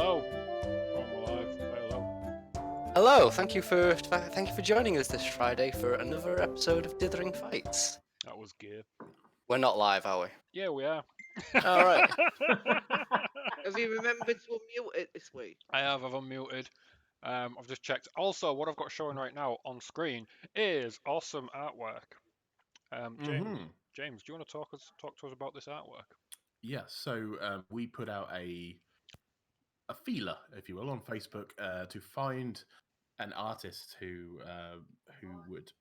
Hello. I'm alive. Hello. Hello, thank you for joining us this Friday for another episode of Dithering Fights. That was gear. We're not live, are we? Yeah, we are. All right. Have you remembered to unmute it this week? I've unmuted. I've just checked. Also, what I've got showing right now on screen is awesome artwork. James, do you want to talk to us about this artwork? Yeah, so we put out a feeler, if you will, on Facebook to find an artist who would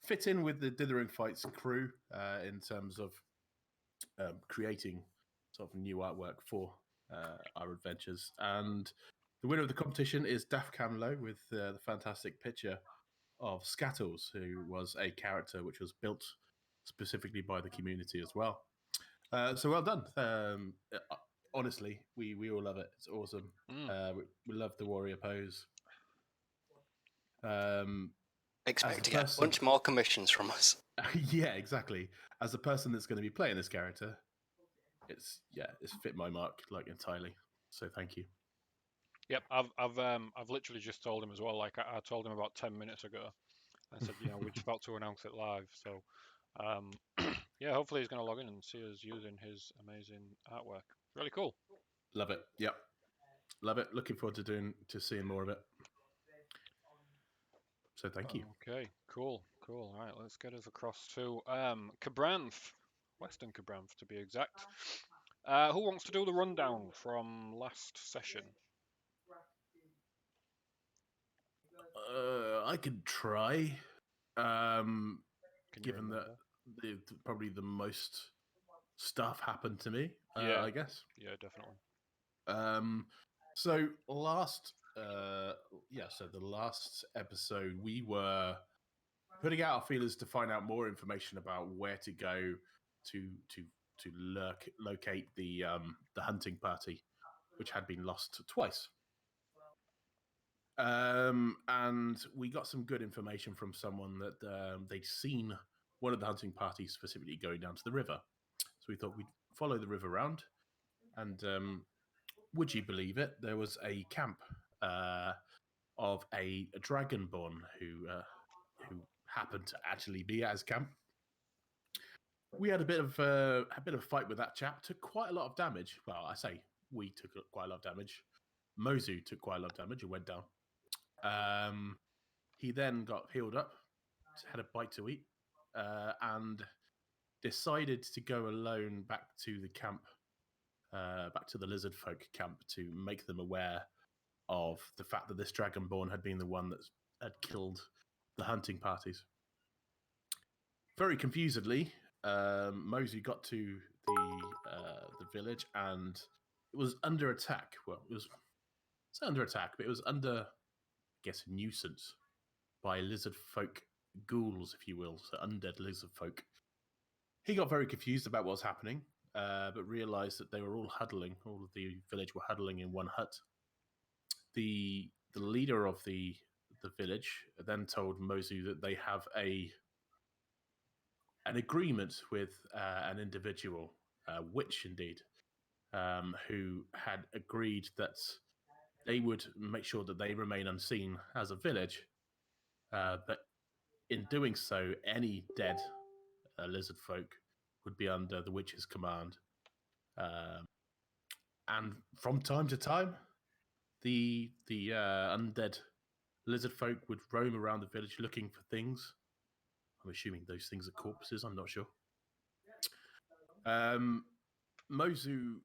fit in with the Dithering Fights crew in terms of creating sort of new artwork for our adventures. And the winner of the competition is Daft Camlo with the fantastic picture of Scattles, who was a character which was built specifically by the community as well. So well done. Honestly, we all love it. It's awesome. We love the warrior pose. Expect to get a bunch more commissions from us. Yeah, exactly. As a person that's going to be playing this character, it's fit my mark like entirely. So thank you. Yep, I've literally just told him as well. Like I told him about 10 minutes ago. I said, we're just about to announce it live. So, yeah, hopefully he's going to log in and see us using his amazing artwork. Really cool. Love it. Yep. Love it. Looking forward to seeing more of it. So thank you. Okay, cool. All right, let's get us across to Cabranth, Western Cabranth to be exact. Who wants to do the rundown from last session? I could try. Given that probably the most stuff happened to me, I guess. Yeah, definitely. So the last episode we were putting out our feelers to find out more information about where to go to locate the hunting party, which had been lost twice. And we got some good information from someone that they'd seen one of the hunting parties specifically going down to the river. So we thought we'd follow the river around, and would you believe it? There was a camp of a dragonborn who happened to actually be at his camp. We had a bit of a fight with that chap. Took quite a lot of damage. Well, I say we took quite a lot of damage. Mozu took quite a lot of damage and went down. He then got healed up, had a bite to eat, and decided to go alone back to the camp, back to the Lizardfolk camp, to make them aware of the fact that this Dragonborn had been the one that had killed the hunting parties. Very confusedly, Mozu got to the village, and it was under attack. Well, it's under attack, but it was under, I guess, nuisance by Lizardfolk ghouls, if you will, so undead Lizardfolk. He got very confused about what was happening, but realized that they were all huddling. All of the village were huddling in one hut. The leader of the village then told Mozu that they have an agreement with an individual, witch indeed, who had agreed that they would make sure that they remain unseen as a village, but in doing so, any dead lizard folk would be under the witch's command. And from time to time, the undead lizard folk would roam around the village looking for things. I'm assuming those things are corpses. I'm not sure. Mozu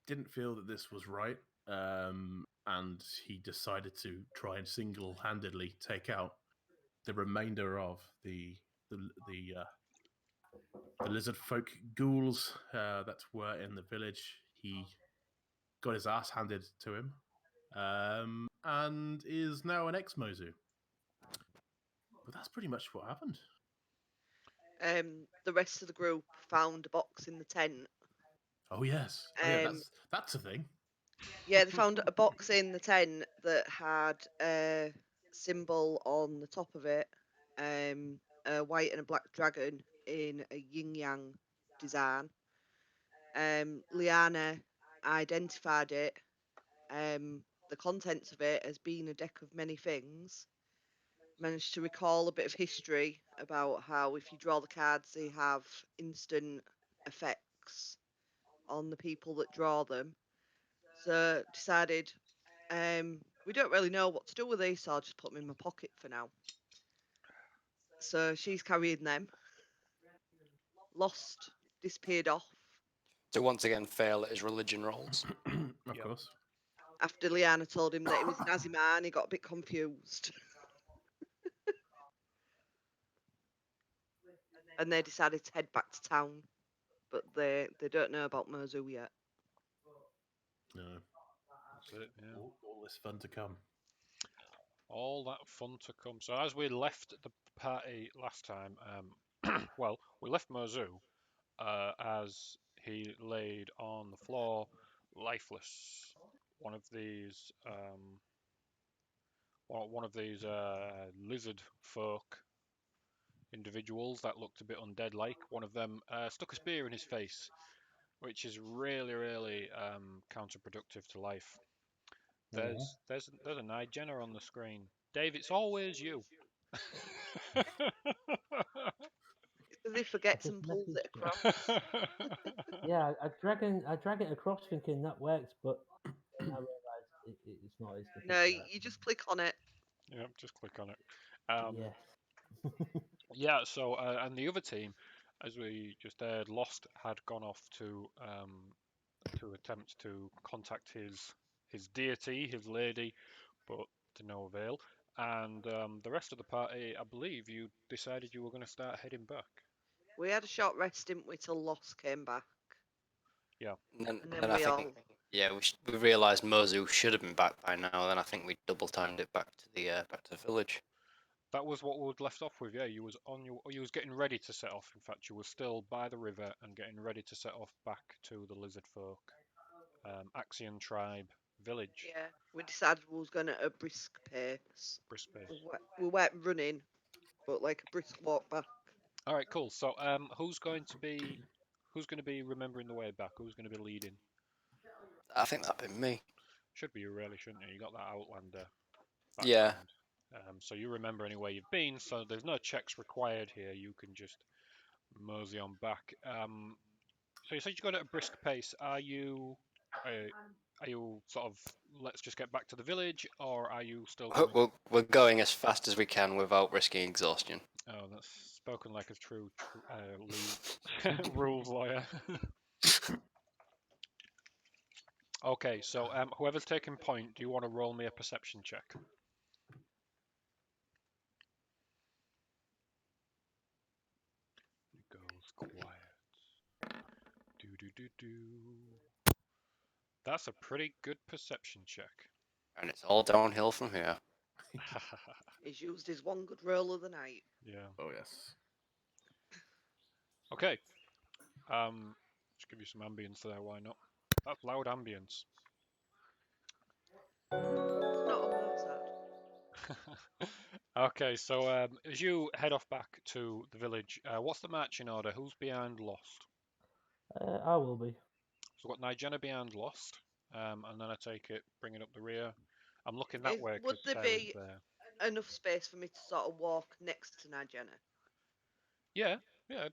didn't feel that this was right, and he decided to try and single-handedly take out the remainder of the lizard folk ghouls that were in the village. He got his ass handed to him, and is now an ex-Mozu. But that's pretty much what happened. The rest of the group found a box in the tent. Oh yes, that's a thing. Yeah, they found a box in the tent that had a symbol on the top of it, a white and a black dragon in a yin yang design. Liana identified it the contents of it as being a deck of many things. Managed to recall a bit of history about how if you draw the cards, they have instant effects on the people that draw them. So decided we don't really know what to do with these, so I'll just put them in my pocket for now. So she's carrying them. Lost, disappeared off. So once again, fail at his religion rolls. Of Yep. course. After Liana told him that he was a Nazi man, he got a bit confused. And they decided to head back to town. But they don't know about Mozu yet. No. That's it. Yeah. All this fun to come. All that fun to come. So as we left the party last time, well, we left Mozu as he laid on the floor, lifeless. One of these, lizard folk individuals that looked a bit undead-like. One of them stuck a spear in his face, which is really, really counterproductive to life. There's a Nigena on the screen. Dave, it's always you. It's as if he forgets just and pulls it messaged across. Yeah, I drag it across thinking that works, but then I realised it's not as difficult. No, you just click on it. Yep, just click on it. Yes. Yeah, so and the other team, as we just heard, Lost had gone off to attempt to contact his deity, his lady, but to no avail. And the rest of the party, I believe, you decided you were going to start heading back. We had a short rest, didn't we, till Lost came back. Yeah. And then then I we think, all... yeah, we realised Mozu should have been back by now. Then I think we double timed it back to the village. That was what we'd left off with. Yeah, you was getting ready to set off. In fact, you were still by the river and getting ready to set off back to the Lizardfolk, Axian tribe village. Yeah, we decided we was going at a brisk pace. Brisk pace. We weren't running, but like a brisk walk back. All right, cool. So, who's going to be remembering the way back? Who's going to be leading? I think that'd be me. Should be you, really, shouldn't you? You got that Outlander Yeah. background. So you remember anywhere you've been. So there's no checks required here. You can just mosey on back. So you said you got at a brisk pace. Are you sort of let's just get back to the village, or are you still going? We're going as fast as we can without risking exhaustion. Oh, that's spoken like a true rules lawyer. Okay, so whoever's taking point, do you want to roll me a perception check? It goes quiet. Do do do do. That's a pretty good perception check. And it's all downhill from here. He's used his one good roll of the night. Yeah. Oh yes. Okay. Just give you some ambience there. Why not? That's loud ambience. It's not on Mozart. Okay, so as you head off back to the village, what's the marching order? Who's behind Lost? I will be. So we've got Nigena behind Lost, and then I take it, bringing up the rear. I'm looking that way Would because there Sarah's be there. enough space for me to sort of walk next to Nigena? Yeah,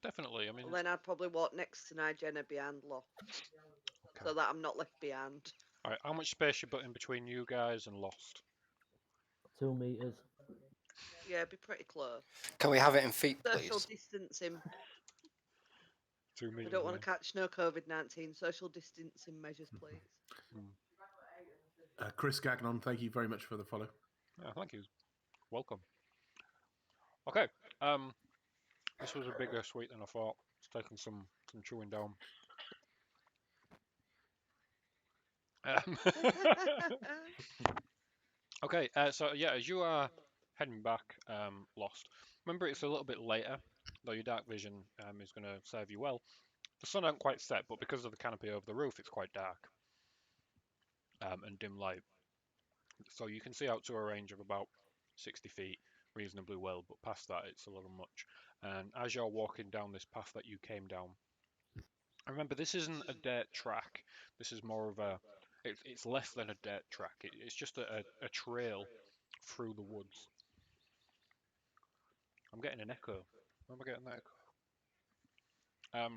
definitely. I mean, Well, then I'd probably walk next to Nigena behind Lost, okay. so that I'm not left behind. All right, how much space you put in between you guys and Lost? 2 meters. Yeah, be pretty close. Can we have it in feet, Social please? distancing. 2 I meters. don't want to catch no COVID-19. Social distancing measures, please. Chris Gagnon, thank you very much for the follow. Yeah, thank you. Welcome. Okay. This was a bigger sweet than I thought. It's taken some chewing down. Okay, so yeah, as you are heading back, Lost, remember it's a little bit later, though your dark vision is going to serve you well. The sun hasn't quite set, but because of the canopy over the roof, it's quite dark and dim light. So you can see out to a range of about 60 feet reasonably well, but past that it's a little much. And as you're walking down this path that you came down, remember this isn't a dirt track. This is more of a It's less than a dirt track. It's just a trail through the woods. I'm getting an echo. Where am I getting that echo?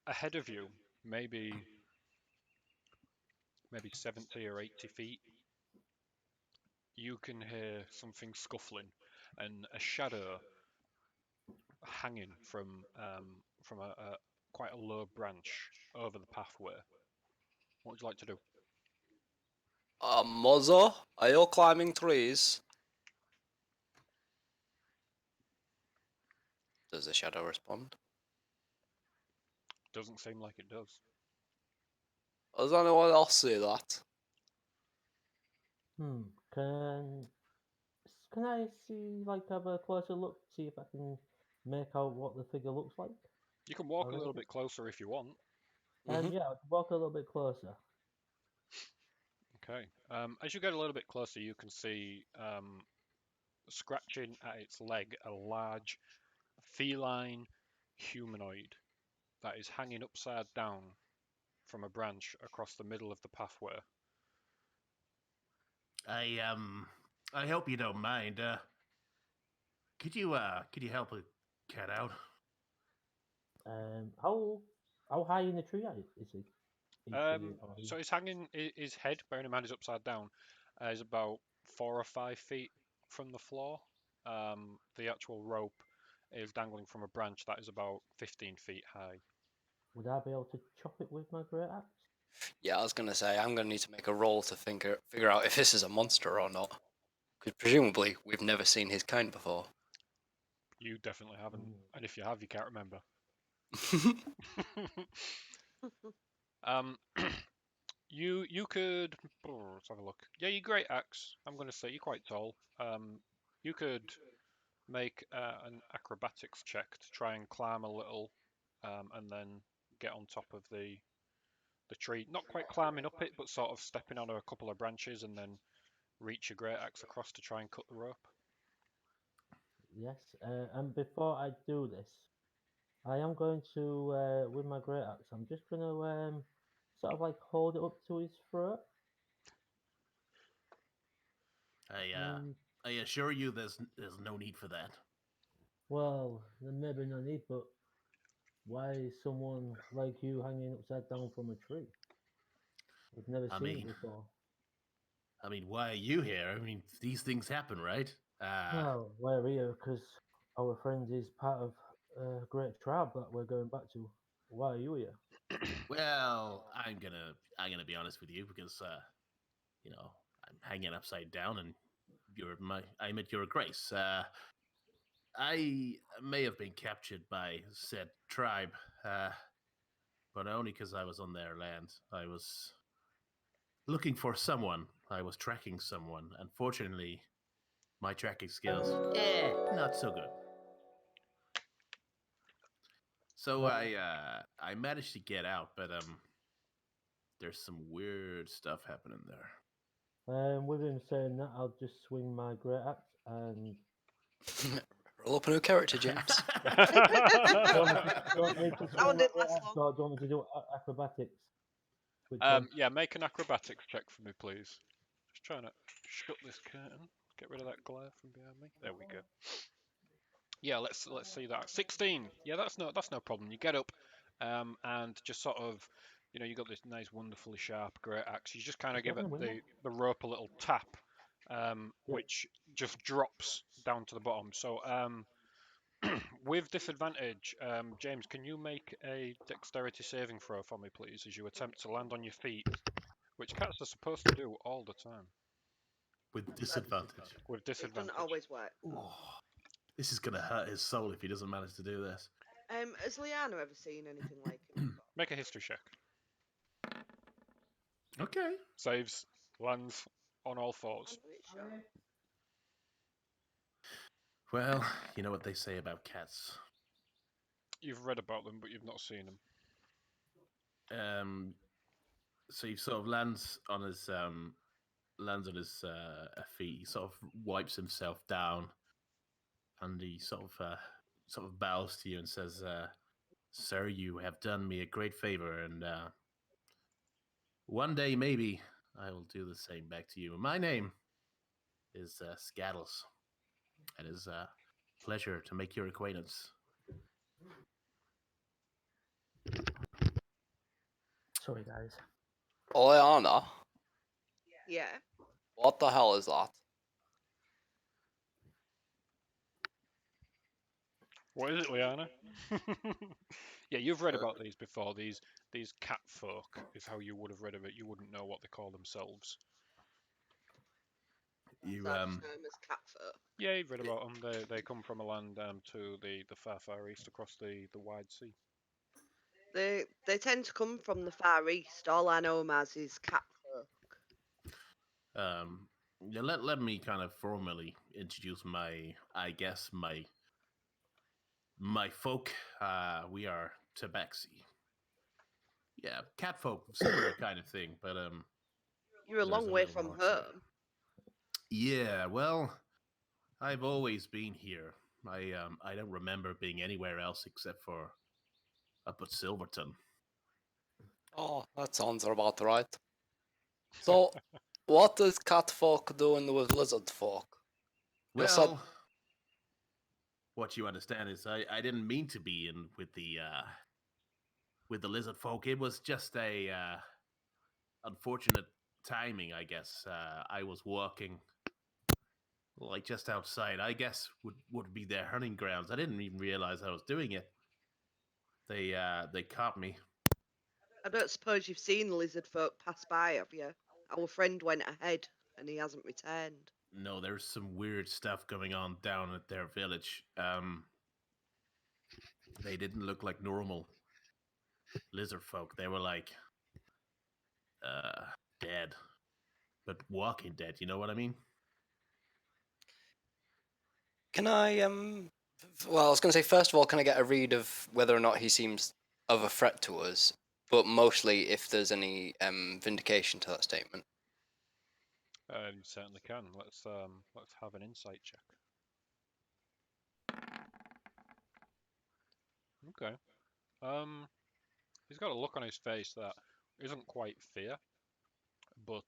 Ahead of you, maybe 70 or 80 feet, you can hear something scuffling and a shadow hanging from a quite a low branch over the pathway. What would you like to do? Mozo, are you climbing trees? Does the shadow respond? Doesn't seem like it does. Does anyone else see that? Hmm. Can I see, like, have a closer look, see if I can make out what the figure looks like? You can walk a Alright. little bit closer if you want. Yeah, I'll walk a little bit closer. Okay. As you get a little bit closer, you can see scratching at its leg a large feline humanoid that is hanging upside down from a branch across the middle of the pathway. I hope you don't mind. Could you help a cat out? How high in the tree is he? Or he? So he's hanging his head, bearing in mind he's upside down, is about 4 or 5 feet from the floor. The actual rope is dangling from a branch that is about 15 feet high. Would I be able to chop it with my great axe? Yeah, I was gonna say I'm gonna need to make a roll to figure out if this is a monster or not. Because presumably we've never seen his kind before. You definitely haven't, Hmm. and if you have, you can't remember. um, you could. Oh, let's have a look. Yeah, you great axe. I'm going to say you're quite tall. You could make an acrobatics check to try and climb a little, and then get on top of the tree. Not quite climbing up it, but sort of stepping on a couple of branches and then reach your great axe across to try and cut the rope. Yes, and before I do this, I am going to, with my great axe, I'm just going to sort of like hold it up to his throat. And, I assure you, there's no need for that. well, there may be no need, but why is someone like you hanging upside down from a tree? We've never I seen it mean, before. why are you here? I mean, these things happen, right? Well, we're here because our friend is part of a great tribe that we're going back to. Why are you here? Well, I'm gonna be honest with you because you know, I'm hanging upside down, and I'm at your grace. I may have been captured by said tribe, but only because I was on their land. I was looking for someone. I was tracking someone. Unfortunately, my tracking skills, not so good. So Well, I managed to get out, but there's some weird stuff happening there. with him saying that, I'll just swing my great axe and. Roll up a new character, James. Do you want me to That swing one my didn't great last axe, long. or do you want me to do acrobatics? Which one? Yeah, make an acrobatics check for me, please. Just trying to shut this curtain. Get rid of that glare from behind me. There we go. Yeah, let's see that. 16. Yeah, that's no problem. You get up, and just sort of, you got this nice, wonderfully sharp great axe. You just kind of Just give open it the window. the rope a little tap, Yep. which just drops down to the bottom. So, with disadvantage, James, can you make a dexterity saving throw for me, please, as you attempt to land on your feet, which cats are supposed to do all the time With disadvantage. with It doesn't disadvantage. always work. Oh, this is gonna hurt his soul if he doesn't manage to do this. Has Liana ever seen anything like him before? Make a history check. Okay. Saves, lands on all I'm fours. pretty sure. Well, you know what they say about cats. You've read about them, but you've not seen them. So he sort of lands on his feet. He sort of wipes himself down, and he sort of bows to you and says, "Sir, you have done me a great favor, and One day, maybe, I will do the same back to you. My name is Scattles. It is a pleasure to make your acquaintance. Sorry, guys. Oleana, Yeah. what the hell is that? What is it, Liana? Yeah, you've read about these before. These cat folk is how you would have read of it. You wouldn't know what they call themselves. You So I just know him as Catfoot. Yeah, you've read about them. They come from a land to the far east across the wide sea. They tend to come from the Far East. All I know him as is Catfoot. yeah, let me kind of formally introduce my folk. We are Tabaxi. Yeah, cat folk, similar kind of thing, but You're a there's long a way little from more to it. home. Yeah, well, I've always been here. I don't remember being anywhere else except for up at Silverton. Oh, that sounds about right. So, what does cat folk doing with lizard folk? You said Well, what you understand is I didn't mean to be in with the lizard folk. It was just a unfortunate timing, I guess. I was walking like just outside. I guess would be their hunting grounds. I didn't even realize I was doing it. They caught me. I don't suppose you've seen Lizardfolk pass by, have you? Our friend went ahead and he hasn't returned. No, there's some weird stuff going on down at their village. They didn't look like normal lizard folk. They were like dead, but walking dead. You know what I mean? can I well, I was going to say first of all, can I get a read of whether or not he seems of a threat to us, but mostly if there's any vindication to that statement. You certainly can. Let's have an insight check. Okay. He's got a look on his face that isn't quite fear, but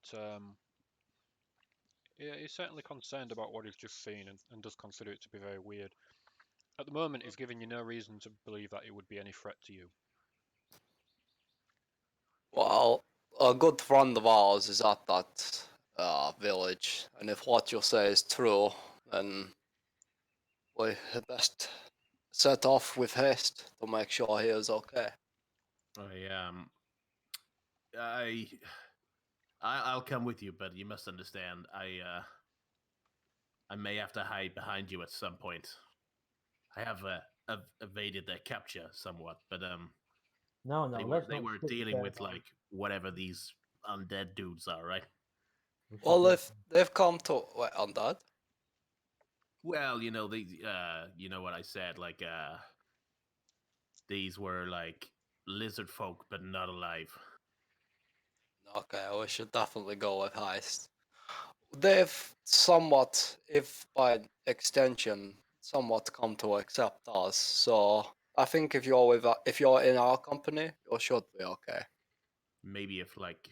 yeah, he's certainly concerned about what he's just seen and does consider it to be very weird. At the moment, he's giving you no reason to believe that it would be any threat to you. Well, a good friend of ours is at that village, and if what you say is true, then we had best set off with haste to make sure he is okay. I I I'll come with you, but you must understand. I may have to hide behind you at some point. I have evaded their capture somewhat, but No, let's they not were skip dealing there, with man. like whatever these undead dudes are, right? We should Well, go. if they've come to wait on that, Well, you know what I said, like these were like lizard folk, but not alive. okay, we should definitely go with heist. They've somewhat, if by extension, somewhat come to accept us. So I think if you're in our company, you should be okay. Maybe if like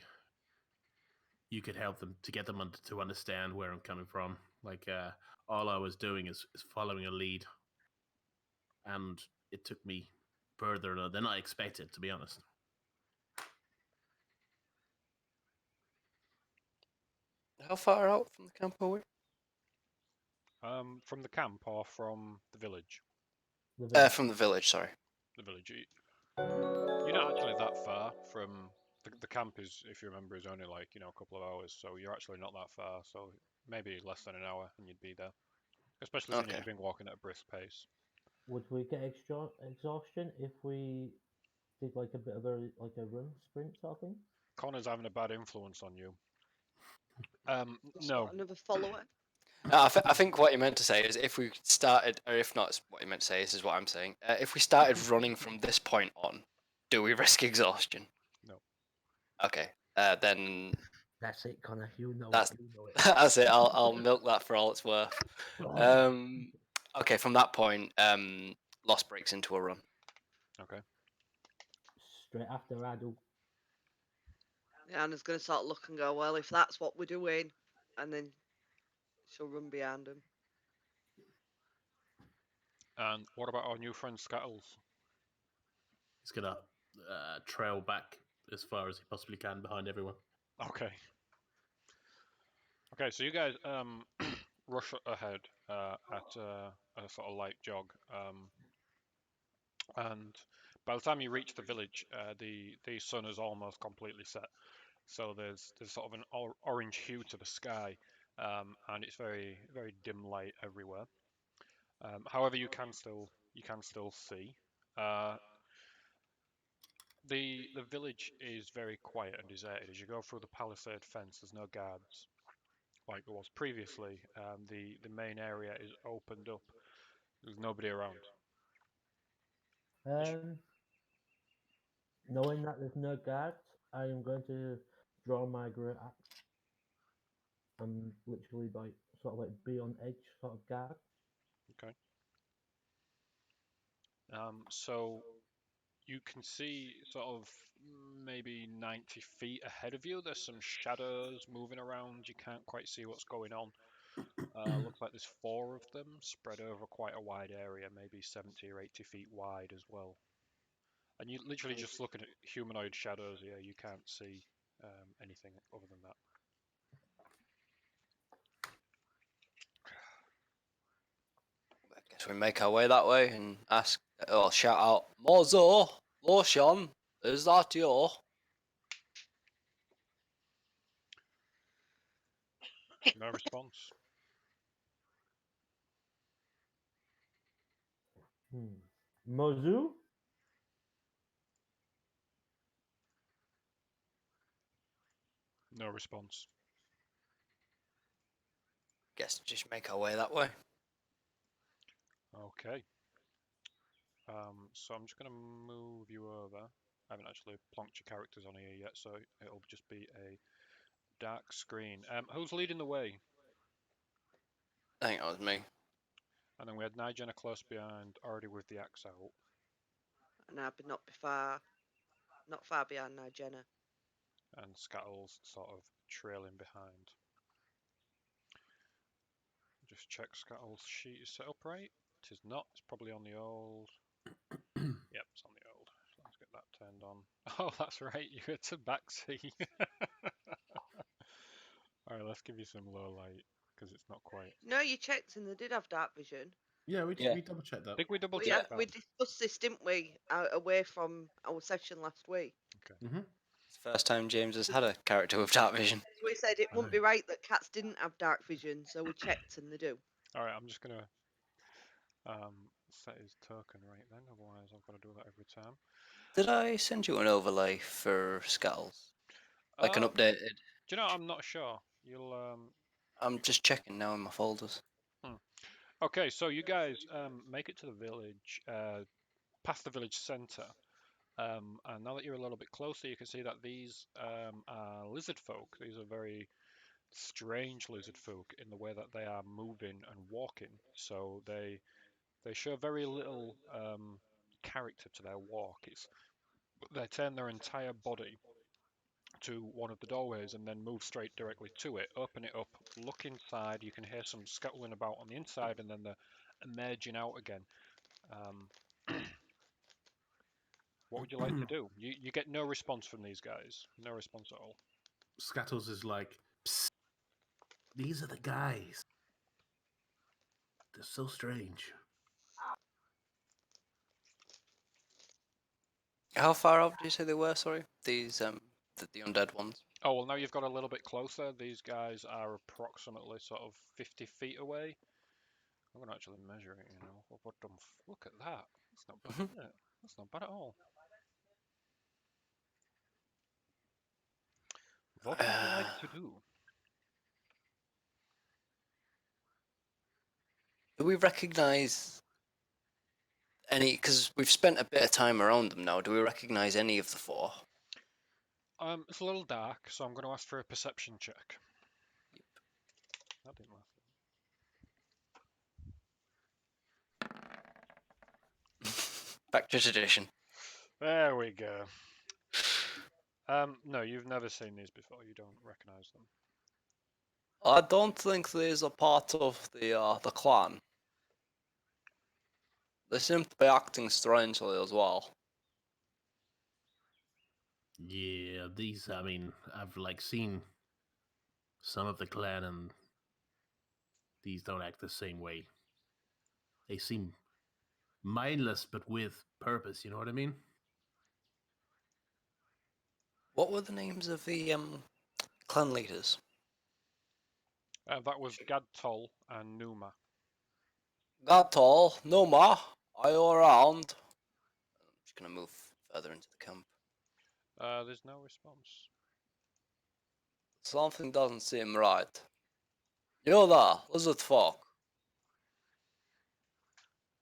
you could help them to get them to understand where I'm coming from. Like all I was doing is following a lead, and it took me further than I expected, to be honest. How far out from the camp are we? From the camp or from the village? The village. From the village, sorry. The village. You're not actually that far from the camp. Is, if you remember, is only like a couple of hours, so you're actually not that far. So maybe less than an hour, and you'd be there. Especially since Okay. you've been walking at a brisk pace. Would we get exhaustion if we did like a bit of a run sprint sort of thing? Connor's having a bad influence on you. Just No. got another follower. I think what you meant to say is if we started, or if not, what you meant to say is what I'm saying. If we started running from this point on, do we risk exhaustion? No. Okay. Then That's it, Connor. You know That's- it. You know it. that's it. I'll milk that for all it's worth. Okay. From that point, Lost breaks into a run. Okay. Straight after I do. Anna's going to sort of look and go, well, if that's what we're doing, and then she'll run behind him. And what about our new friend Scattles? He's gonna trail back as far as he possibly can behind everyone. Okay. Okay, so you guys rush ahead at a sort of light jog, and by the time you reach the village, the sun is almost completely set. So there's sort of an orange hue to the sky, and it's very dim light everywhere. However, you can still see. Uh, the village is very quiet and deserted. As you go through the palisade fence, there's no guards like there was previously. The main area is opened up. There's nobody around. Knowing that there's no guards, I am going to draw my great axe and literally like sort of like be on edge, sort of guard. Okay. So you can see sort of maybe 90 feet ahead of you. There's some shadows moving around. You can't quite see what's going on. Looks like there's 4 of them spread over quite a wide area, maybe 70 or 80 feet wide as well. And you literally just looking at humanoid shadows here. You can't see anything other than that. I guess we make our way that way and ask, or shout out, Mozu, Lotion, is that you? No response. Mozu? No response. Guess just make our way that way. Okay. So I'm just going to move you over. I haven't actually plonked your characters on here yet, so it'll just be a dark screen. Who's leading the way? I think that was me. And then we had Nigena close behind, already with the axe out. And I'd not far behind now, Jenna. And Scattles sort of trailing behind. Just check Scattles' sheet is set up right. It is not. It's probably on the old. Yep, it's on the old. So let's get that turned on. Oh, that's right. You had to backseat. All right, let's give you some low light because it's not quite. No, you checked and they did have dark vision. Yeah, we Yeah. double checked that. Did we double We, check we that? discussed this, didn't we, away from our session last week? Mm-hmm. It's the first time James has had a character with dark vision. We said it I wouldn't know. be right that cats didn't have dark vision, so we checked and they do. All right, I'm just gonna set his token right then. Otherwise, I've got to do that every time. Did I send you an overlay for Skulls? Like an updated? Do you know? I'm not sure. You'll I'm just checking now in my folders. Okay, so you guys make it to the village, past the village centre, and now that you're a little bit closer, you can see that these are lizard folk. These are very strange lizard folk in the way that they are moving and walking. So they show very little character to their walk. They turn their entire body to one of the doorways and then move straight directly to it, open it up, look inside. You can hear some scuttling about on the inside, and then they're emerging out again. What would you like to do? You get no response from these guys. No response at all. Scattles is like, psst, these are the guys. They're so strange. How far up did you say they were? Sorry, these the undead ones. Oh, well, now you've got a little bit closer. These guys are approximately sort of 50 feet away. I'm going to actually measure it, you know. Look at that. That's not bad, is it? That's not bad at all. What would you like to do? Do we recognise any? Because we've spent a bit of time around them now. Do we recognise any of the 4? It's a little dark, so I'm going to ask for a perception check. Yep. That didn't last. Back to tradition. There we go. No, you've never seen these before. You don't recognize them. I don't think these are part of the clan. They seem to be acting strangely as well. Yeah, these. I mean, I've like seen some of the clan, and these don't act the same way. They seem mindless, but with purpose. You know what I mean? What were the names of the clan leaders? That was Gadtol and Numa. Gatol, Numa, are you around? I'm just gonna move further into the camp. There's no response. Something doesn't seem right. You there, Lizardfolk.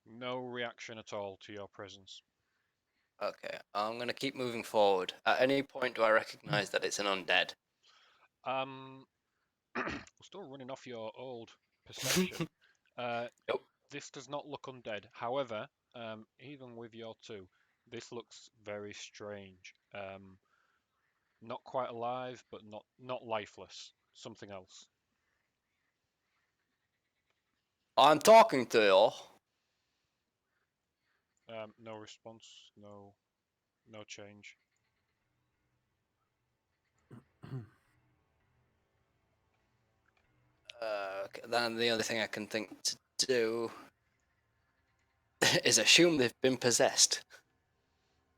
No reaction at all to your presence. Okay, I'm gonna keep moving forward. At any point do I recognize that it's an undead? We're still running off your old perception. Nope. This does not look undead. However, even with your two, this looks very strange. Not quite alive, but not lifeless. Something else. I'm talking to you. No response. No change. Okay, then the only thing I can think to do is assume they've been possessed.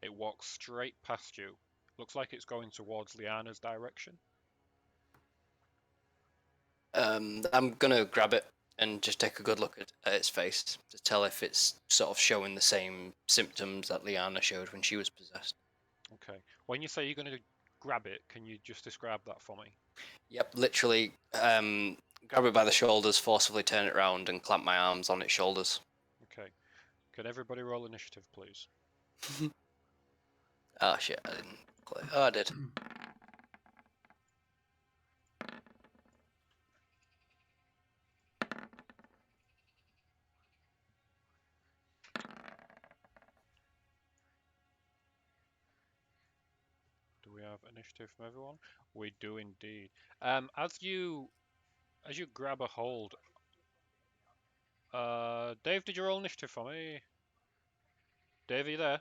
It walks straight past you. Looks like it's going towards Liana's direction. I'm gonna grab it and just take a good look at its face to tell if it's sort of showing the same symptoms that Liana showed when she was possessed. Okay. When you say you're going to grab it, can you just describe that for me? Yep, literally grab it by the shoulders, forcibly turn it around, and clamp my arms on its shoulders. Okay. Can everybody roll initiative, please? Oh shit, I didn't. Oh, I did. Do we have initiative from everyone? We do indeed. As you grab a hold, Dave, did you roll initiative for me? Dave, are you there?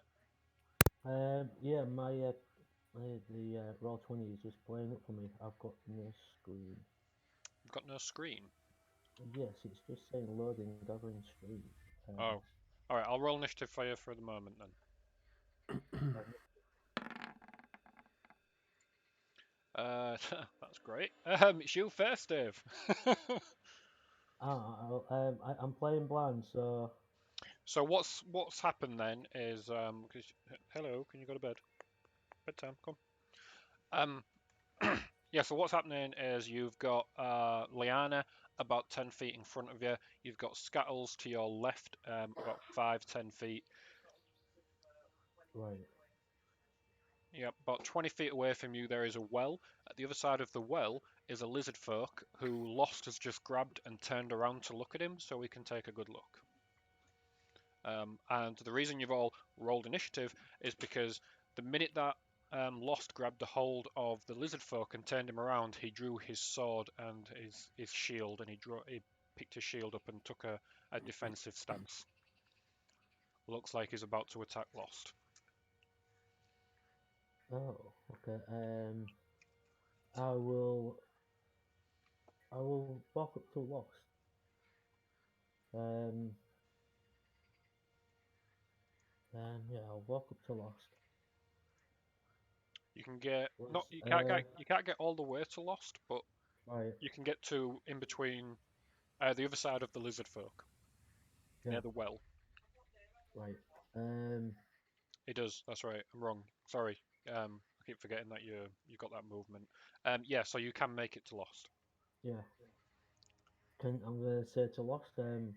Yeah, the roll 20 is just playing up for me. I've got no screen. You've got no screen. Yes, it's just saying loading gathering screen. Oh, all right. I'll roll initiative for you for the moment then. That's great. It's you first, Dave. I'm playing blind, so So what's happened then is hello, can you go to bed? Bedtime, come. Um, yeah. So what's happening is you've got Liana about 10 feet in front of you. You've got Scattles to your left, about 5-10 feet. right. Yeah, about 20 feet away from you there is a well. At the other side of the well is a Lizardfolk who Lost has just grabbed and turned around to look at him, so we can take a good look. And the reason you've all rolled initiative is because the minute that Lost grabbed a hold of the Lizardfolk and turned him around, he drew his sword and his shield, and he picked his shield up and took a defensive stance. Looks like he's about to attack Lost. Oh, okay. I will walk up to Lost. Um, yeah, I'll walk up to Lost. You can get not Lost. you can't get all the way to Lost, but Right, you can get to in between the other side of the Lizardfolk yeah, near the well. right. It does. That's right. I'm wrong. Sorry. I keep forgetting that you got that movement. Yeah. So you can make it to Lost, Yeah. I'm gonna say to Lost. Can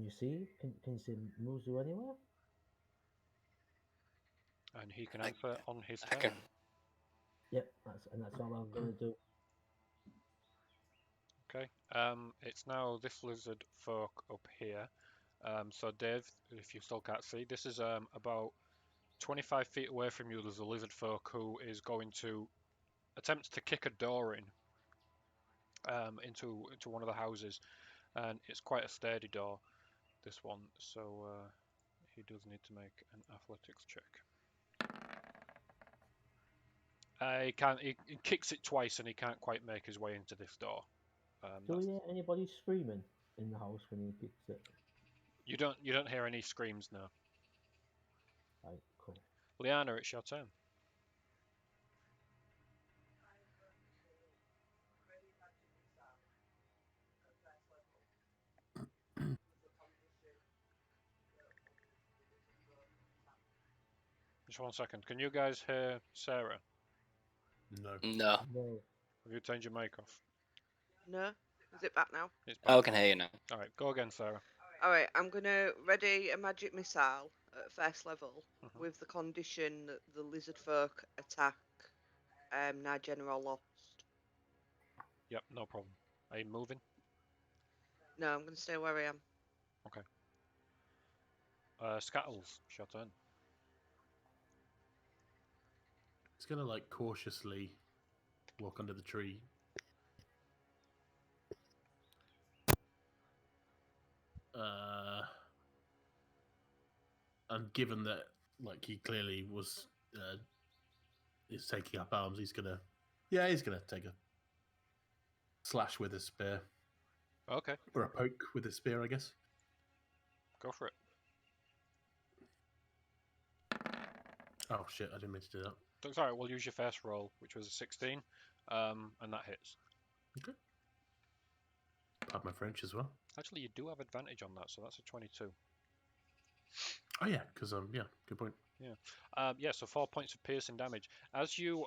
you see? Can you see Mozu anywhere? and he can I, answer on his I can. turn. Yep, that's all I'm gonna do. Okay. It's now this lizard folk up here. So Dave, if you still can't see, this is about 25 feet away from you, there's a Lizardfolk who is going to attempt to kick a door in into one of the houses, and it's quite a sturdy door, this one. So he does need to make an athletics check. He can't. He kicks it twice, and he can't quite make his way into this door. Do we hear anybody screaming in the house when he kicks it? You don't hear any screams now. Right, cool. Liana, it's your turn. Just 1 second. Can you guys hear Sarah? No. No. No. Have you turned your mic off? No? Is it back now? It's back. I can hear you now. All right, go again, Sarah. Alright, I'm gonna ready a magic missile at first level Mhm. with the condition that the Lizardfolk attack Niagara Lost. Yep, no problem. Are you moving? No, I'm gonna stay where I am. Scattles, it's your turn. He's gonna like cautiously walk under the tree. And given that, like, he clearly was is taking up arms, he's gonna take a slash with his spear, Okay, or a poke with his spear, I guess. go for it. Oh shit! I didn't mean to do that. Sorry, we'll use your first roll, which was a 16, and that hits. Pardon my French as well. Actually, you do have advantage on that, so that's a 22. Oh yeah, because yeah, good point. Yeah, so 4 points of piercing damage. As you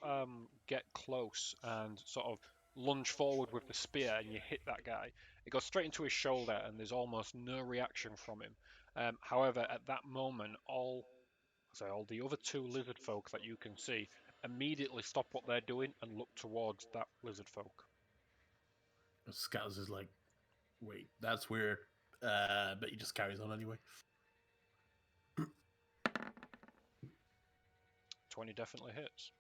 get close and sort of lunge forward with the spear and you hit that guy, it goes straight into his shoulder and there's almost no reaction from him. However, at that moment, all the other two lizard folk that you can see immediately stop what they're doing and look towards that lizard folk. Scatters is like, wait, that's weird, but he just carries on anyway. 20 definitely hits.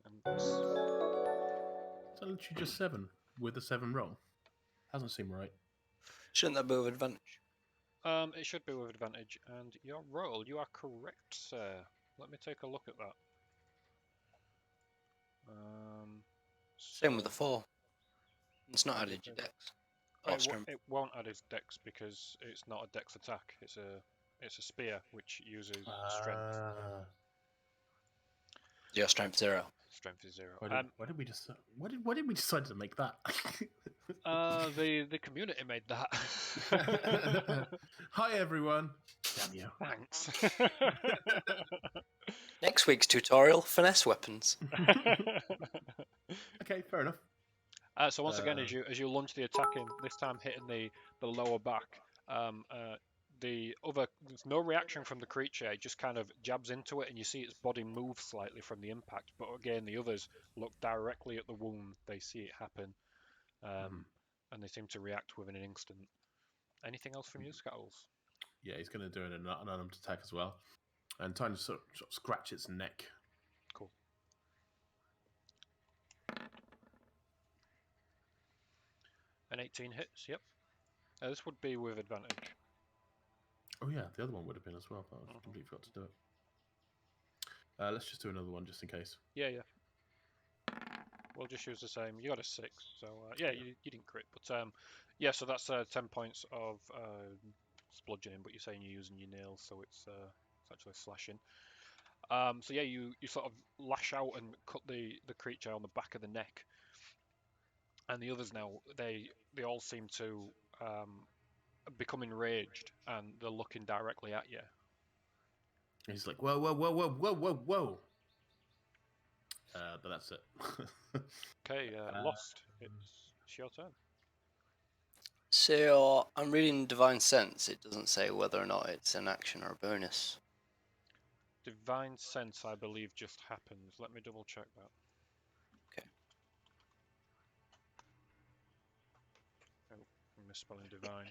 And It's literally just 7 with a 7 roll. Hasn't seemed right. Shouldn't that be with advantage? it should be with advantage. And your roll, you are correct, sir. Let me take a look at that. Same with the So- 4. It's not Right, added your okay. dex. Oh, Or it, strength. it won't add his dex because it's not a dex attack. It's a spear which uses strength. Your strength 0. Strength is 0. Why did we just? Why did we decide to make that? The community made that. Hi everyone. Damn you. Thanks. Next week's tutorial, finesse weapons. Okay, fair enough. So once again, as you launch the attack in, this time hitting the lower back, there's no reaction from the creature. It just kind of jabs into it, and you see its body move slightly from the impact. But again, the others look directly at the wound. They see it happen, and they seem to react within an instant. Anything else from you, Scattles? Yeah, he's going to do an unarmed attack as well, and time to sort of scratch its neck. Cool. An 18 hits. Yep. This would be with advantage. Oh yeah, the other one would have been as well. But I completely forgot to do it. Let's just do another one just in case. Yeah. We'll just use the same. You got a 6, so yeah, you didn't crit, but yeah. So that's 10 points of bludgeoning, but you're saying you're using your nails, so it's actually slashing. So yeah, you sort of lash out and cut the creature on the back of the neck, and the others now they all seem to become enraged, and they're looking directly at you. He's like, whoa, whoa, whoa, whoa, whoa, whoa, whoa. But that's it. Okay, Lost. It's your turn. So I'm reading Divine Sense. It doesn't say whether or not it's an action or a bonus. Divine Sense, I believe, just happens. Let me double check that. Okay. Oh, I'm misspelling divine.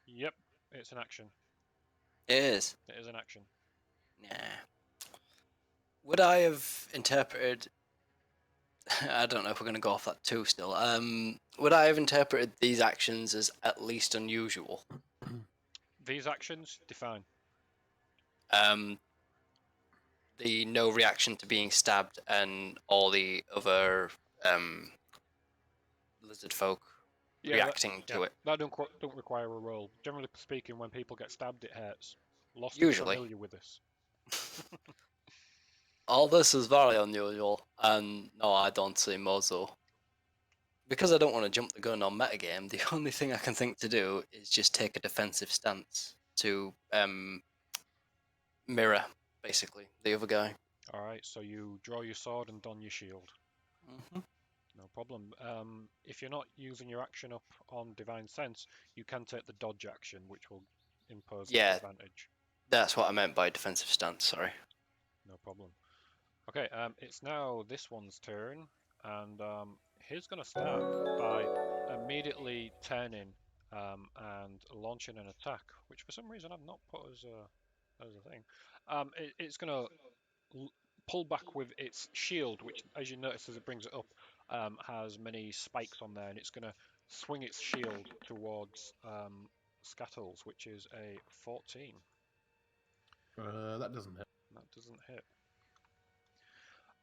Yep, it's an action. It is. It is an action. Nah. Would I have interpreted? I don't know if we're going to go off that too still. Would I have interpreted these actions as at least unusual? These actions define. Um, the no reaction to being stabbed and all the other lizard folk reacting to it. That don't require a roll. Generally speaking, when people get stabbed, it hurts. Lost is Usually. familiar with this. All this is very unusual, and no, I don't see Mozu. Because I don't want to jump the gun on metagame, the only thing I can think to do is just take a defensive stance to mirror, basically, the other guy. Alright, so you draw your sword and don your shield. Mm-hmm. No problem. If you're not using your action up on Divine Sense, you can take the dodge action, which will impose Yeah. disadvantage. That's what I meant by defensive stance, sorry. No problem. Okay, it's now this one's turn, and he's going to start by immediately turning and launching an attack, which for some reason I've not put as a thing. It's going to pull back with its shield, which, as you notice as it brings it up, has many spikes on there, and it's going to swing its shield towards Scattles, which is a 14. That doesn't hit. That doesn't hit.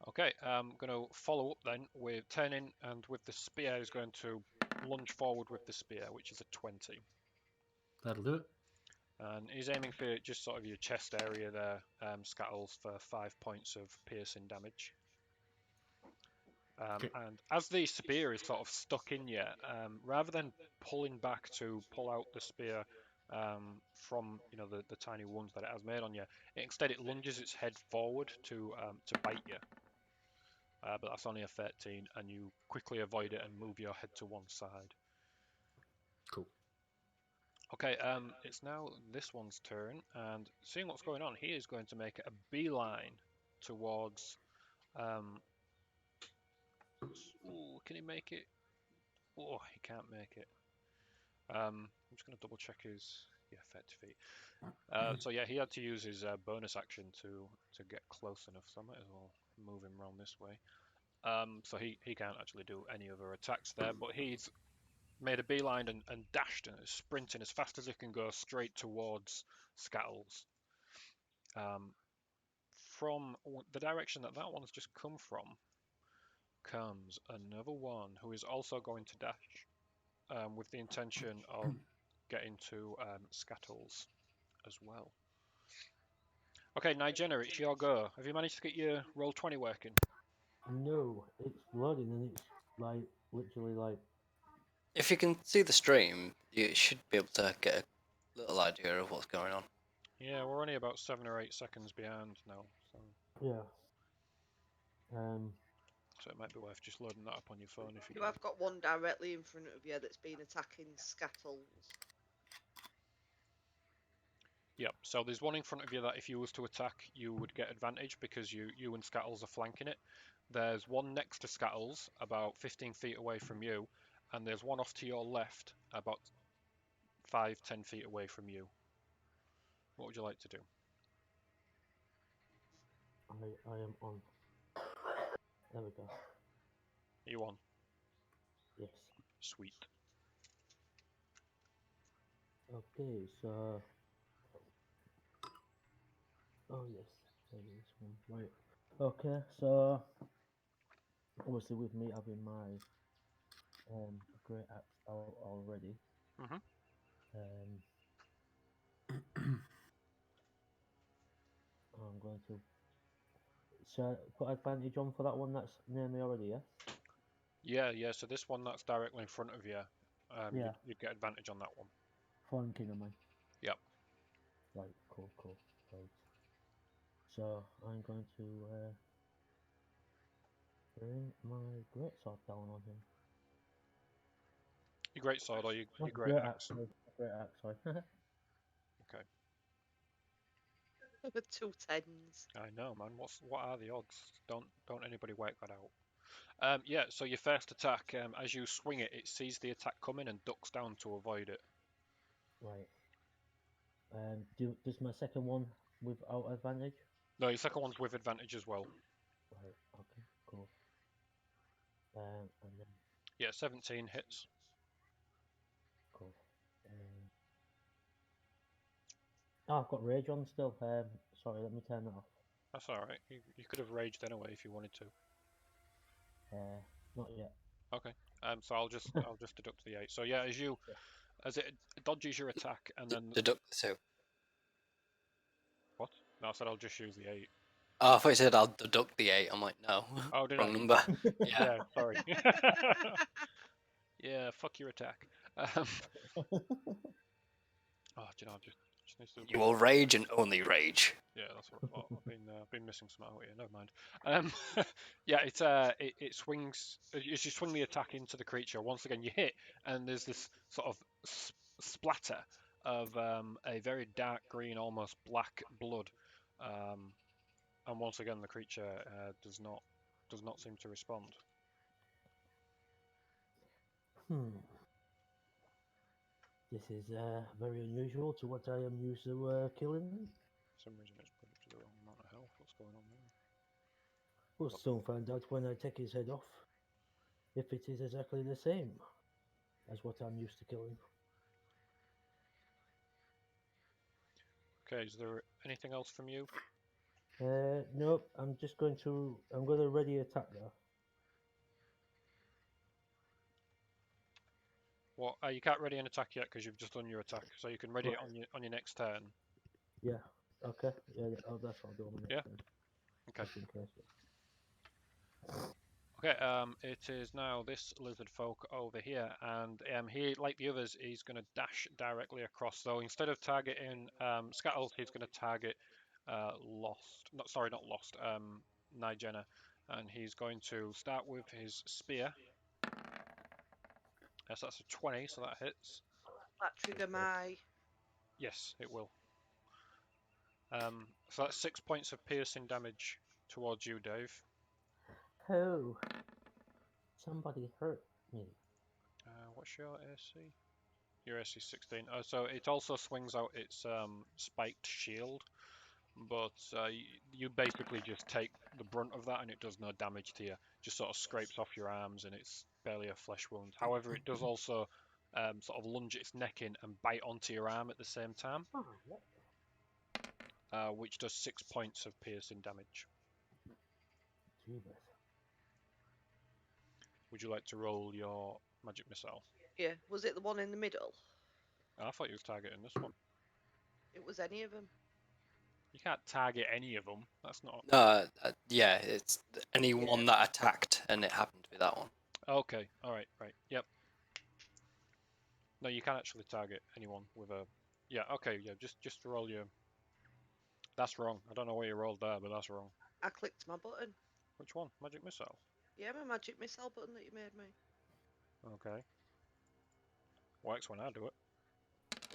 Okay, I'm going to follow up then with turning, and with the spear is going to lunge forward with the spear, which is a 20. That'll do it. And he's aiming for just sort of your chest area there, Scattles, for 5 points of piercing damage. Okay. And as the spear is sort of stuck in you, rather than pulling back to pull out the spear from the tiny wounds that it has made on you, instead it lunges its head forward to bite you. But that's only a 13, and you quickly avoid it and move your head to one side. Cool. Okay, it's now this one's turn, and seeing what's going on, he is going to make a beeline towards. Can he make it? Oh, he can't make it. I'm just going to double check his 30 feet. So yeah, he had to use his bonus action to get close enough. So I might as well move him around this way. So he can't actually do any other attacks there, but he's made a beeline and dashed and is sprinting as fast as he can go straight towards Scattles. From the direction that one's just come from comes another one who is also going to dash with the intention of getting to Scattles as well. Okay, Nigeria, it's your go. Have you managed to get your roll 20 working? No, it's loading and it's like literally like If you can see the stream, you should be able to get a little idea of what's going on. Yeah, we're only about 7 or 8 seconds behind now, so yeah. so it might be worth just loading that up on your phone if you You can. have got one directly in front of you that's been attacking Scattles. Yep, so there's one in front of you that if you was to attack, you would get advantage because you and Scattles are flanking it. There's one next to Scattles, about 15 feet away from you, and there's one off to your left, about 5-10 feet away from you. What would you like to do? I am on. There we go. Are you on? Yes. Sweet. Okay, so oh yes, maybe this one. Right. Okay, so obviously with me having my great axe out already, Mhm. I'm going to put advantage on for that one that's near me already, yes? Yeah. So this one that's directly in front of you, Yeah. you'd get advantage on that one. Flanking am I? Yep. Right, cool. Right. So I'm going to bring my greatsword down on him. Your great sword or your Not great axe? sorry. Great axe, sorry. Okay. 2 10s. I know, man. What are the odds? Don't anybody work that out. Yeah, so your first attack, as you swing it, it sees the attack coming and ducks down to avoid it. Right. Does my second one without advantage? No, your second one's with advantage as well. Right. Okay. Cool. And then Yeah, 17 hits. cool. Oh, I've got rage on still. Sorry, let me turn that off. That's alright. You could have raged anyway if you wanted to. Not yet. Okay. So I'll just deduct the 8. So yeah, as it dodges your attack and then Deduct the 2. what? No, I said I'll just use the 8. Oh, I thought you said I'll deduct the 8. I'm like, no. Oh, did Wrong I? number. Yeah. Yeah, sorry. Yeah, fuck your attack. Oh, do you know, I just need to. You will rage and only rage. Yeah, that's what I thought. I've been missing some out here. Never mind. Yeah, it swings as you swing the attack into the creature. Once again, you hit, and there's this sort of splatter of a very dark green, almost black blood. And once again, the creature does not seem to respond. This is very unusual to what I am used to killing. For some reason, it's put up to the wrong amount of health. What's going on there? We'll soon find out when I take his head off. If it is exactly the same as what I'm used to killing. Okay, is there anything else from you? Nope. I'm going to ready attack though. Well, you can't ready an attack yet because you've just done your attack, so you can ready it on your next turn. Yeah. Okay. Yeah. Oh, that's what I'll do on the next Yeah. turn. Okay. Just in case. Okay. It is now this lizard folk over here, and he, like the others, he's going to dash directly across. So instead of targeting Scattles, he's going to target Lost. Not Lost. Nigena, and he's going to start with his spear. Yes, that's a 20, so that hits. That trigger my. Yes, it will. So that's 6 points of piercing damage towards you, Dave. Oh, somebody hurt me. What's your AC? Your AC is 16. So it also swings out its spiked shield, but you basically just take the brunt of that, and it does no damage to you. Just sort of scrapes off your arms, and it's barely a flesh wound. However, it does also sort of lunge its neck in and bite onto your arm at the same time, Oh, what? which does 6 points of piercing damage. Jesus. Would you like to roll your magic missile? Yeah, was it the one in the middle? I thought you was targeting this one. It was any of them. You can't target any of them. That's not. No, yeah, it's anyone that attacked, and it happened to be that one. Okay. All right. Right. Yep. No, you can actually target anyone with a. Yeah. Okay. Yeah. Just roll your. That's wrong. I don't know where you rolled there, but that's wrong. I clicked my button. Which one? Magic missile. Yeah, my magic missile button that you made me. Okay. Works when I do it.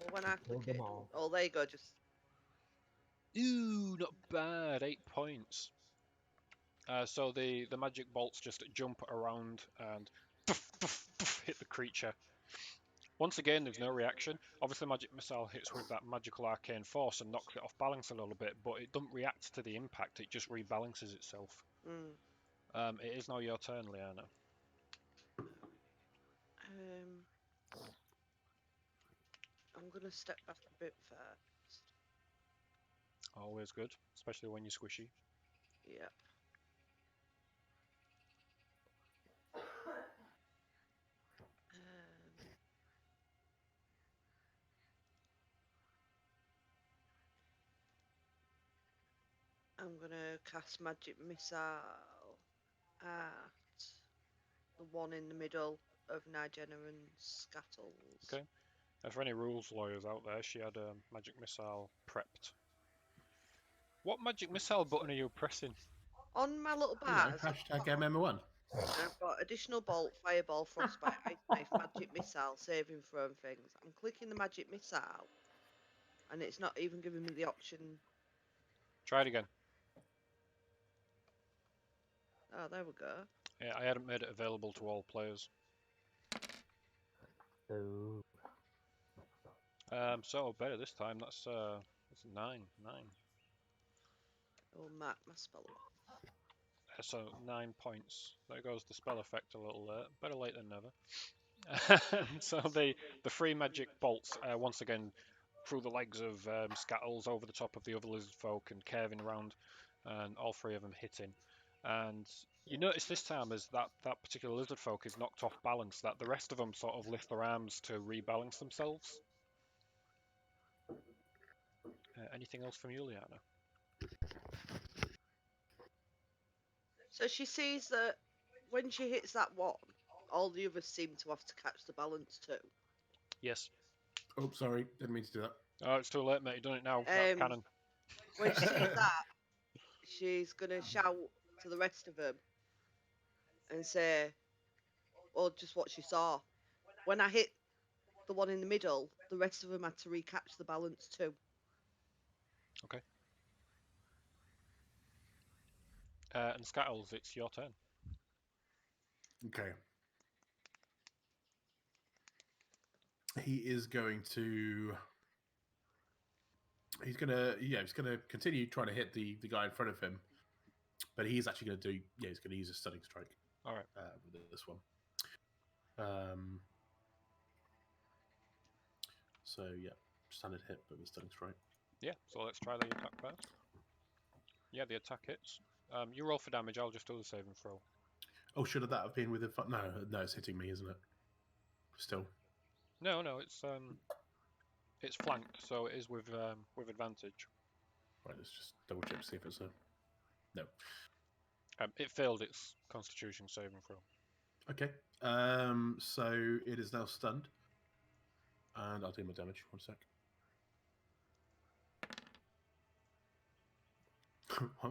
Well, when I Kill click them it. all. Oh, there you go. Just. Ooh, not bad. 8 points. So the magic bolts just jump around and hit the creature. Once again, there's no reaction. Obviously, magic missile hits with that magical arcane force and knocks it off balance a little bit, but it doesn't react to the impact. It just rebalances itself. It is now your turn, Liana. I'm gonna step back a bit first. Always good, especially when you're squishy. Yep. I'm gonna cast magic missile at the one in the middle of Nigena and Scattles. Okay. For any rules lawyers out there, she had a magic missile prepped. What magic missile button are you pressing? On my little You know, bars, hashtag MMO1. I've got additional bolt, fireball, frostbite, ice knife, magic missile, saving throw and things. I'm clicking the magic missile, and it's not even giving me the option. Try it again. Oh, there we go. Yeah, I hadn't made it available to all players. Oh. So better this time. That's 9. Oh, my spell. So 9 points. There goes the spell effect a little late. Better late than never. So the free magic bolts once again through the legs of Scattles over the top of the other Lizardfolk and curving around, and all 3 of them hitting. And you notice this time as that particular Lizardfolk is knocked off balance, that the rest of them sort of lift their arms to rebalance themselves. Anything else from Juliana? So she sees that when she hits that one, all the others seem to have to catch the balance too. Yes. Oh, sorry, didn't mean to do that. Oh, it's too late, mate. You've done it now. That's canon. When she sees that, she's gonna shout to the rest of them and say, "Well, just what she saw. When I hit the one in the middle, the rest of them had to recatch the balance too." Okay. And Scattles, it's your turn. Okay. He is going to. He's gonna continue trying to hit the guy in front of him, but he's actually gonna do he's gonna use a stunning strike. All right. With this one. So yeah, standard hit, but with stunning strike. Yeah. So let's try the attack first. Yeah, the attack hits. You roll for damage. I'll just do the saving throw. Oh, should have that have been with the no, it's hitting me, isn't it? Still. No, it's flanked, so it is with advantage. Right, let's just double check to see if it's a no. It failed its Constitution saving throw. Okay. So it is now stunned, and I'll do my damage. 1 sec. I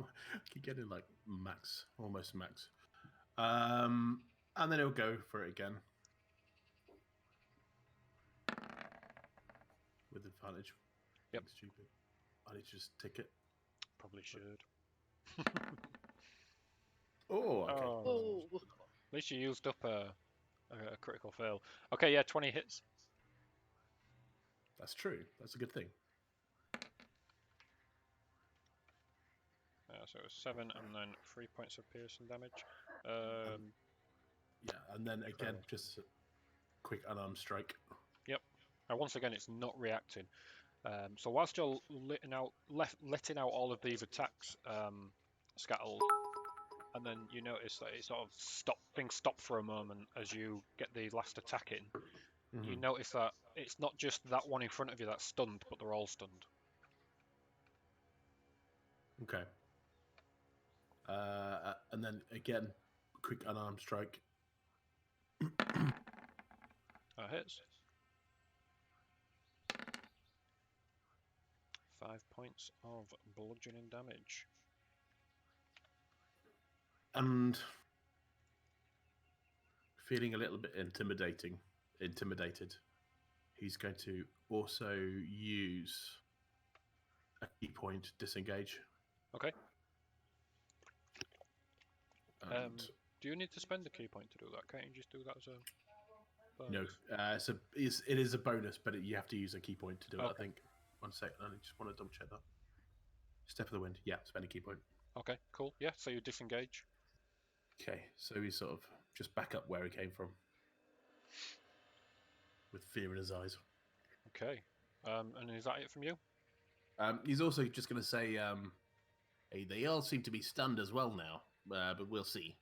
keep getting like max, almost max. And then it'll go for it again with advantage. Yep. Being stupid. I need to just tick it. Probably should. Oh, okay. Oh, At least you used up a critical fail. Okay, yeah, 20 hits. That's true. That's a good thing. So it was 7 and then 3 points of piercing damage. Yeah, and then again, just a quick unarmed strike. Yep. And once again, it's not reacting. So whilst you're letting out all of these attacks, Scattle, and then you notice that it sort of things stop for a moment as you get the last attack in. You notice that it's not just that one in front of you that's stunned, but they're all stunned. Okay. And then again, quick unarmed strike. That hits. 5 points of bludgeoning damage. And feeling a little bit intimidated, he's going to also use a key point disengage. Okay. And Do you need to spend a key point to do that? Can't you just do that as a no, bonus? it is a bonus, but you have to use a key point to do it. Okay. I think. 1 second, I just want to double check that. Step of the wind. Yeah, spend a key point. Okay, cool. Yeah, so you disengage. Okay, so he's sort of just back up where he came from, with fear in his eyes. Okay. And is that it from you? He's also just going to say, hey, they all seem to be stunned as well now, but we'll see.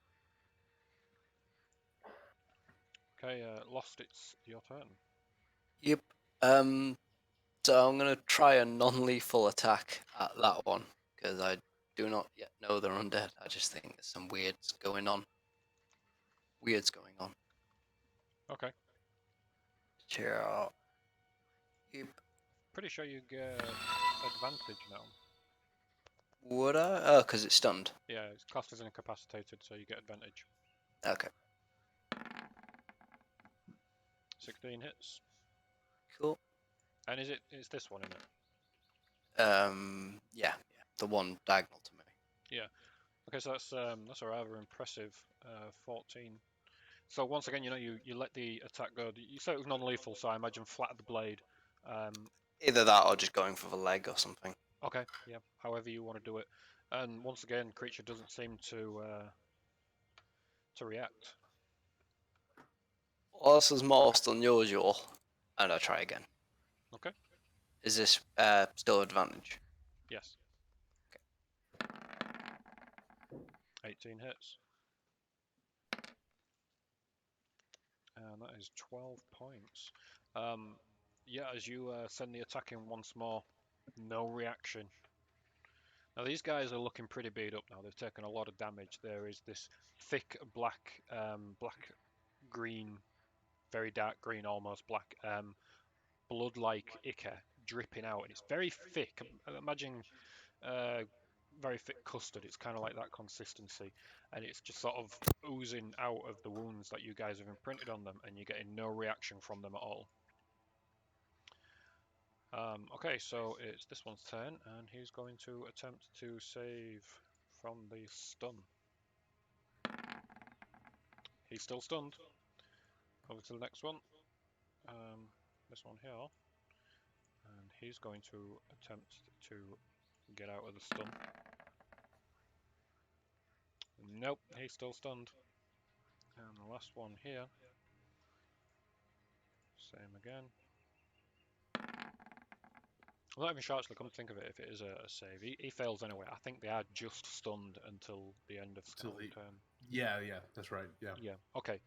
Okay, Lost, it's your turn. Yep. So I'm gonna try a non-lethal attack at that one because I do not yet know they're undead. I just think there's some weirds going on. Okay. Cheer. Yep. Pretty sure you get advantage now. Would I? Oh, because it's stunned. Yeah, it's classed as incapacitated, so you get advantage. Okay. 16 hits. Cool. And it's this one, isn't it? Yeah. The one diagonal to me. Okay, so that's a rather impressive 14. So once again, you let the attack go. You said it was non-lethal, so I imagine flat of the blade. Either that or just going for the leg or something. Okay, yeah, however you want to do it. And once again, creature doesn't seem to react. Well, this is most unusual. And I'll try again. Okay. Is this still advantage? Yes. 18 hits. And that is 12 points. Yeah, as you send the attack in once more, no reaction. Now these guys are looking pretty beat up now. They've taken a lot of damage. There is this thick black, green, very dark green, almost black, blood-like ichor dripping out, and it's very thick. Imagine very thick custard. It's kind of like that consistency, and it's just sort of oozing out of the wounds that you guys have imprinted on them, and you're getting no reaction from them at all. Okay, so it's this one's turn, and he's going to attempt to save from the stun. He's still stunned. Over to the next one. This one here, and he's going to attempt to get out of the stun. Nope, he's still stunned. And the last one here, same again. I'm not even sure actually, come to think of it, if it is a save. He fails anyway. I think they are just stunned until the end of Scout's turn. Yeah, that's right. Yeah. Yeah, okay.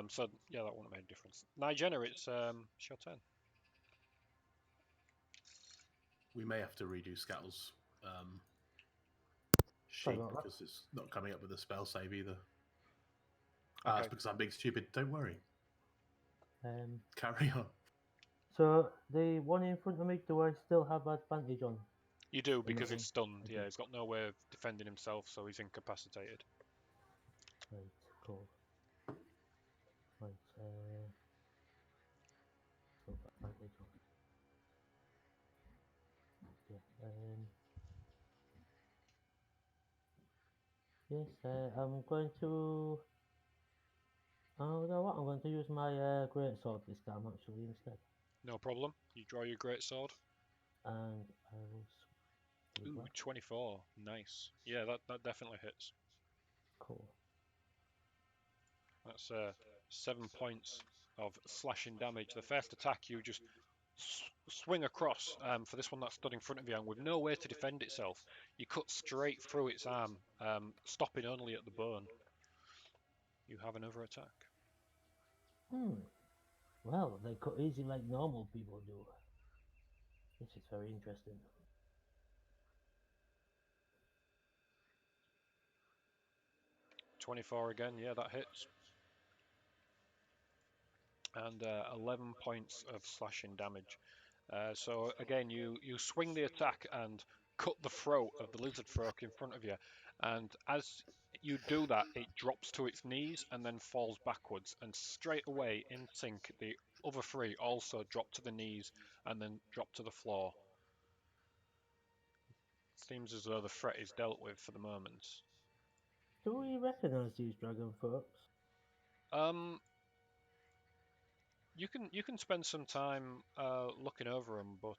So, yeah, that wouldn't have made a difference. Nigena, it's your turn. We may have to redo Scattle's sheet about that. because it's not coming up with a spell save either. It's Okay. because I'm being stupid. Don't worry. Um, Carry on. so the one in front of me, do I still have advantage on? You do, And because that he's one? stunned. I Yeah, do. he's got no way of defending himself, so he's incapacitated. Right, cool. Right, so advantage on. Yeah. Yes, I'm going to. Oh, you know what? I'm going to use my great sword this time actually instead, No problem. You draw your great sword. and I will do Ooh, that. 24. Nice. Yeah, that definitely hits. Cool. That's 7 points of slashing damage. The first attack, you just swing across for this one that stood in front of you, and with no way to defend itself, you cut straight through its arm, stopping only at the bone. You have another attack. Well, they cut easy like normal people do. This is very interesting. 24 again. Yeah, that hits. And 11 points of slashing damage. So again, you swing the attack and cut the throat of the Lizardfolk in front of you, and as you do that, it drops to its knees and then falls backwards, and straight away in sync, the other three also drop to the knees and then drop to the floor. Seems as though the threat is dealt with for the moment. Do we recognise these dragon folks? Um, you can spend some time looking over them, but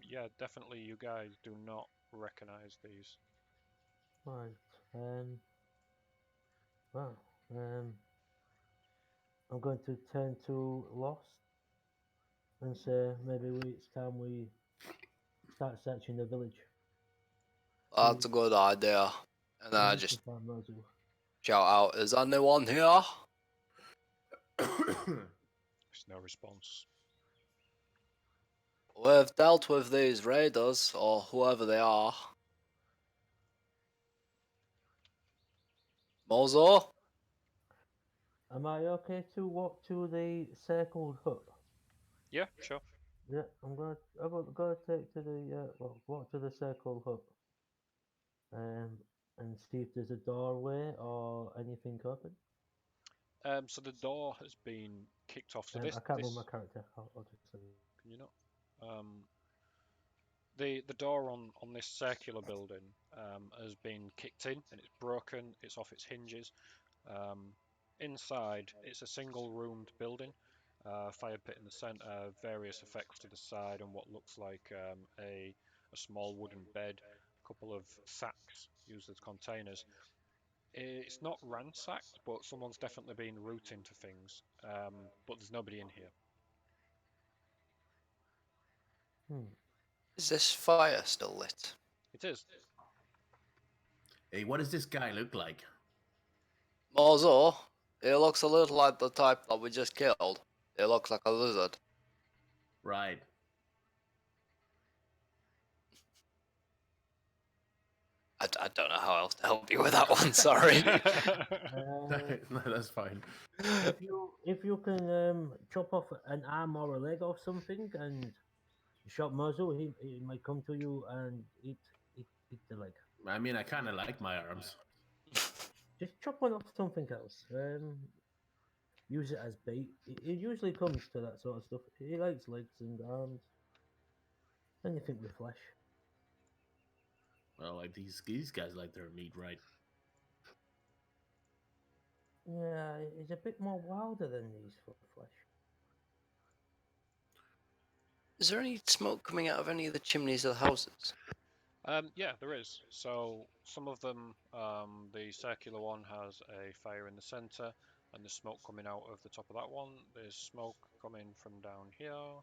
yeah, definitely you guys do not recognize these. Right. Well. I'm going to turn to Lost and say maybe it's time we start searching the village. That's a good idea. And then I Looking just for Mozu. shout out, is anyone here? There's no response. We've dealt with these raiders, or whoever they are. Mozo? Am I okay to walk to the circled hut? Yeah, sure. Yeah, I'm gonna take to the walk to the circled hut. And see if there's a doorway or anything open. So the door has been kicked off. So I can't move my character. I'll just say. Can you not? The door on this circular building has been kicked in and it's broken. It's off its hinges. Inside, it's a single-roomed building. Fire pit in the centre, various effects to the side, and what looks like a small wooden bed, a couple of sacks used as containers. It's not ransacked, but someone's definitely been rooting to things. But there's nobody in here. Hmm. Is this fire still lit? It is. Hey, what does this guy look like? Mozu, it looks a little like the type that we just killed. It looks like a lizard. Right. I don't know how else to help you with that one, sorry. No, that's fine. If you can chop off an arm or a leg or something and shot Mozu, he might come to you and eat the leg. I mean, I kind of like my arms. Just chop one off something else. Use it as bait. It usually comes to that sort of stuff. He likes legs and arms. Anything with flesh. Well, like these guys like their meat, right? Yeah, he's a bit more wilder than these for flesh. Is there any smoke coming out of any of the chimneys of the houses? Yeah, there is. So some of them, the circular one has a fire in the center, and there's smoke coming out of the top of that one. There's smoke coming from down here.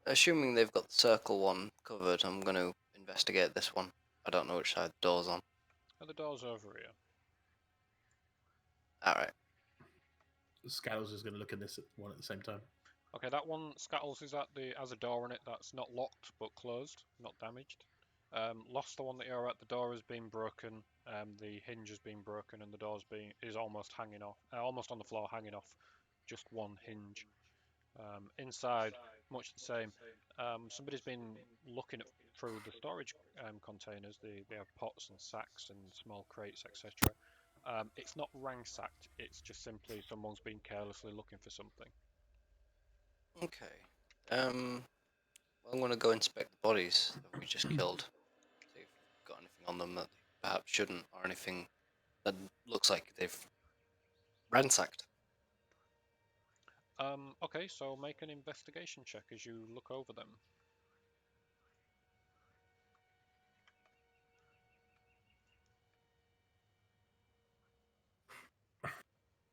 Assuming they've got the circle one covered, I'm going to investigate this one. I don't know which side the door's on. And the door's over here. Alright. Scattles is going to look at this one at the same time. Okay, that one, Scattles, is has a door on it that's not locked but closed, not damaged. Lost, the one that you're at, the door has been broken, the hinge has been broken, and the is almost hanging off, almost on the floor, hanging off just one hinge. Inside, much the same. Somebody's been looking through the storage containers. They have pots and sacks and small crates, etc. It's not ransacked. It's just simply someone's been carelessly looking for something. Okay. I'm going to go inspect the bodies that we just killed. See if we've got anything on them that they perhaps shouldn't, or anything that looks like they've ransacked. Okay, so make an investigation check as you look over them.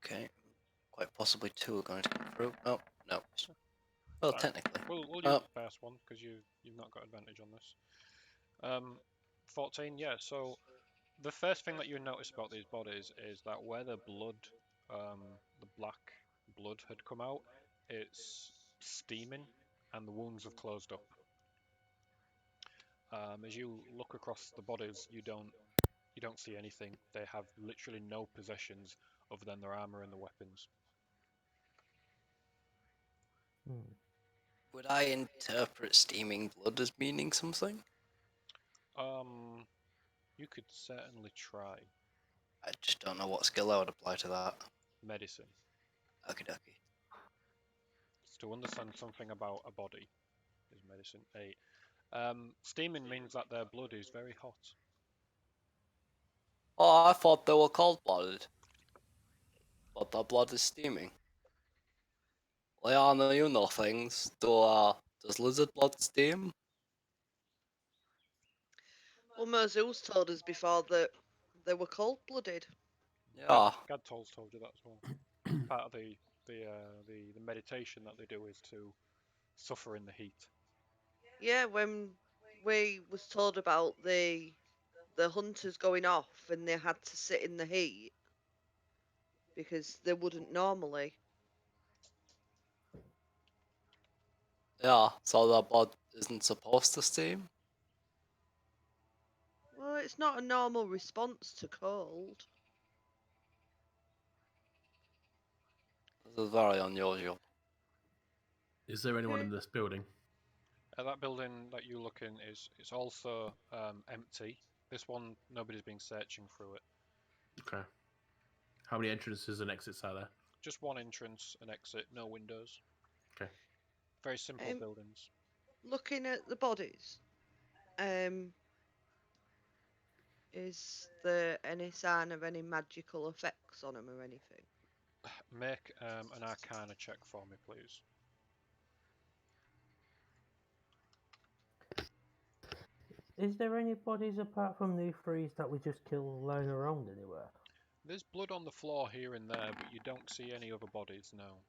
Okay. Quite possibly two are going to come through. Oh, no. Well, Fine. technically. We'll use the first one because you've not got advantage on this. 14, yeah. So the first thing that you notice about these bodies is that where the blood, the black blood had come out, it's steaming and the wounds have closed up. As you look across the bodies, you don't see anything. They have literally no possessions other than their armor and the weapons. Hmm. Would I interpret steaming blood as meaning something? You could certainly try I just don't know what skill I would apply to that. medicine. Okie dokie. It's to understand something about a body is medicine 8. Steaming means that their blood is very hot. Oh, I thought they were cold-blooded. But the blood is steaming. Leanna, you know things. Does lizard blood steam? Well, Mozu's told us before that they were cold-blooded. Yeah. Gadtol's told you that as well. Part of the meditation that they do is to suffer in the heat. Yeah, when we was told about the hunters going off and they had to sit in the heat because they wouldn't normally. Yeah, so the blood isn't supposed to steam? Well, it's not a normal response to cold. This is very unusual. Is there anyone Yeah. in this building? That building that you look in it's also empty. This one, nobody's been searching through it. Okay. How many entrances and exits are there? Just one entrance and exit, no windows. Okay. Very simple Um, buildings. Looking at the bodies, is there any sign of any magical effects on them or anything? Make an Arcana check for me, please. Is there any bodies apart from the threes that we just killed lying around anywhere? There's blood on the floor here and there, but you don't see any other bodies. No,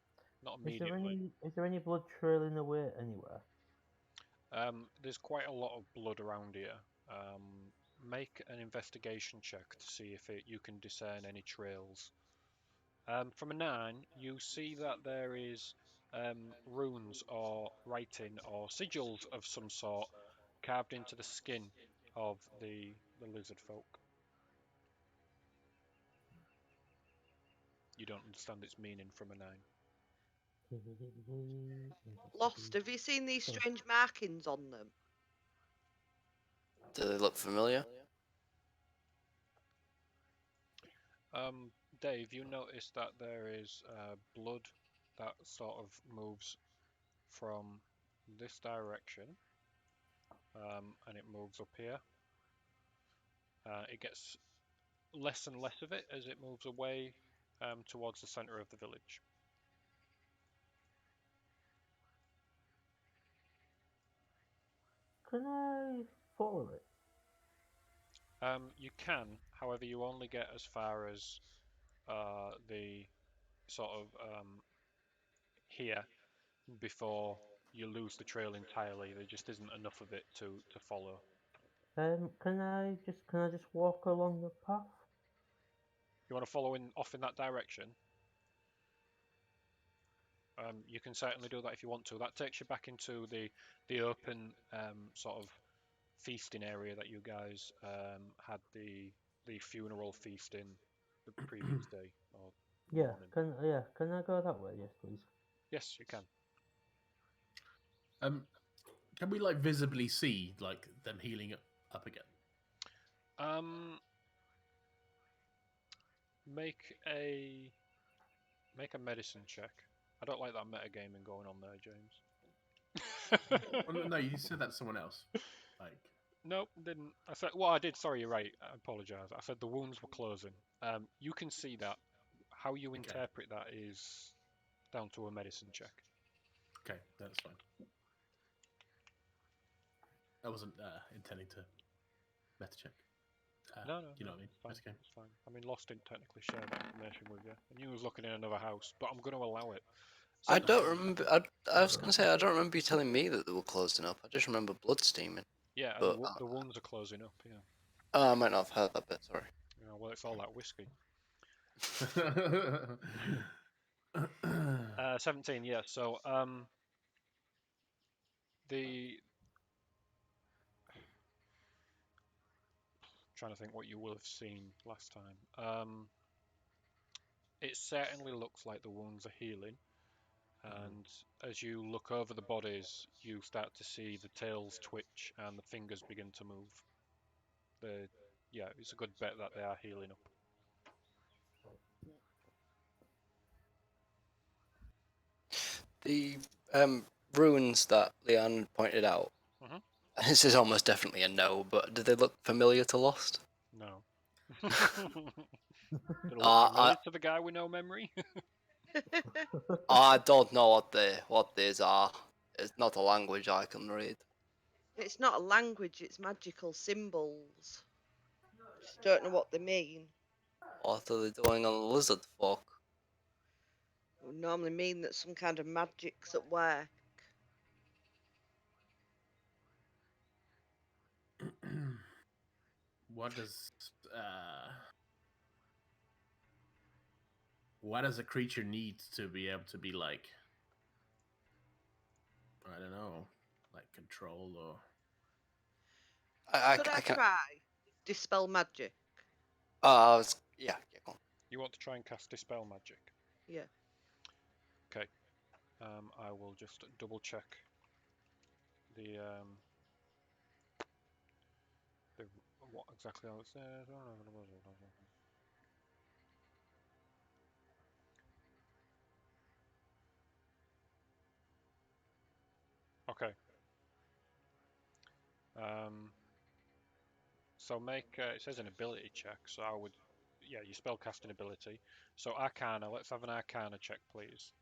not immediately. Is there any blood trailing away anywhere? There's quite a lot of blood around here. Make an investigation check to see if you can discern any trails. From a 9, you see that there is runes or writing or sigils of some sort carved into the skin of the lizard folk. You don't understand its meaning from a 9. Lost, have you seen these Sorry. strange markings on them? Do they look familiar? Dave, you notice that there is blood that sort of moves from this direction, and it moves up here. It gets less and less of it as it moves away towards the centre of the village. Can I follow it? You can, however, you only get as far as the sort of here before you lose the trail entirely. There just isn't enough of it to follow. Can I just walk along the path? You want to follow off in that direction? You can certainly do that if you want to. That takes you back into the open sort of feasting area that you guys had the funeral feast in the previous day or morning. Can I go that way? Yes, please. Yes, you can. Can we like visibly see like them healing up again? Make a medicine check. I don't like that metagaming going on there, James. Oh, no, you said that to someone else. Like, Nope, didn't. I said, well, I did. Sorry, you're right. I apologise. I said the wounds were closing. You can see that. How you interpret that is down to a medicine check. okay, that's fine. I wasn't intending to meta check. No, you know what I mean? it's fine. That's okay. It's fine. I mean, Lost didn't technically share that information with you. I knew he was looking in another house, but I'm going to allow it. So, I don't remember. I was going to say, I don't remember you telling me that they were closing up. I just remember blood steaming. yeah, But, the wounds are closing up. Yeah. Oh, I might not have heard that bit, sorry. Yeah, well, it's all that whiskey. 17, yeah. So, the trying to think what you will have seen last time. It certainly looks like the wounds are healing, and as you look over the bodies, you start to see the tails twitch and the fingers begin to move. Yeah, it's a good bet that they are healing up. The ruins that Leanne pointed out, Mhm. this is almost definitely a no, but do they look familiar to Lost? No. Did it look familiar to the guy with no memory? I don't know what these are. It's not a language I can read. It's not a language, it's magical symbols. Just don't know what they mean. What are they doing on the Lizardfolk? It would normally mean that some kind of magic's at work. what does a creature need to be able to be like, I don't know, like control or Could I can. try dispel magic? Yeah, go on. You want to try and cast Dispel Magic? Yeah. Okay. I will just double check the what exactly I said. Okay. So make it says an ability check. So I would, yeah, your spellcasting ability. So Arcana. Let's have an Arcana check, please.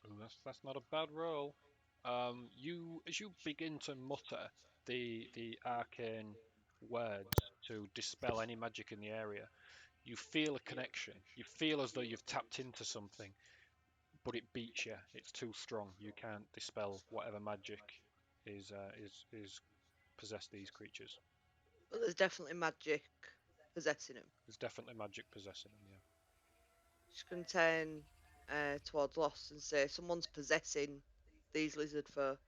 Ooh, that's not a bad roll. As you begin to mutter the arcane words to dispel any magic in the area, you feel a connection. You feel as though you've tapped into something, but it beats you. It's too strong. You can't dispel whatever magic is possessed these creatures. But there's definitely magic possessing him. There's definitely magic possessing them. Yeah. Just going to turn towards Lost and say, someone's possessing these lizard folk.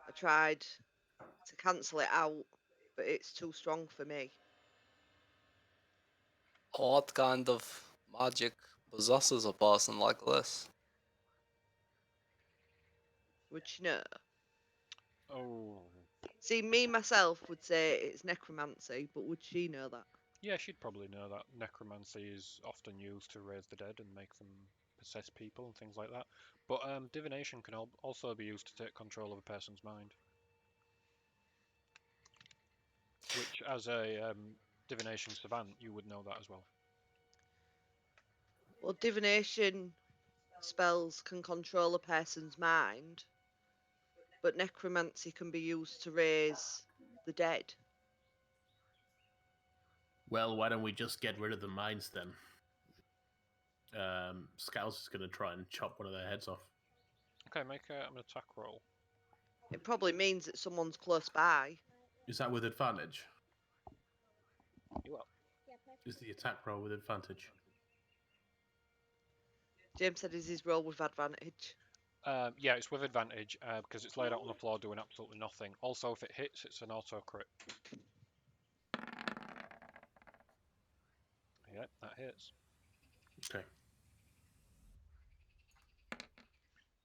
I tried to cancel it out, but it's too strong for me. What kind of magic possesses a person like this? Would you know? Oh. See, me myself would say it's necromancy, but would she know that? Yeah, she'd probably know that necromancy is often used to raise the dead and make them possess people and things like that. But divination can also be used to take control of a person's mind. Which, as a divination savant, you would know that as well. Well, divination spells can control a person's mind, but necromancy can be used to raise the dead. Well, why don't we just get rid of the mines then? Scout's is going to try and chop one of their heads off. Okay, make an attack roll. It probably means that someone's close by. Is that with advantage? You up? Is the attack roll with advantage? James said is his roll with advantage. Yeah, it's with advantage because it's laid out on the floor doing absolutely nothing. Also, if it hits, it's an auto crit. Yeah, that hits. Okay.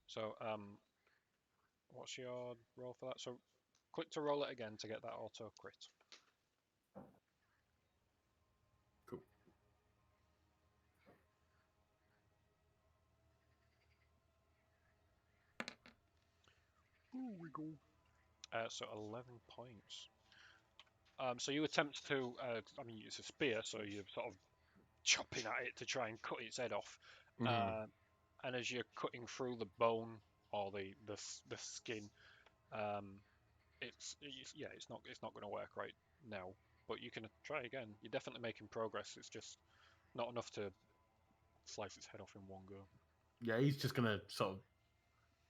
So, what's your roll for that? So, click to roll it again to get that auto crit. Cool. Ooh, we go. So 11 points. So you attempt to, I mean, it's a spear, so you're sort of chopping at it to try and cut its head off. And as you're cutting through the bone or the skin, it's not going to work right now. But you can try again. You're definitely making progress. It's just not enough to slice its head off in one go. Yeah, he's just going to sort of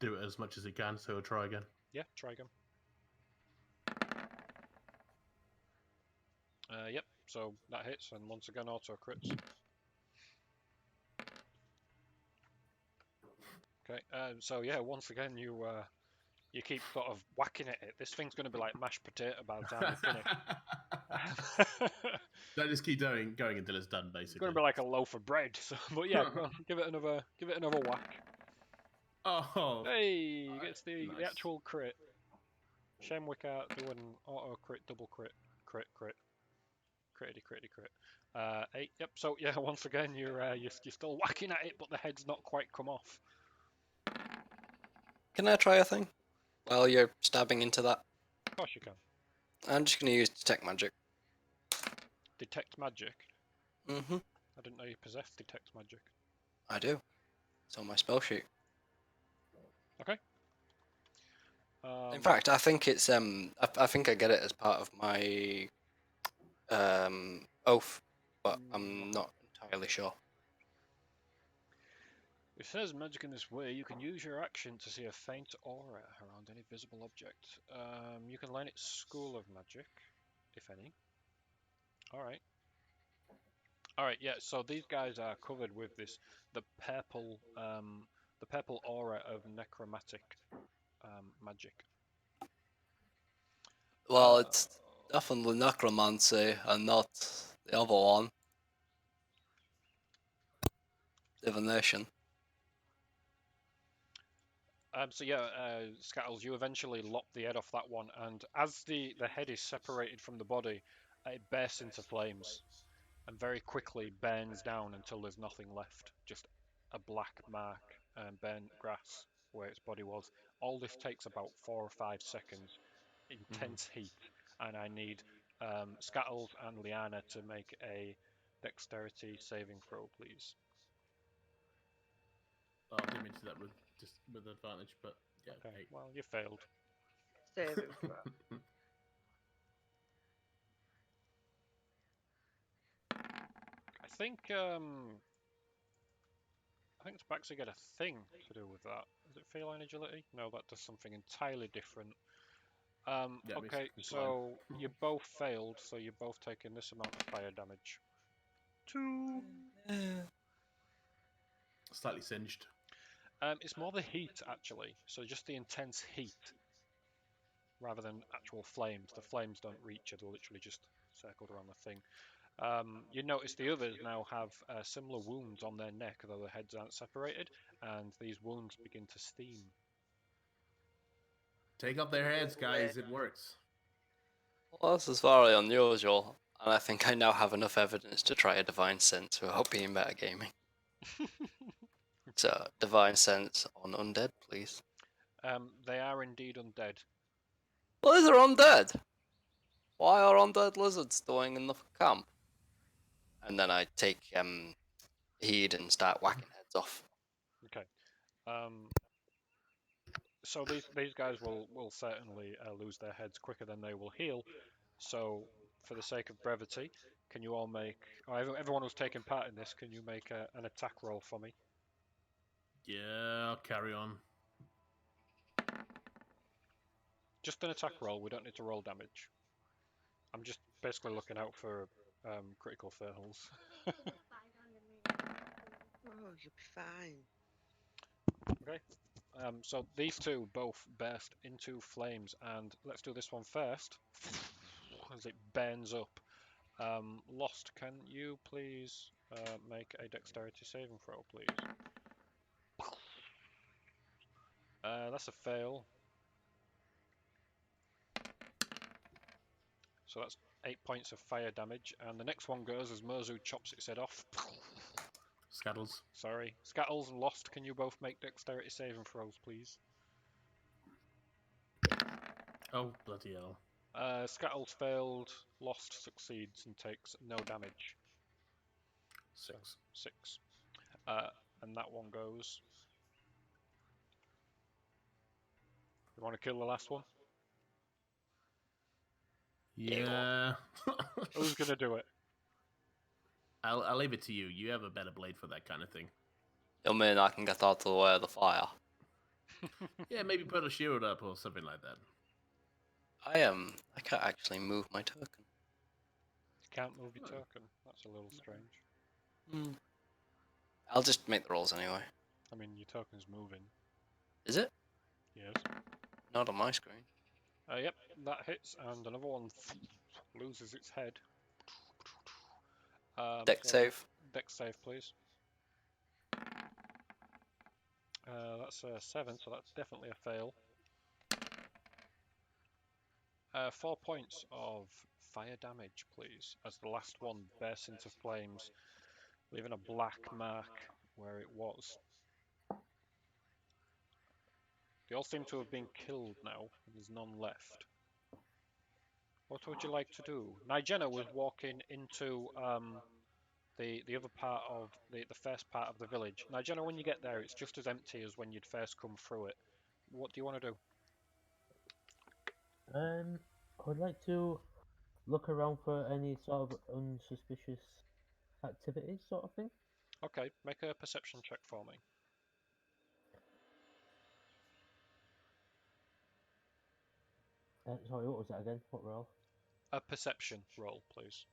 do it as much as he can, so he'll try again. Yeah, try again. Yep. So that hits, and once again auto crits. Okay. So yeah, once again you keep sort of whacking at it. This thing's going to be like mashed potato by the time you finish. Don't just keep going until it's done, basically. It's going to be like a loaf of bread. So, but yeah, go on, give it another whack. Oh, Hey, he gets the nice. actual crit. Shame we can't do an auto crit, double crit, critty. 8. Yep. So yeah, once again you're still whacking at it, but the head's not quite come off. Can I try a thing while you're stabbing into that? Of course you can. I'm just going to use detect magic. Detect magic. Mm-hmm. I didn't know you possessed detect magic. I do. It's on my spell sheet. Okay. In fact, I think it's I think I get it as part of my oath, but I'm not entirely sure. It says magic in this way, you can use your action to see a faint aura around any visible object. You can learn its school of magic, if any. Alright. Alright, yeah, so these guys are covered with the purple aura of necromantic magic. Well, it's definitely necromancy and not the other one. Divination. So yeah, Scattles, you eventually lop the head off that one, and as the head is separated from the body, it bursts into flames, and very quickly burns down until there's nothing left, just a black mark and burnt grass where its body was. All this takes about 4 or 5 seconds, intense heat, and I need Scattles and Liana to make a dexterity saving throw, please. Oh, I didn't mean to do that with advantage, but yeah. Okay, 8. well, you failed. Saving throw. I think Spaxy get a thing to do with that. Is it feline agility? No, that does something entirely different. Yeah, Okay, basically so you both failed, so you're both taking this amount of fire damage. 2. Slightly singed. It's more the heat, actually. So just the intense heat, rather than actual flames. The flames don't reach you; they're literally just circled around the thing. You notice the others now have similar wounds on their neck, though their heads aren't separated, and these wounds begin to steam. Take off their heads, guys. It works. Well, this is very unusual, and I think I now have enough evidence to try a divine sense without being metagaming. So, divine sense on undead, please. They are indeed undead. Well, they're undead. Why are undead lizards doing in the camp? And then I take heed and start whacking heads off. Okay. So these guys will certainly lose their heads quicker than they will heal. So, for the sake of brevity, can you all make... Oh, everyone who's taking part in this, can you make an attack roll for me? Yeah, I'll carry on. Just an attack roll, we don't need to roll damage. I'm just basically looking out for critical fails. Oh, you'll be fine. Okay. So these two both burst into flames, and let's do this one first, as it burns up. Lost, can you please make a dexterity saving throw, please? That's a fail. So that's 8 points of fire damage, and the next one goes as Mozu chops its head off. Scuttles. Sorry. Scattles and Lost, can you both make dexterity saving throws, please? Oh, bloody hell. Scattles failed, Lost succeeds and takes no damage. 6. So 6. And that one goes. You want to kill the last one? Yeah. Who's gonna do it? I'll leave it to you. You have a better blade for that kind of thing. You mean I can get out of the way of the fire? Yeah, maybe put a shield up or something like that. I can't actually move my token. You can't move your token. That's a little strange. I'll just make the rolls anyway. I mean, your token's moving. Is it? Yes. Not on my screen. Yep, that hits, and another one loses its head. Dex save. Dex save, please. That's a 7, so that's definitely a fail. 4 points of fire damage, please, as the last one bursts into flames, leaving a black mark where it was. They all seem to have been killed now, and there's none left. What would you like to do? Nigena was walking into the other part of the first part of the village. Nigena, when you get there, it's just as empty as when you'd first come through it. What do you want to do? I would like to look around for any sort of unsuspicious activities, sort of thing. Okay, make a perception check for me. Sorry, what was that again? What roll? A perception roll, please.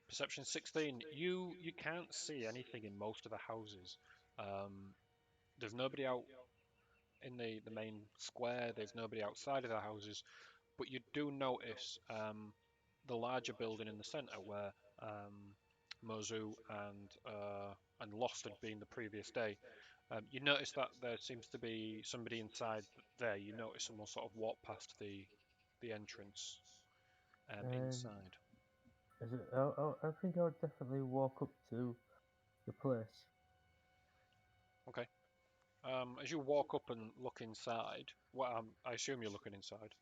Perception 16. You can't see anything in most of the houses. There's nobody out in the main square. There's nobody outside of the houses, but you do notice the larger building in the centre where Mozu and Lost had been the previous day. You notice that there seems to be somebody inside there. You notice someone sort of walk past the entrance inside. Is it? I think I'll definitely walk up to the place. Okay. As you walk up and look inside, well, I assume you're looking inside.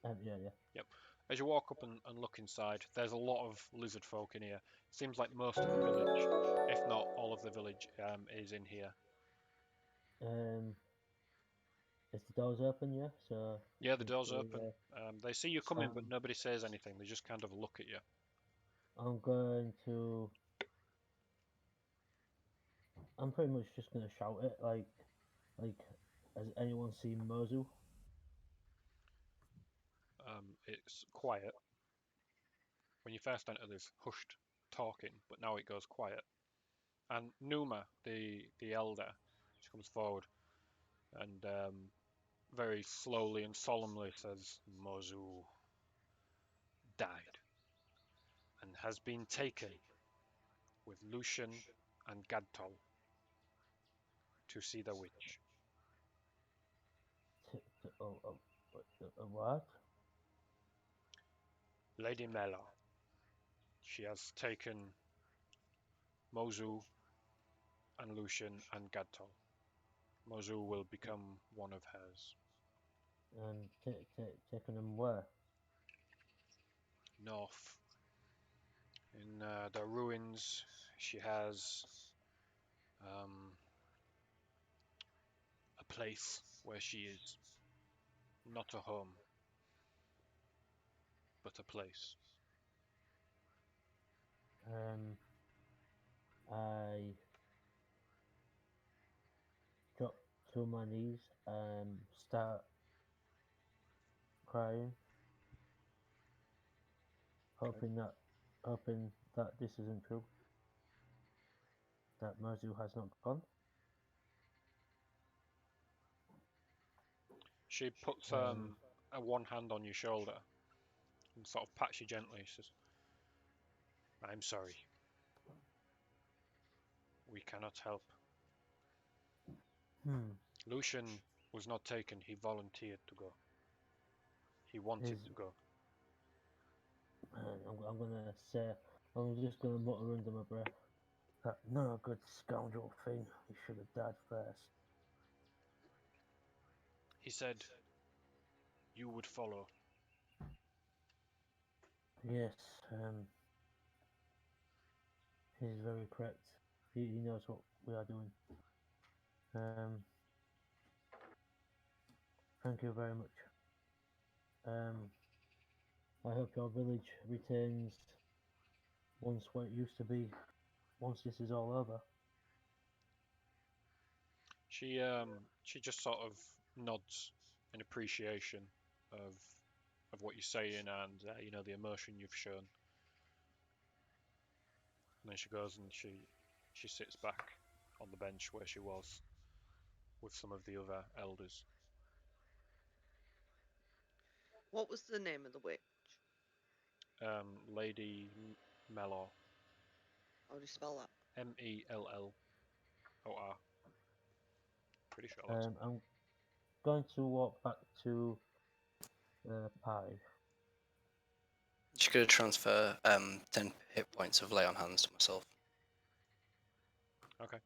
Yeah. Yep. As you walk up and look inside, there's a lot of lizard folk in here. Seems like most of the village, if not all of the village, is in here. Is the doors open? Yeah. So. Yeah, the we door's still, open. They see you coming, but um, nobody says anything. They just kind of look at you. I'm going to. I'm pretty much just gonna shout it like, has anyone seen Mozu? It's quiet. When you first enter, there's hushed talking, but now it goes quiet. And Numa, the elder, she comes forward and very slowly and solemnly says, "Mozu died and has been taken with Lucian and Gadtol to see the witch. What? Lady Mela. She has taken Mozu and Lucian and Gadtol. Mozu will become one of hers. And taking them where? North, in the ruins, she has um, a place where she is. Not a home, but a place. I drop to my knees, start crying, Okay. hoping that this isn't true. That Mozu has not gone. She puts Um, a one hand on your shoulder and sort of pats you gently. She says, "I'm sorry. We cannot help. hmm. Lucian was not taken. He volunteered to go. He wanted His, to go. I'm gonna say, I'm just gonna mutter under my breath. That no good scoundrel thing. He should have died first. He said you would follow. Yes, he's very correct. He knows what we are doing. Um, Thank you very much. I hope your village retains once what it used to be. Once this is all over. She just sort of nods in appreciation of of what you're saying and the emotion you've shown. And then she goes and she sits back on the bench where she was with some of the other elders. What was the name of the witch? Lady Mellor, How do you spell that? Mellor. Pretty sure that's it. I'm going to walk back to Pie. Just gonna transfer 10 hit points of lay on hands to myself. Okay.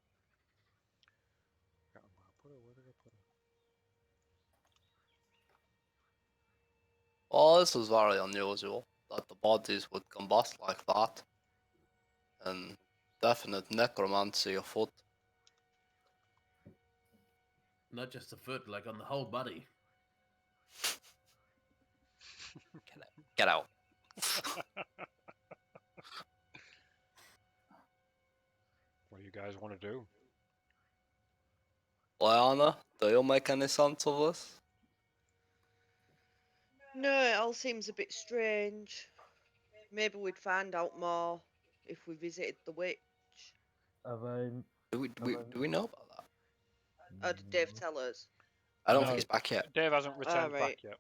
Where did I put her? Well, this was very unusual that the bodies would combust like that, and definite necromancy afoot. Not just the foot, like on the whole body. Get out. What do you guys want to do? Liana, do you make any sense of this? No, it all seems a bit strange. Maybe we'd find out more if we visited the witch. Have I? Do we know about that? How did Dave tell us? I don't think No, he's back yet. Dave hasn't returned back Alright. yet.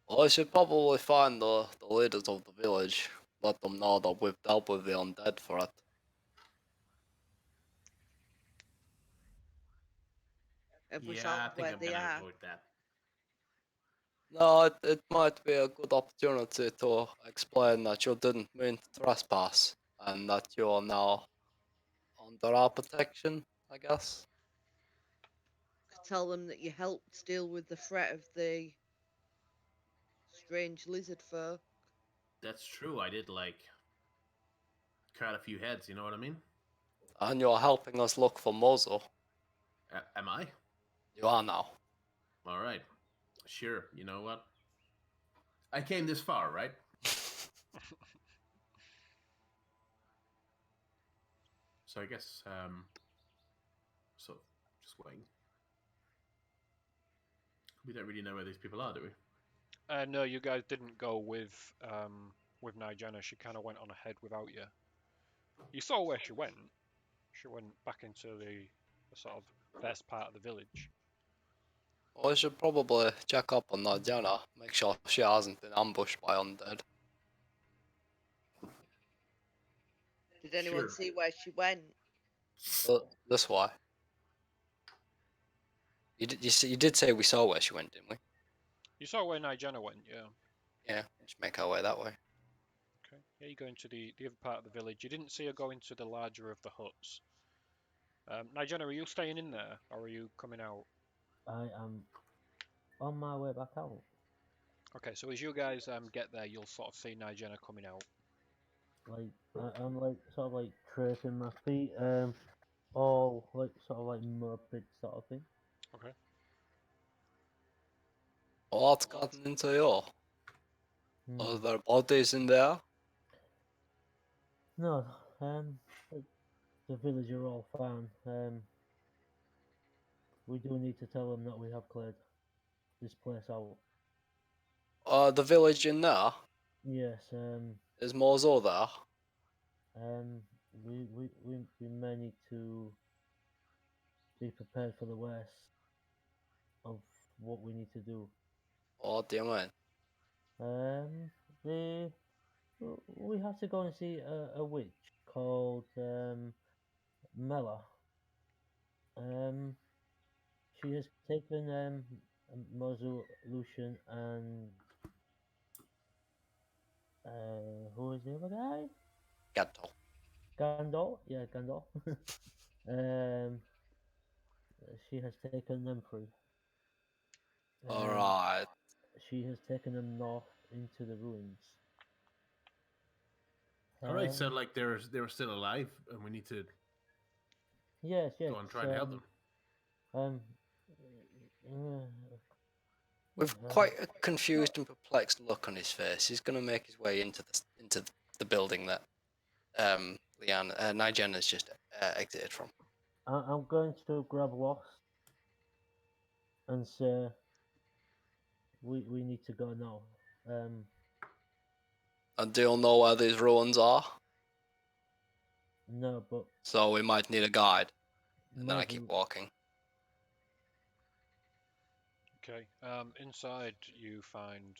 Well, I should probably find the leaders of the village, let them know that we've dealt with the undead for it. Have we Yeah, found I think where I'm they gonna are? avoid that. No, it might be a good opportunity to explain that you didn't mean to trespass and that you are now under our protection, I guess. Could tell them that you helped deal with the threat of the strange lizard folk. That's true. I did like cut a few heads. You know what I mean? And you are helping us look for Mozu. Am I? You are now. All right. Sure. You know what? I came this far, right? So I guess so just waiting. We don't really know where these people are, do we? No, you guys didn't go with Nigena. She kind of went on ahead without you. You saw where she went. She went back into the sort of best part of the village. Well, we should probably check up on Nadjana, make sure she hasn't been ambushed by undead. Did anyone Sure. see where she went? This way. You did say we saw where she went, didn't we? You saw where Nigena went, yeah. Yeah, just make our way that way. Okay. Yeah, you go into the other part of the village. You didn't see her go into the larger of the huts. Nigena, are you staying in there, or are you coming out? I am on my way back out. Okay, so as you guys get there, you'll sort of see Nigena coming out. Like I'm like sort of like tracing my feet, all like sort of like moped sort of thing. Okay. What's gotten into you? Are Hmm. there bodies in there? No, like, the village are all fine. We do need to tell them that we have cleared this place out. The village in there? Yes, Is Mozu there? um, we may need to be prepared for the worst of what we need to do. What do you mean? The we have to go and see a witch called Mela. Um, she has taken Mozu, Lucian, and who is the other guy? Ghetto. Gandalf. Yeah, Gandalf. um, she has taken them through. Alright. She has taken them north into the ruins. All right. So Um, like they were still alive, and we need to yes, yes. go and try and help them. Um, uh, With quite a confused and perplexed look on his face, he's gonna make his way into the building that Nigel has just exited from. I'm going to grab Lost and say we need to go now. And do you know where these ruins are? No, but So we might need a guide. And then I Mozu, keep walking. Okay. Inside you find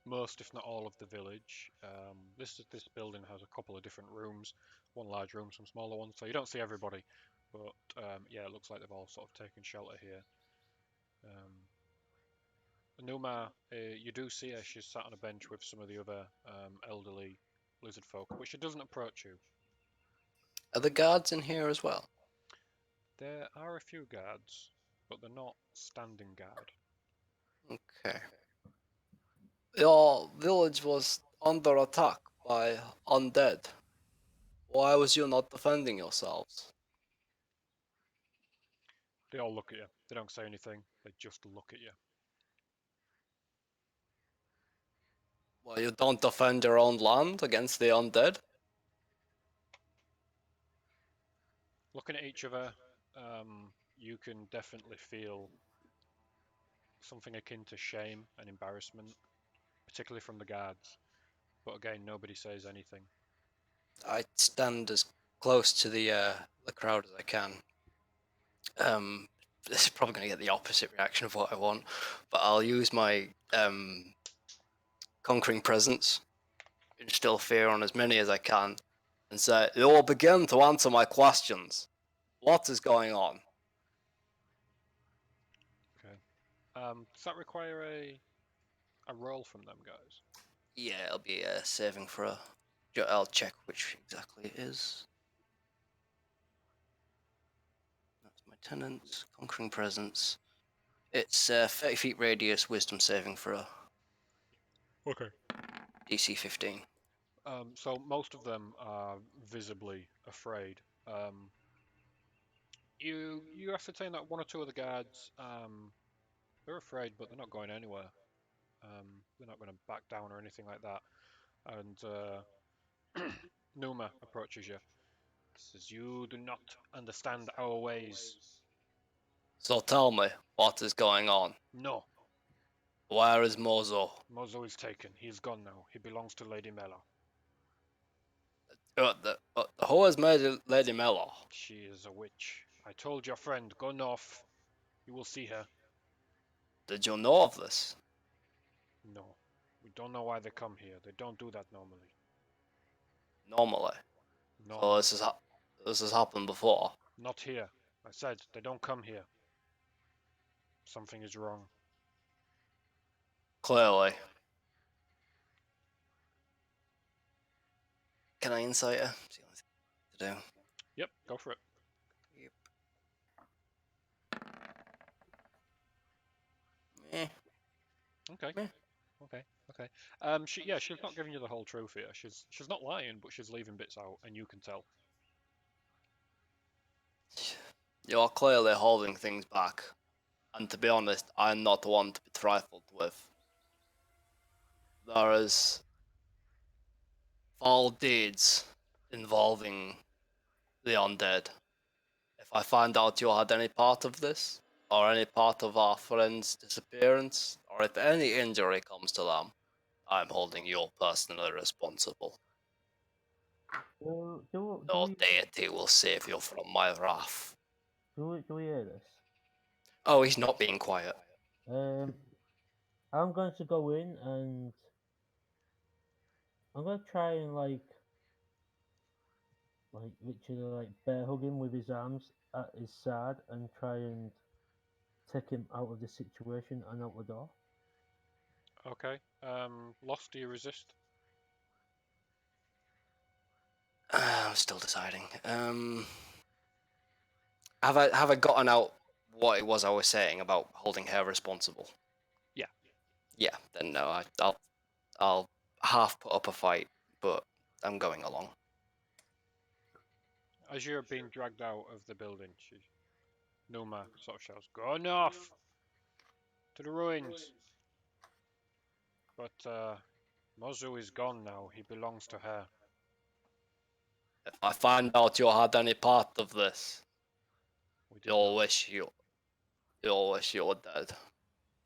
most, if not all, of the village. This building has a couple of different rooms, one large room, some smaller ones. So you don't see everybody, but yeah, it looks like they've all sort of taken shelter here. Numa, you do see her. She's sat on a bench with some of the other elderly lizard folk, but she doesn't approach you. Are the guards in here as well? There are a few guards, but they're not standing guard. Okay. Your village was under attack by undead. Why was you not defending yourselves? They all look at you. They don't say anything. They just look at you. Well, you don't defend your own land against the undead? Looking at each other, you can definitely feel something akin to shame and embarrassment, particularly from the guards. But again, nobody says anything. I stand as close to the crowd as I can. This is probably going to get the opposite reaction of what I want, but I'll use my conquering presence, instill fear on as many as I can, and say, "You will begin to answer my questions. What is going on?" Okay. Does that require a roll from them guys? Yeah, it'll be a saving throw. I'll check which exactly it is. That's my tenants. Conquering presence. It's 30 feet radius wisdom saving throw. Okay. DC 15. So most of them are visibly afraid. You ascertain that one or two of the guards, they're afraid, but they're not going anywhere. They're not going to back down or anything like that. And Numa approaches you. Says, "You do not understand our ways." So tell me, what is going on? No, Where is Mozu? Mozu is taken. He is gone now. He belongs to Lady Mela. Who has made Lady Mello? She is a witch. I told your friend, go north. You will see her. Did you know of this? No, we don't know why they come here. They don't do that normally. Normally. So Normally, this has happened before. not here. I said they don't come here. Something is wrong. Clearly. Can I insight her? It's the only thing to do. Yep, go for it. Yep. Meh. Okay. Meh. Okay. She's not giving you the whole truth here. She's not lying, but she's leaving bits out, and you can tell. You are clearly holding things back. And to be honest, I'm not one to be trifled with. There is foul deeds involving the undead. If I find out you had any part of this, or any part of our friend's disappearance, or if any injury comes to them, I'm holding you personally responsible. Do No we deity will save you from my wrath. do we hear this? Oh, he's not being quiet. I'm going to go in and I'm going to try and literally bear hug him with his arms at his side and try and take him out of the situation and out the door. Okay. Lost, do you resist? I'm still deciding. Have I gotten out what it was I was saying about holding her responsible? Yeah. Yeah. Then no, I'll half put up a fight, but I'm going along. As you're being dragged out of the building, Numa sort of shouts, "Go north to the ruins." But Mozu is gone now. He belongs to her. If I find out you had any part of this, We did you'll not. wish you were dead.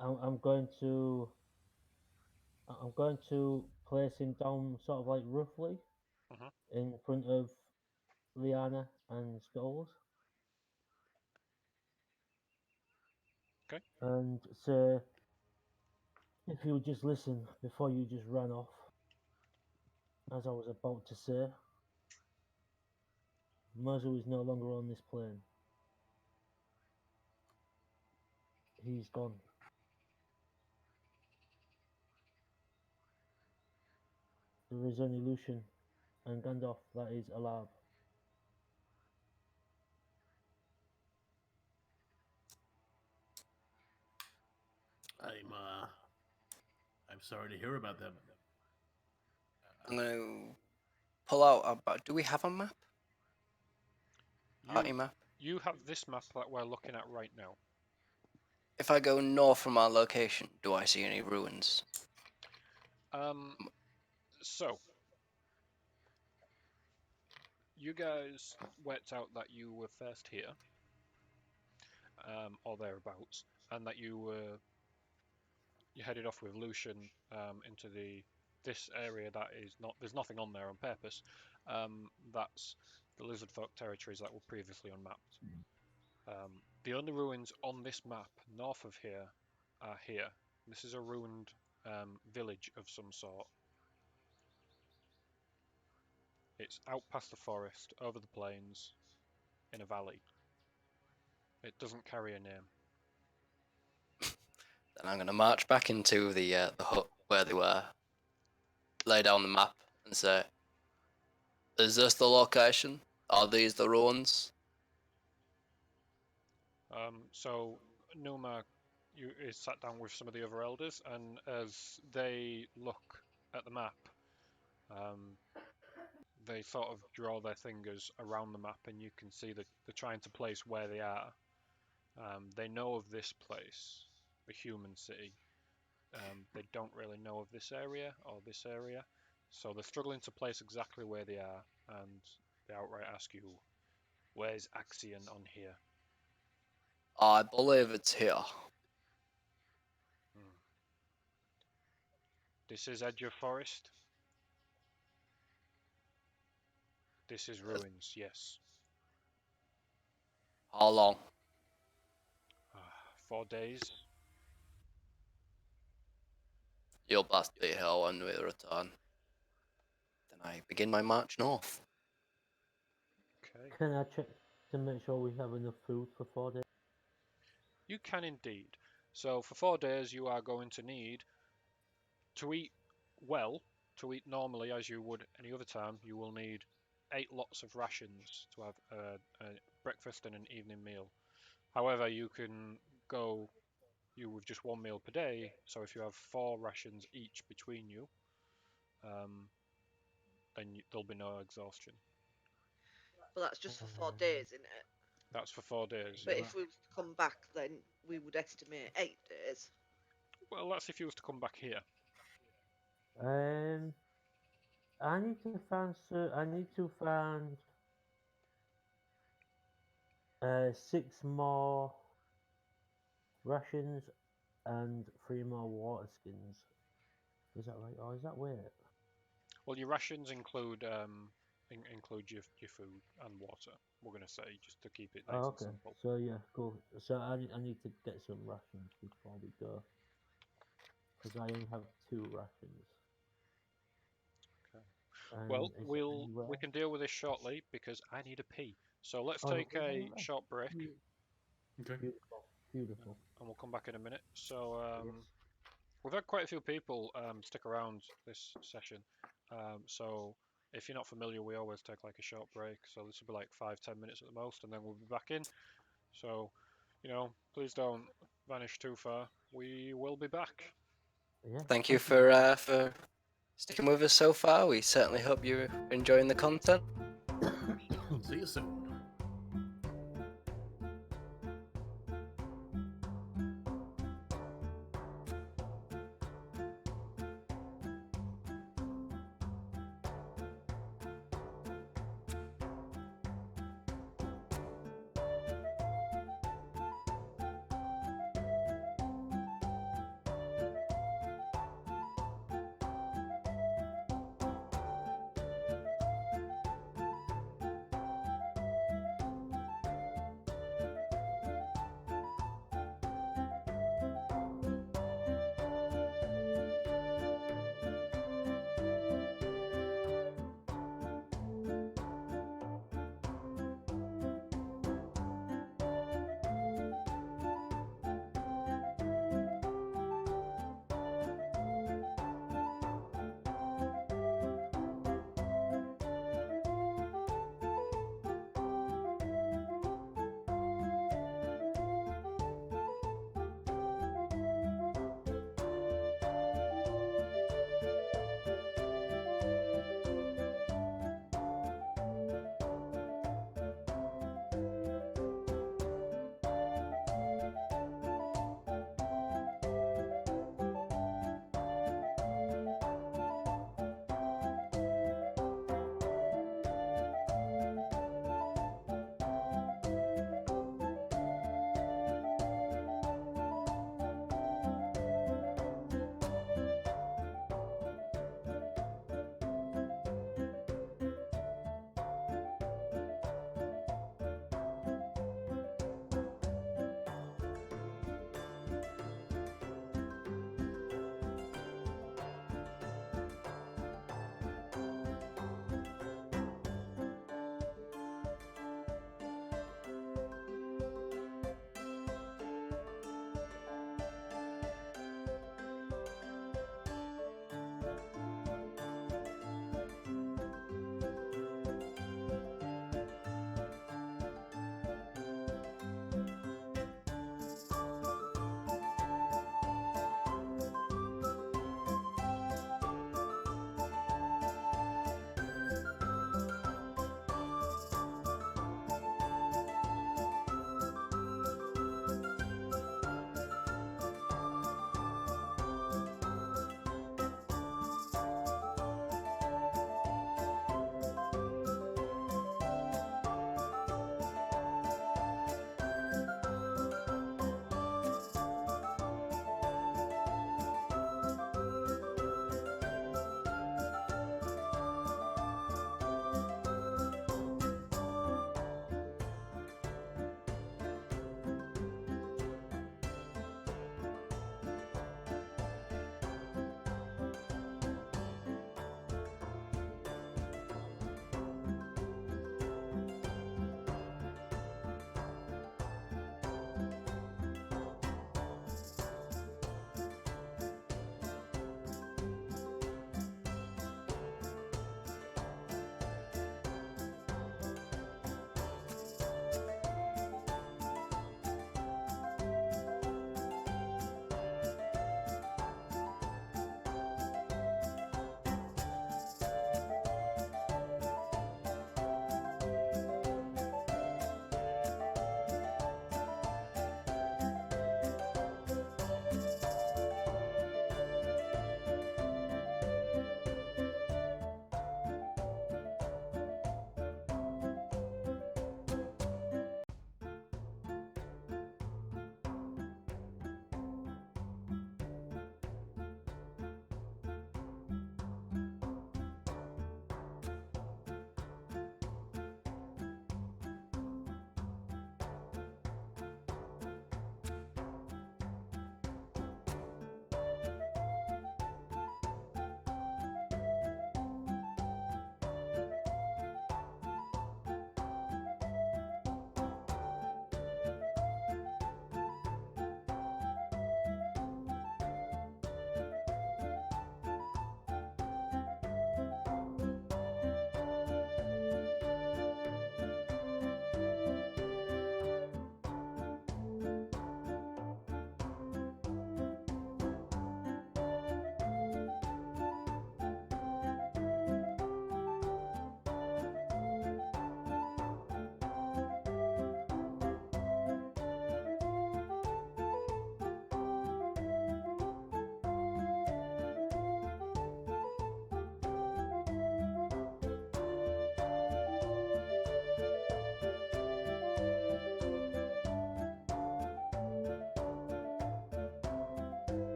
I'm going to place him down sort of roughly Mhm. in front of Liana and Skulls. Okay. And say, if you would just listen before you just ran off, as I was about to say, Mozu is no longer on this plane. He's gone. There is only Lucian and Gandalf that is alive. I'm sorry to hear about them. I'm gonna pull out. Do we have a map? Party You map. you have this map that we're looking at right now. If I go north from our location, do I see any ruins? Um, so you guys worked out that you were first here, or thereabouts, and that you headed off with Lucian into this area that is not there's nothing on there on purpose. That's the Lizardfolk territories that were previously unmapped. The only ruins on this map north of here are here. This is a ruined village of some sort. It's out past the forest, over the plains, in a valley. It doesn't carry a name. Then I'm gonna march back into the hut where they were, lay down the map, and say, "Is this the location? Are these the ruins?" So Numa is sat down with some of the other elders, and as they look at the map, they sort of draw their fingers around the map, and you can see that they're trying to place where they are. They know of this place, the human city. They don't really know of this area or this area, so they're struggling to place exactly where they are, and they outright ask you, "Where's Axian on here?" I believe it's here. Hmm. This is Edge of Forest. This is ruins, yes. How long? 4 days. You'll best be here when we return. Then I begin my march north. Okay. Can I check to make sure we have enough food for 4 days? You can indeed. So for 4 days, you are going to need to eat well, to eat normally as you would any other time. You will need 8 lots of rations to have a breakfast and an evening meal. However, you can go with just 1 meal per day. So if you have 4 rations each between you, then there'll be no exhaustion. But that's just for 4 days, isn't it? That's for 4 days. But Yeah. if we was to come back, then we would estimate 8 days. Well, that's if you was to come back here. I need to find. I need to find 6 more rations and 3 more water skins. Is that right, or is that weird? Well, your rations include include your food and water. We're gonna say just to keep it nice Oh, and okay. simple. So yeah, cool. So I need to get some rations before we go, because I only have 2 rations. Okay. And Well, is it we anywhere? can deal with this shortly because I need a pee. So let's Oh, take yeah, a yeah. short break, Okay. Beautiful, beautiful. and we'll come back in a minute. So Yes. we've had quite a few people stick around this session. So if you're not familiar, we always take like a short break. So this will be like 5-10 minutes at the most, and then we'll be back in. So, please don't vanish too far. We will be back. Yeah. Thank you for sticking with us so far. We certainly hope you're enjoying the content. See you soon.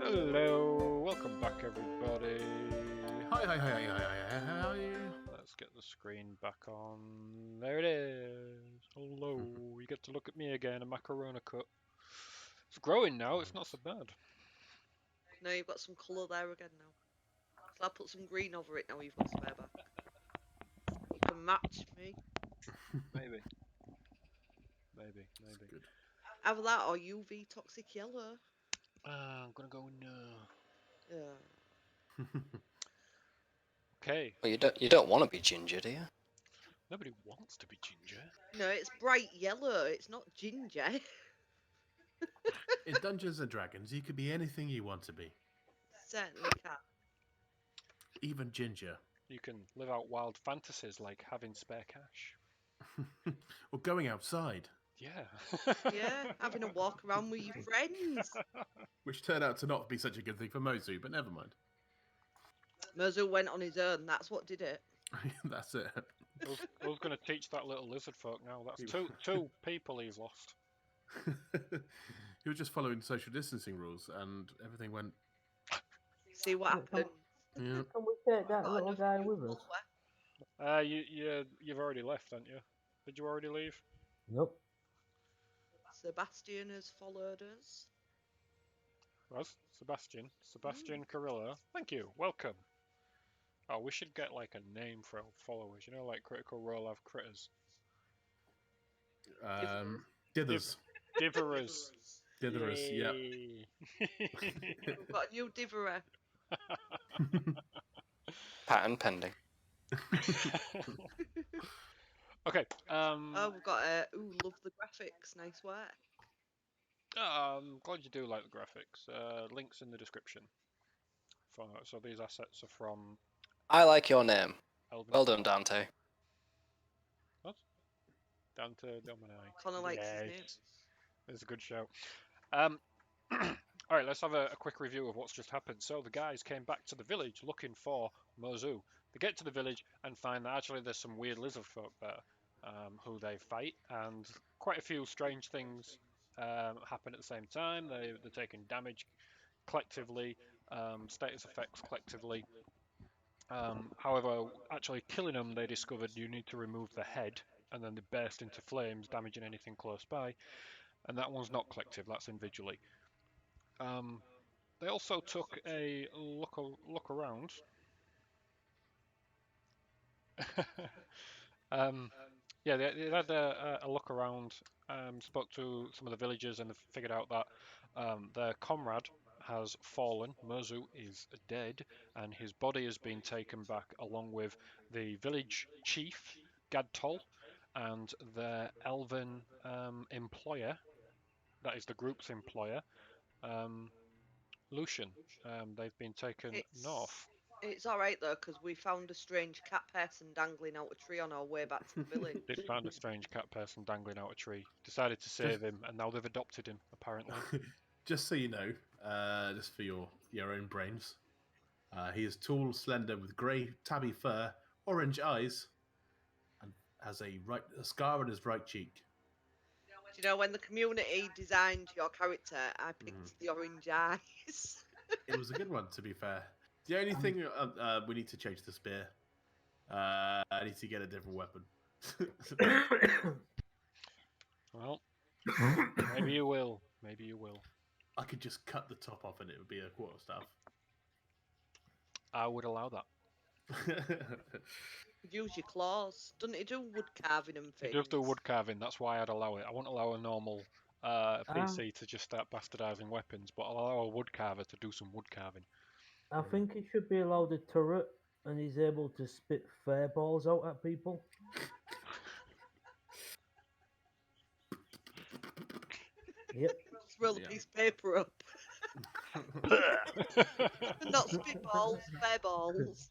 Hello, welcome back everybody. Hi. Let's get the screen back on. There it is. Hello, you get to look at me again, a macaroni cut. It's growing now, it's not so bad. No, you've got some colour there again now. So I'll put some green over it now you've got spare back. You can match me. Maybe. Maybe. Good. Either that or UV toxic yellow. I'm gonna go no. Yeah. Okay, Well, you don't want to be ginger, do you? nobody wants to be ginger. No, it's bright yellow. It's not ginger. In Dungeons and Dragons, you could be anything you want to be, Certainly can. even ginger, You can live out wild fantasies like having spare cash. or going outside, Yeah. Yeah, having a walk around with your friends. which turned out to not be such a good thing for Mozu, but never mind. Mozu went on his own. That's what did it. That's it. Who's going to teach that little lizard folk now? That's He- two people he's lost. He was just following social distancing rules, and everything went. See what Yeah, happened. Yeah. Can we take that Got little enough guy new with us? footwear. You've already left, haven't you? Did you already leave? Nope. Sebastian has followed us. Was Sebastian Carrillo. Thank you. Welcome. Oh, we should get like a name for our followers. You know, like Critical Role have critters. Dithers. Diverers. Ditherers, yeah. Yay. We've got a new diverer. Patent pending. Okay. Oh, we've got a. Ooh, love the graphics. Nice work. Glad you do like the graphics. Links in the description. So these assets are from I like your name. Elven. Well done, Dante. Dante Domini. Connor likes his name. Yes. It's a good show. All right, let's have a quick review of what's just happened. So the guys came back to the village looking for Mozu. They get to the village and find that actually there's some weird lizard folk there who they fight, and quite a few strange things happen at the same time. They're taking damage collectively, status effects collectively. However, actually killing them, they discovered you need to remove the head, and then they burst into flames, damaging anything close by. And that one's not collective, that's individually. They also took a look around. Yeah, they had a look around, spoke to some of the villagers, and figured out that their comrade has fallen. Mozu is dead, and his body has been taken back along with the village chief, Gadtol, and their elven employer, that is the group's employer, Lucian. They've been taken north. It's all right though, because we found a strange cat person dangling out a tree on our way back to the village. They found a strange cat person dangling out a tree. Decided to save him, and now they've adopted him. Apparently, Just so you know, just for your own brains, he is tall, slender, with grey tabby fur, orange eyes, and has a scar on his right cheek. Do you know when the community designed your character, I picked the orange eyes. It was a good one, to be fair. The only thing we need to change the spear. I need to get a different weapon. well, maybe you will. Maybe you will. I could just cut the top off and it would be a quarterstaff. I would allow that. Use your claws. Doesn't it do wood carving and It things? does do wood carving. That's why I'd allow it. I won't allow a normal PC to just start bastardizing weapons, but I'll allow a wood carver to do some wood carving. I think he should be allowed a turret, and he's able to spit fireballs out at people. Yep. Just roll a piece of paper up. Not spitballs, fireballs.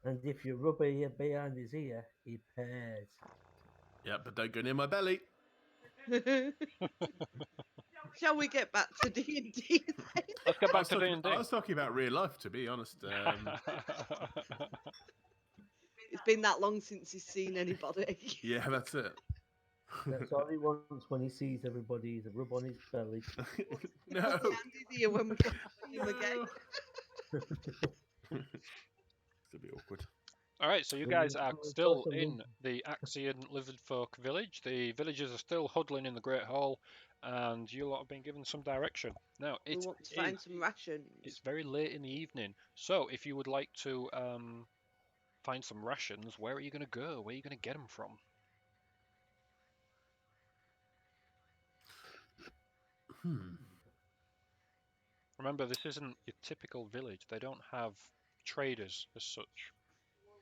And if you rub it behind his ear, he pairs. Yeah, but don't go near my belly. Shall we get back to D&D then? Let's get back to D&D. I was talking about real life, to be honest. It's been that long since he's seen anybody. Yeah, that's it. That's all he wants when he sees everybody is a rub on his belly. No. Put your hand in here when we get to see him again. No. It's gonna be awkward. All right, so you We guys need are to still enforce a in rub. the Axian Lizardfolk village. The villagers are still huddling in the Great Hall, and you lot have been given some direction. Now, We want to find some rations. it's very late in the evening, so if you would like to find some rations, where are you going to go? Where are you going to get them from? Remember, this isn't your typical village. They don't have traders as such.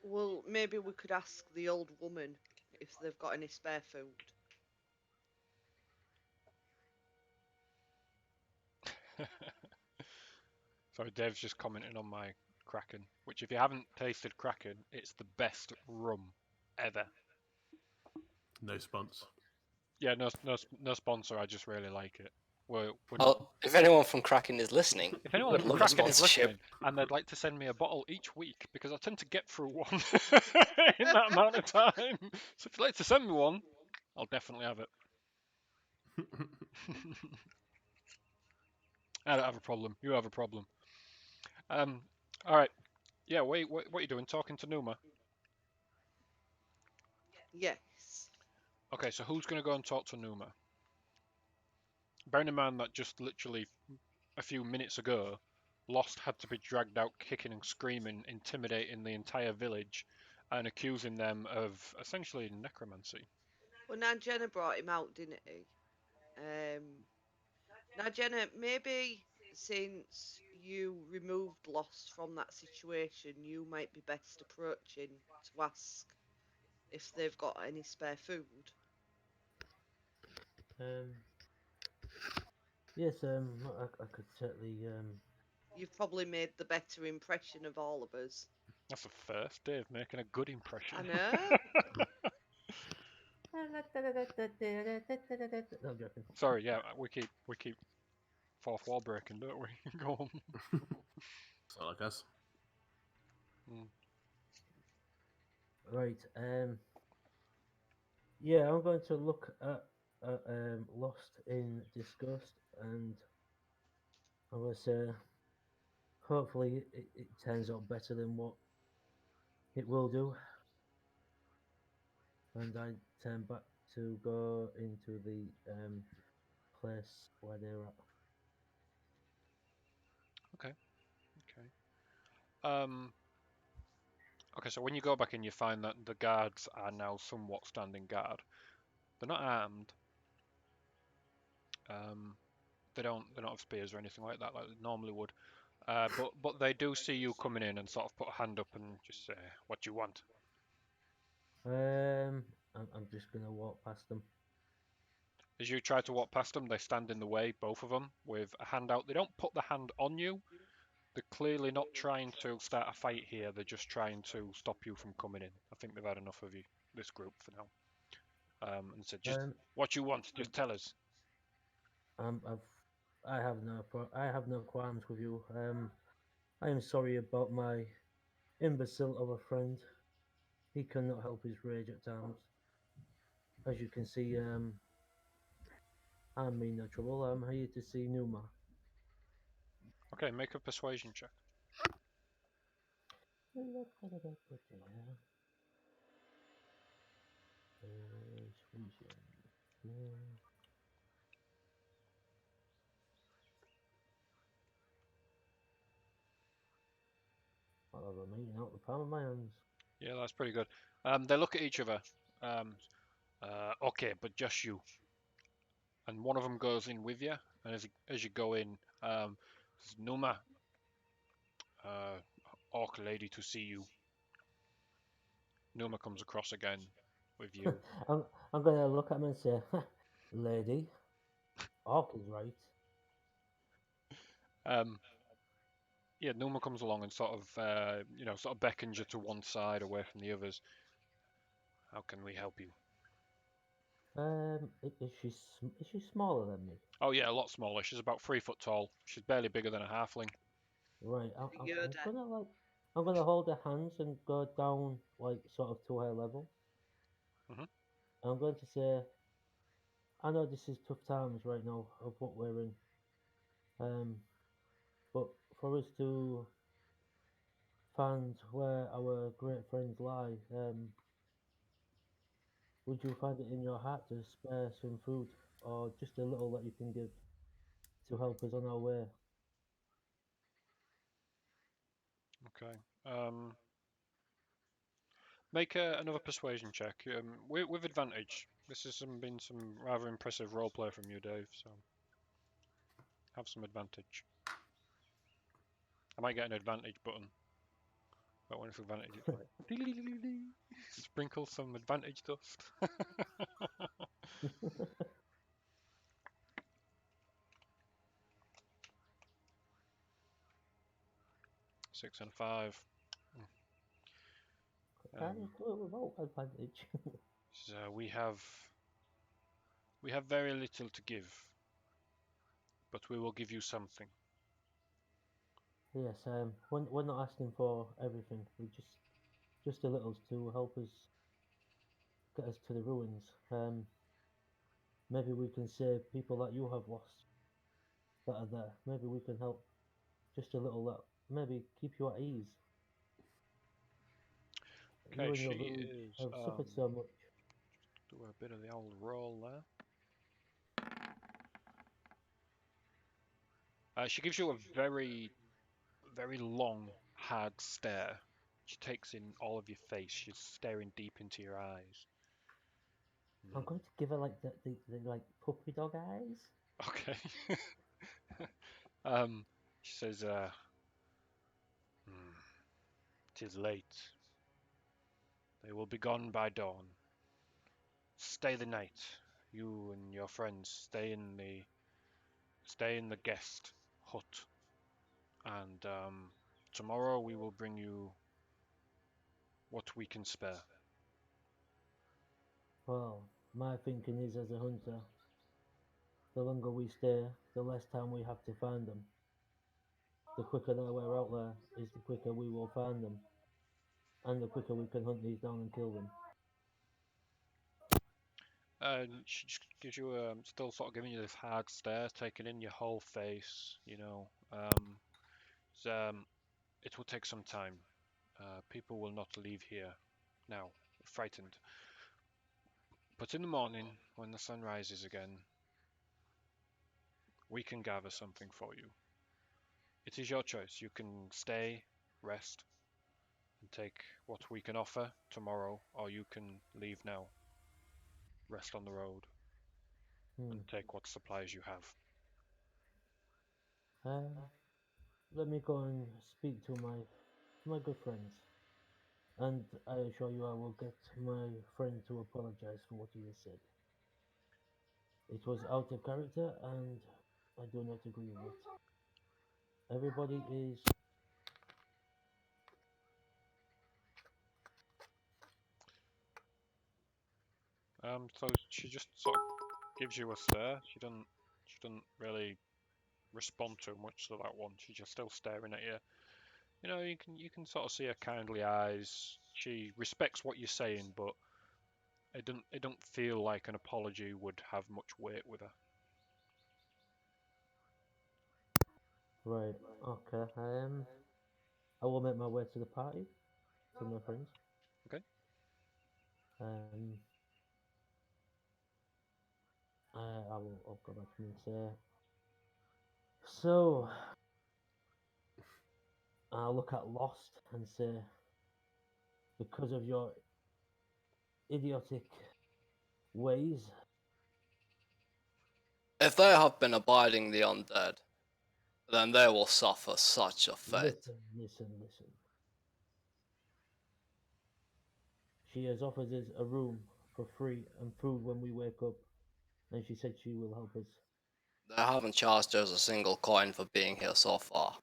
Well, maybe we could ask the old woman if they've got any spare food. Sorry, Dave's just commenting on my Kraken, which if you haven't tasted Kraken, it's the best rum ever. No spons. Yeah, no sponsor. I just really like it. We're Well, if anyone from Kraken is listening, if anyone would from love a Kraken is sponsorship. listening and they'd like to send me a bottle each week because I tend to get through one in that amount of time. So if you'd like to send me one, I'll definitely have it. I don't have a problem. You have a problem. All right. Yeah. Wait. What are you doing? Talking to Numa? Yes. Okay. So who's going to go and talk to Numa? Bearing in mind that just literally a few minutes ago, Lost had to be dragged out kicking and screaming, intimidating the entire village, and accusing them of essentially necromancy. Well, now Jenna brought him out, didn't he? Now, Jenna, maybe since you removed Lost from that situation, you might be best approaching to ask if they've got any spare food. Yes, I could certainly. You've probably made the better impression of all of us. That's a first, Dave, making a good impression. I know. No, I'm joking. Sorry, yeah, we keep fourth wall breaking, don't we? Go on. It's not like us. Right. Yeah, I'm going to look at Lost in Disgust, and I'm going to say, hopefully, it turns out better than what it will do. And I turn back to go into the place where they're at. Okay. Okay, so when you go back in, you find that the guards are now somewhat standing guard. They're not armed. They don't have spears or anything like that, like they normally would. But they do see you coming in and sort of put a hand up and just say, "What do you want?" I'm just gonna walk past them. As you try to walk past them, they stand in the way, both of them, with a hand out. They don't put the hand on you. They're clearly not trying to start a fight here. They're just trying to stop you from coming in. I think they've had enough of you, this group, for now. And said, "Just what you want. Just tell us." I have no qualms with you. I am sorry about my imbecile of a friend. He cannot help his rage at times. As you can see, I mean no trouble. I'm here to see Numa. Okay, make a persuasion check. I'll have a meeting out the palm of my hands. Yeah, that's pretty good. They look at each other. Okay, but just you. And one of them goes in with you, and as you go in, says, "Numa, orc lady to see you." Numa comes across again with you. I'm gonna look at him and say, "Lady, Orc is right." Yeah, Numa comes along and sort of beckons you to one side away from the others. How can we help you? Is she smaller than me? Oh yeah, a lot smaller. She's about 3 foot tall. She's barely bigger than a halfling. Right. Yoda. I'm gonna hold her hands and go down like sort of to her level. Mhm. I'm going to say, I know this is tough times right now of what we're in. But for us to find where our great friends lie, would you find it in your heart to spare some food or just a little that you can give to help us on our way? Okay. Make another persuasion check with advantage. This has been some rather impressive roleplay from you, Dave. So have some advantage. I might get an advantage button, but when it's advantage, it's like sprinkle some advantage dust. 6 and a 5. I just do it without advantage. So we have very little to give, but we will give you something. Yes, we're not asking for everything. We just a little to help us get us to the ruins. Maybe we can save people that you have lost that are there. Maybe we can help just a little that maybe keep you at ease. You Okay, and your she village is have suffered so much. do a bit of the old roll there. She gives you a very long, hard stare. She takes in all of your face. She's staring deep into your eyes. I'm going to give her like the like puppy dog eyes. Okay. She says, "'Tis late. They will be gone by dawn. Stay the night. You and your friends stay in the guest hut, and tomorrow we will bring you what we can spare." Well, my thinking is as a hunter, the longer we stay, the less time we have to find them. The quicker that we're out there is the quicker we will find them, and the quicker we can hunt these down and kill them. She just gives you still sort of giving you this hard stare, taking in your whole face. It will take some time. People will not leave here now, frightened. But in the morning, when the sun rises again, we can gather something for you. It is your choice. You can stay, rest, and take what we can offer tomorrow, or you can leave now, rest on the road, Hmm. and take what supplies you have. Um, Let me go and speak to my good friends, and I assure you I will get my friend to apologize for what he has said. It was out of character, and I do not agree with it. Everybody is So she just sort of gives you a stare. She doesn't really respond too much to that one. She's just still staring at you. You can sort of see her kindly eyes. She respects what you're saying, but it don't feel like an apology would have much weight with her. right. Okay. I will make my way to the party to my friends. Okay. Um, I'll go back to them and say, so I'll look at Lost and say, because of your idiotic ways, If they have been abiding the undead, then they will suffer such a fate. listen. She has offered us a room for free and food when we wake up, and she said she will help us. They haven't charged us a single coin for being here so far,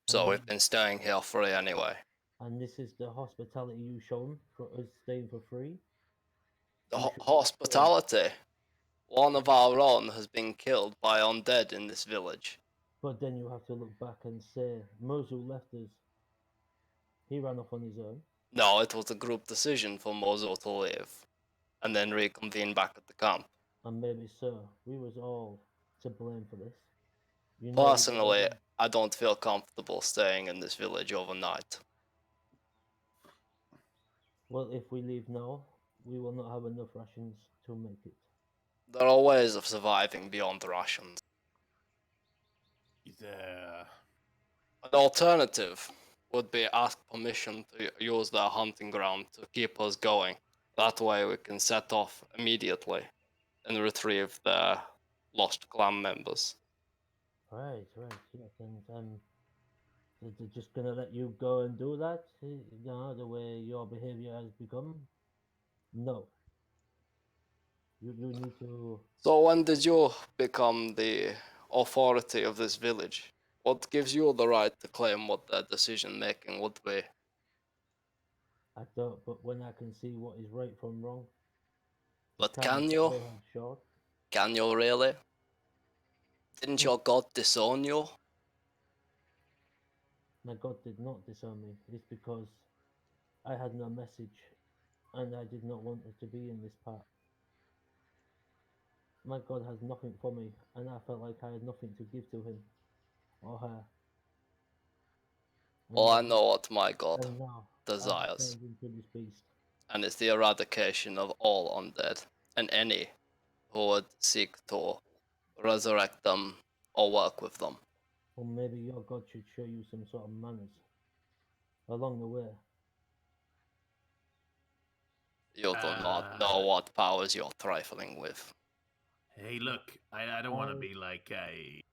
so And we've been staying here free anyway. and this is the hospitality you shown for us staying for free. The You should hospitality. One of our own has been killed by undead in this village. But then you have to look back and say Mozu left us. He ran off on his own. No, it was a group decision for Mozu to leave, and then reconvene back at the camp. And maybe, sir, we was all to blame for this. You know, Personally, I don't feel comfortable staying in this village overnight. well, if we leave now, we will not have enough rations to make it. There are ways of surviving beyond rations. There. An alternative would be ask permission to use their hunting ground to keep us going. That way we can set off immediately and retrieve their lost clan members. Right, yes, and they're just gonna let you go and do that? The way your behavior has become? No. You need to. So when did you become the authority of this village? What gives you the right to claim what their decision making would be? I don't, but when I can see what is right from wrong, the But time can that you? they have short. Can you really? Didn't your god disown you? My God did not disown me. It's because I had no message and I did not want it to be in this part. My God has nothing for me, and I felt like I had nothing to give to him or her. And Well, I now, know what my god and now I have desires, turned into this beast. and it's the eradication of all undead, and any who would seek to resurrect them or work with them. Or maybe your God should show you some sort of manners along the way. You do not know what powers you're trifling with. Hey, look, I don't want to be like a.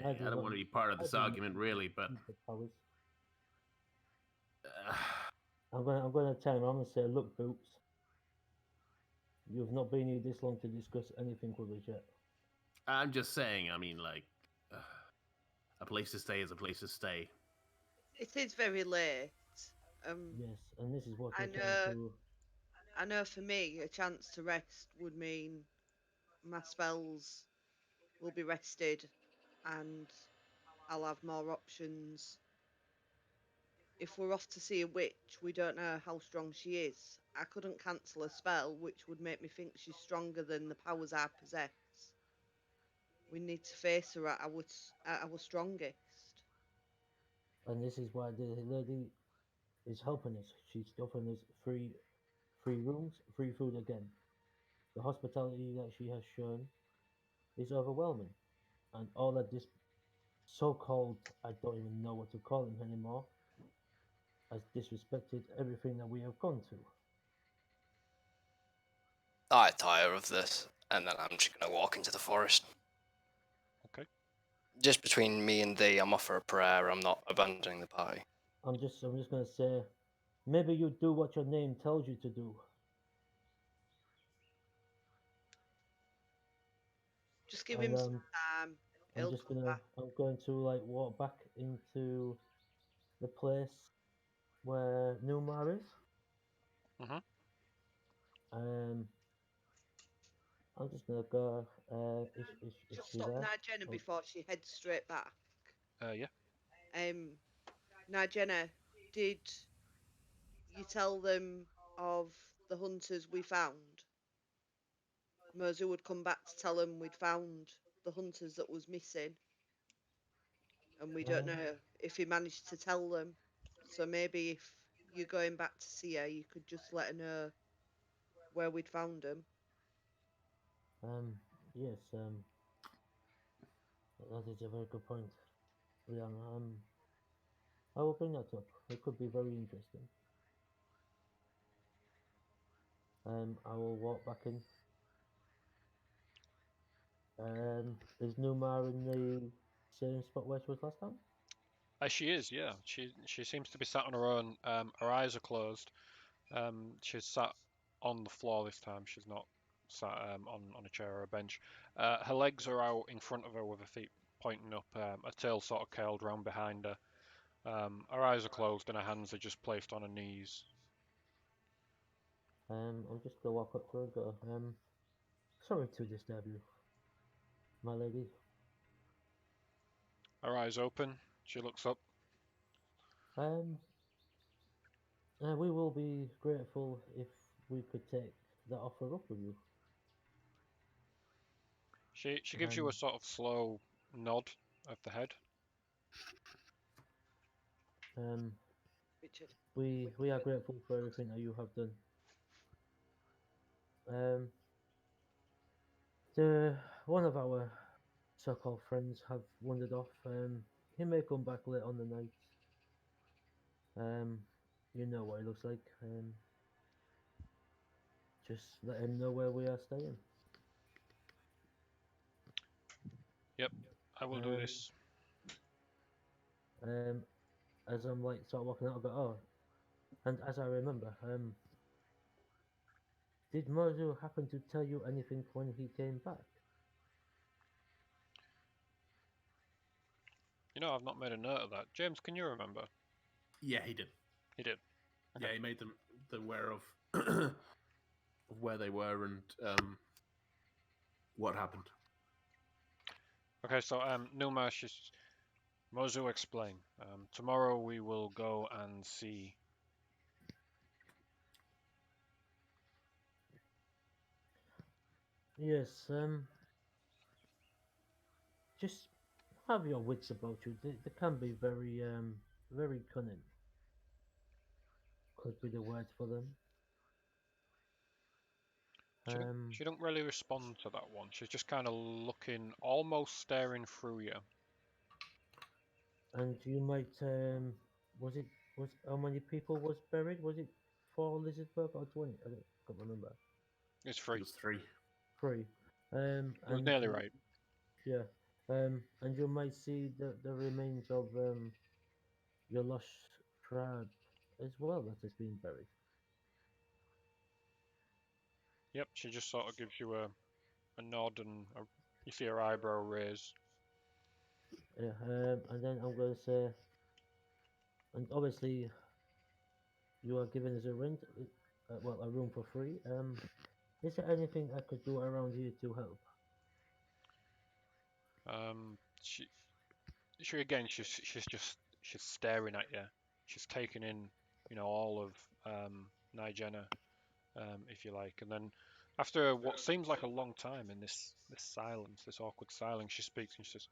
I I do don't not. want to be part of I this do not argument, really, but need powers. uh, I'm gonna tell him. I'm gonna say, look, Boots, you've not been here this long to discuss anything with us yet. I'm just saying. I mean, like, uh, a place to stay is a place to stay. It is very late. Um, Yes, and this is what I we're trying know. to. I know. For me, a chance to rest would mean my spells will be rested, and I'll have more options. If we're off to see a witch, we don't know how strong she is. I couldn't cancel a spell, which would make me think she's stronger than the powers I possess. We need to face her at our strongest. And this is why the lady is helping us. She's offering us free rooms, free food again. The hospitality that she has shown is overwhelming, and all that this so-called, I don't even know what to call him anymore, has disrespected everything that we have gone through. I tire of this, and then I'm just gonna walk into the forest. Okay. Just between me and thee, I'm off for a prayer. I'm not abandoning the party. I'm just gonna say, maybe you do what your name tells you to do. Just give And him some time. He'll come back. I'm going to like walk back into the place where Newmar is. Mhm. Um, I'm just gonna go. Is Just she stop there? Nigella Oh, before she heads straight back. Yeah. Nigella, did you tell them of the hunters we found? Mozu would come back to tell them we'd found the hunters that was missing, and we don't um, know if he managed to tell them. So maybe if you're going back to see her, you could just let her know where we'd found them. yes. That is a very good point, Leon. I will bring that up. It could be very interesting. I will walk back in. Is Newmar in the same spot where she was last time? She is. Yeah. She seems to be sat on her own. Her eyes are closed. She's sat on the floor this time. She's not sat on a chair or a bench. Her legs are out in front of her with her feet pointing up. Her tail sort of curled round behind her. Her eyes are closed and her hands are just placed on her knees. I'm just gonna walk up to her and go, sorry to disturb you, my lady. Her eyes open. She looks up. Um, we will be grateful if we could take that offer up with you. She gives you a sort of slow nod of the head. Richard. We are grateful for everything that you have done. One of our so-called friends have wandered off. He may come back late on the night. You know what he looks like. Just let him know where we are staying. Yep, I will do this. As I'm like sort of walking out, I go, oh, and as I remember, did Mozu happen to tell you anything when he came back? You know, I've not made a note of that. James, can you remember? Yeah, he did. He did. Yeah, he made them aware of of where they were and what happened. Okay, so Numa, Mozu explain. Tomorrow we will go and see. Yes, just have your wits about you. They can be very cunning. Could be the word for them. She don't really respond to that one. She's just kind of looking, almost staring through you. And you might was it was how many people was buried? Was it 4 Lizardfolk or 20? I can't remember. It's It free. was 3. 3. It was nearly right. Yeah. And you might see the remains of your lost tribe as well that has been buried. Yep, she just sort of gives you a nod and you see her eyebrow raise. Yeah. And then I'm going to say, and obviously you are given as a rent, well, a room for free. Is there anything I could do around here to help? She again, she's staring at you. She's taking in, all of Nigena, if you like, and then after what seems like a long time in this silence, this awkward silence, she speaks and she says,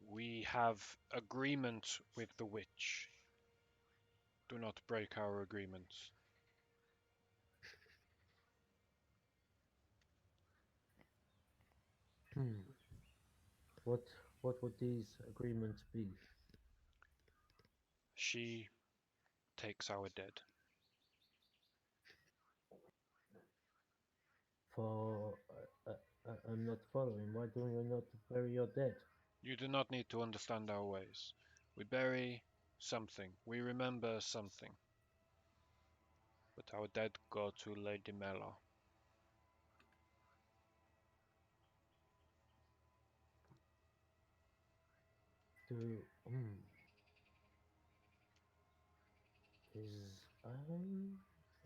"We have agreement with the witch. Do not break our agreement." Hmm. What what would these agreements be? She takes our dead. For I'm not following. Why do you not bury your dead? You do not need to understand our ways. We bury something. We remember something. But our dead go to Lady Mela. Do is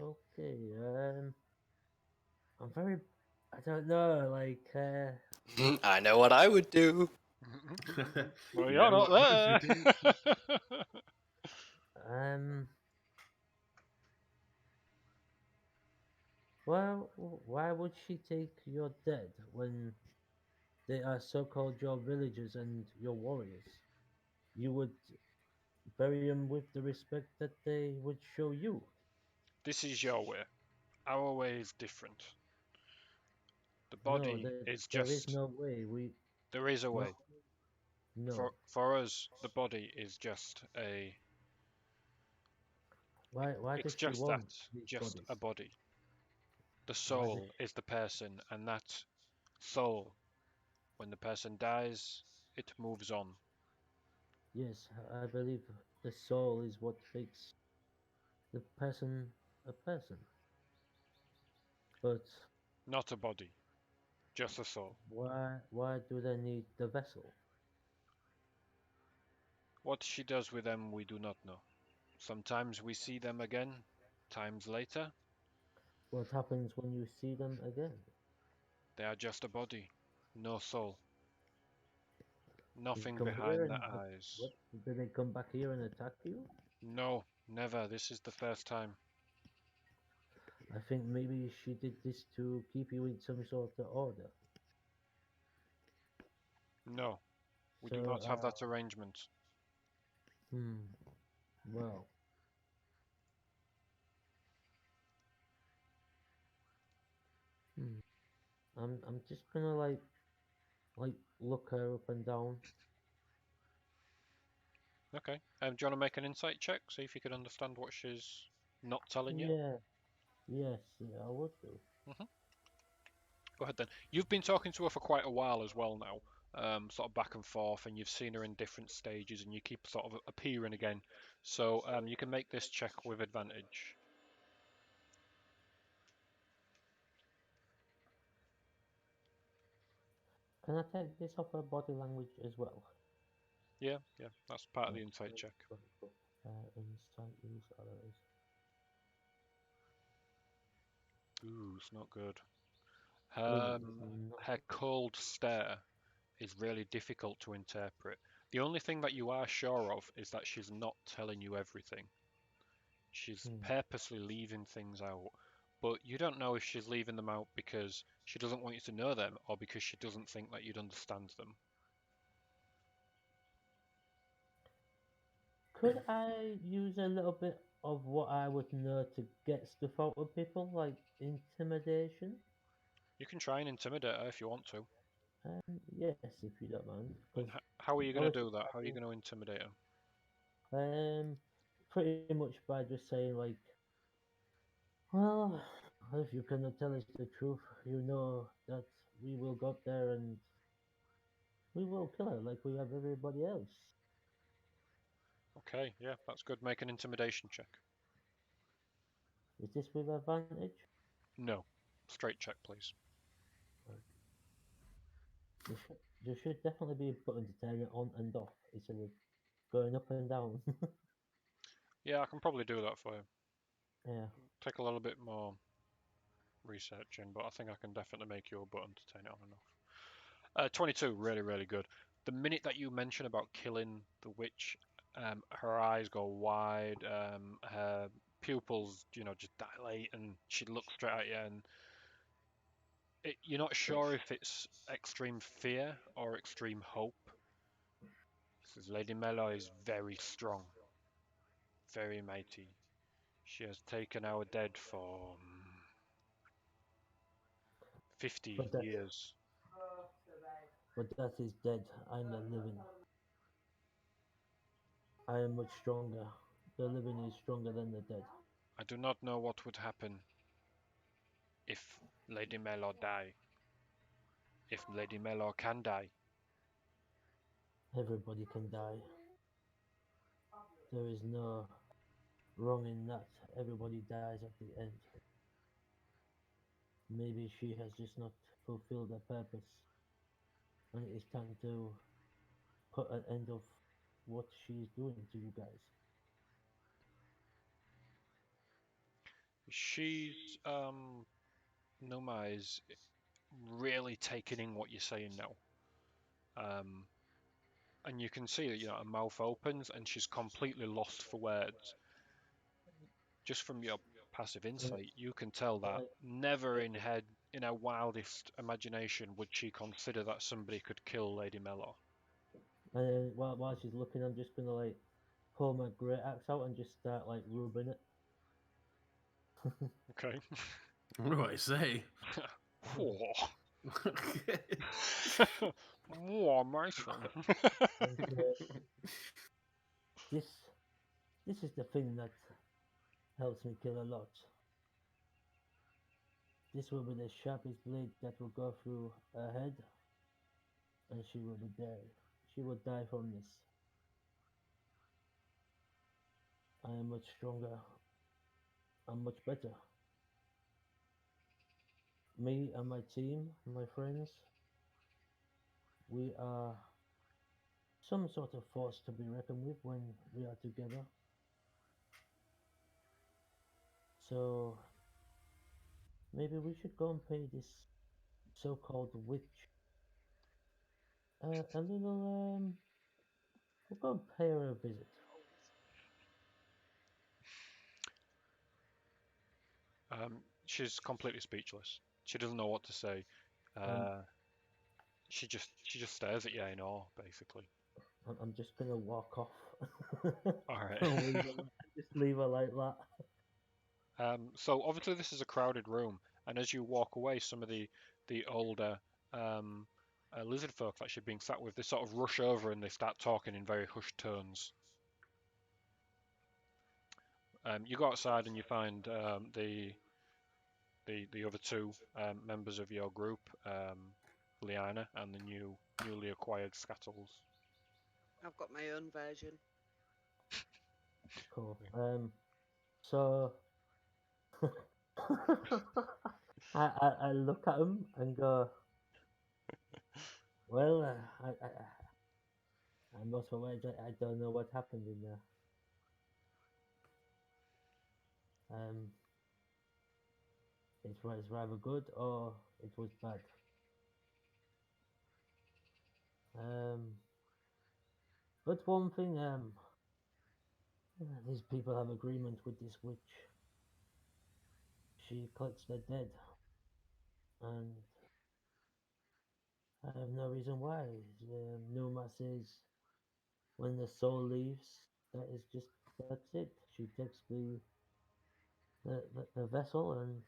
okay. I'm very. I don't know. Like I know what I would do. Well, you're Yeah, not what would you there. um. Well, why would she take your dead when they are so-called your villagers and your warriors? You would bury them with the respect that they would show you. This is your way. Our way is different. The No, body is there is just. no way. We There is a no way. no. For us, the body is just a. Why It's does she just that. want these Just bodies? a body. The Why does soul is the person, and that soul, when the person dies, it moves on. yes, I believe the soul is what makes the person a person. But Not a body, just a soul. why do they need the vessel? What she does with them, we do not know. Sometimes we see them again, times later, What happens when you see them again? they are just a body, no soul, They nothing come here behind the and eyes. what? Do they come back here and attack you? No, never. This is the first time. I think maybe she did this to keep you in some sort of order. No, we do So, not have that arrangement. well, I'm just gonna like look her up and down. Okay. Do you want to make an insight check? See if you can understand what she's not telling you. Yeah, yes, yeah, I would do. Go ahead then. You've been talking to her for quite a while as well now, sort of back and forth, and you've seen her in different stages, and you keep sort of appearing again. So you can make this check with advantage. Can I take this off her body language as well? Yeah, that's part of the insight check. Insight use others. Ooh, it's not good. Not Her cold stare is really difficult to interpret. The only thing that you are sure of is that she's not telling you everything. She's purposely leaving things out, but you don't know if she's leaving them out because she doesn't want you to know them or because she doesn't think that you'd understand them. Could I use a little bit of what I would know to get stuff out of people, like intimidation? You can try and intimidate her if you want to. Yes, if you don't mind. And Because how are you going to do that? How are you going to intimidate her? pretty much by just saying like, well, if you cannot tell us the truth, you know that we will go up there and we will kill her like we have everybody else. Okay, yeah, that's good. Make an intimidation check. Is this with advantage? No. Straight check, please. There should definitely be a button to turn it on and off instead of going up and down. Yeah, I can probably do that for you. Yeah. Take a little bit more researching, but I think I can definitely make you a button to turn it on and off. 22, really, really good. The minute that you mention about killing the witch, her eyes go wide, her pupils, just dilate, and she looks straight at you, and you're not sure if it's extreme fear or extreme hope. Says Lady Mello is very strong, very mighty. She has taken our dead for 50 But that, years. but that is dead. I'm the living. I am much stronger. The living is stronger than the dead. I do not know what would happen if Lady Mello die. If Lady Mello can die. Everybody can die. There is no wrong in that. Everybody dies at the end. Maybe she has just not fulfilled her purpose, and it is time to put an end of what she's doing to you guys. She's Numa is really taking in what you're saying now. And you can see that her mouth opens and she's completely lost for words. Just from your passive insight, you can tell that never in her wildest imagination would she consider that somebody could kill Lady Mello. And then while she's looking, I'm just gonna like pull my great axe out and just start like rubbing it. Okay. What do I say? Whoa. Whoa, my son. And, this this is the thing that helps me kill a lot. This will be the sharpest blade that will go through her head, and she will be dead. She will die from this. I am much stronger. I'm much better. Me and my team, my friends, we are some sort of force to be reckoned with when we are together. So maybe we should go and pay this so-called witch a little we'll go and pay her a visit. She's completely speechless. She doesn't know what to say. She just stares at you in awe, basically. I'm just gonna walk off. All right. I'll leave her, just leave her like that. So obviously this is a crowded room, and as you walk away, some of the older lizard folk that you're being sat with, they sort of rush over and they start talking in very hushed tones. You go outside and you find the other two members of your group, Liana and the newly acquired Scattles. I've got my own version. Cool. So I look at him and go, well, I must admit I don't know what happened in there. It was rather good or it was bad. But one thing, these people have agreement with this witch. She collects the dead, and I have no reason why. Numa says when the soul leaves, that's it. She takes the vessel, and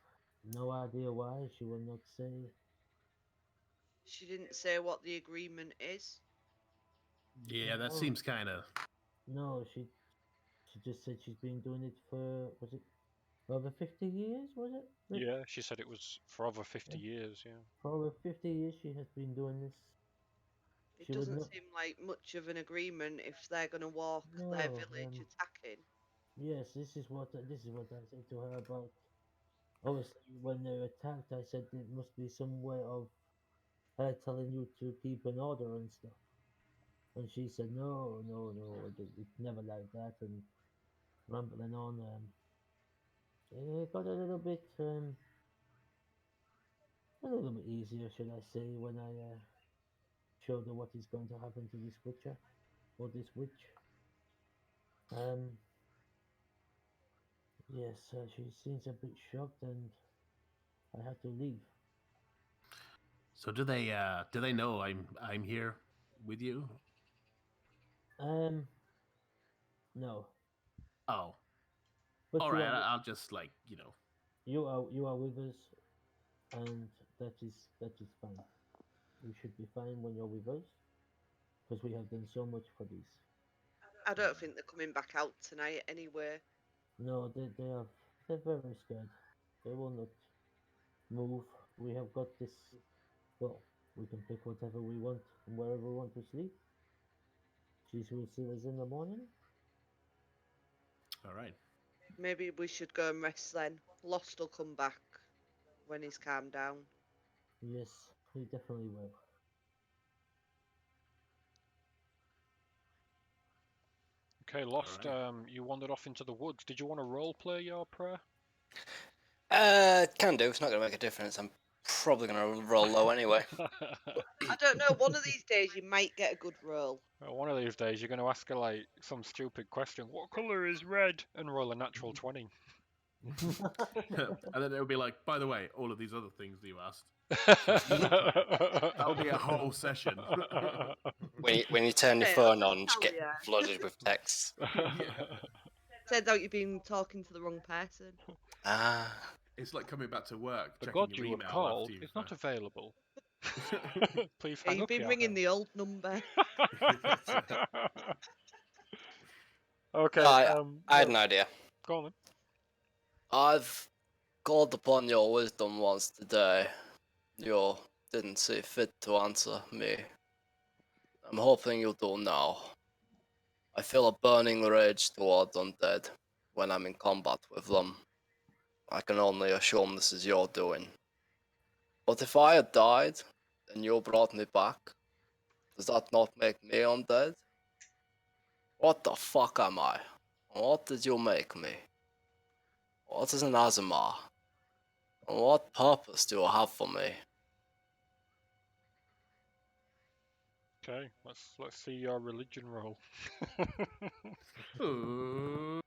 no idea why. She will not say. She didn't say what the agreement is. Yeah, that No, seems kind of. no, she just said she's been doing it for, was it over 50 years? Was it? Yeah, she said it was for over 50 years. Yeah. For over 50 years she has been doing this. It She would doesn't not. seem like much of an agreement if they're going to walk their No. village attacking. Yes, this is what I said to her about. Obviously, when they attacked, I said it must be some way of her telling you to keep an order and stuff. And she said, no, no, no, it's never like that, and rambling on. It got a little bit easier, should I say, when I showed her what is going to happen to this witcher or this witch. Yes, she seems a bit shocked, and I had to leave. So do they know I'm here with you? No, Oh, but all you right. are I'll just like you are with us, and that is fine. You should be fine when you're with us, because we have done so much for this. I don't think they're coming back out tonight anyway. No, they're very scared. They will not move. We have got this. Well, we can pick whatever we want and wherever we want to sleep. She will see us in the morning. All right. Maybe we should go and rest then. Lost will come back when he's calmed down. Yes, he definitely will. Okay, Lost. Alright. You wandered off into the woods. Did you want to role play your prayer? Can do. It's not gonna make a difference. I'm probably gonna roll low anyway. I don't know. One of these days you might get a good roll. Well, one of these days you're going to ask her like some stupid question. What color is red? And roll a natural 20. And then it'll be like, by the way, all of these other things that you asked. That'll be a whole session. When you turn your Hey, phone I'll on, just tell get ya. flooded with texts. Turns out you've been talking to the wrong person. Ah, It's like coming back to work, The checking god your you have email called after is you've. not available. Please Yeah, hang you've up been your ringing the old number. Okay, I had yeah, an idea. go on then. I've called upon your wisdom once today. You didn't see fit to answer me. I'm hoping you'll do now. I feel a burning rage toward undead when I'm in combat with them. I can only assume this is your doing. But if I had died and you brought me back, does that not make me undead? What the fuck am I? What did you make me? What is an Azimar? And what purpose do you have for me? Okay, let's see your religion roll. Ooh.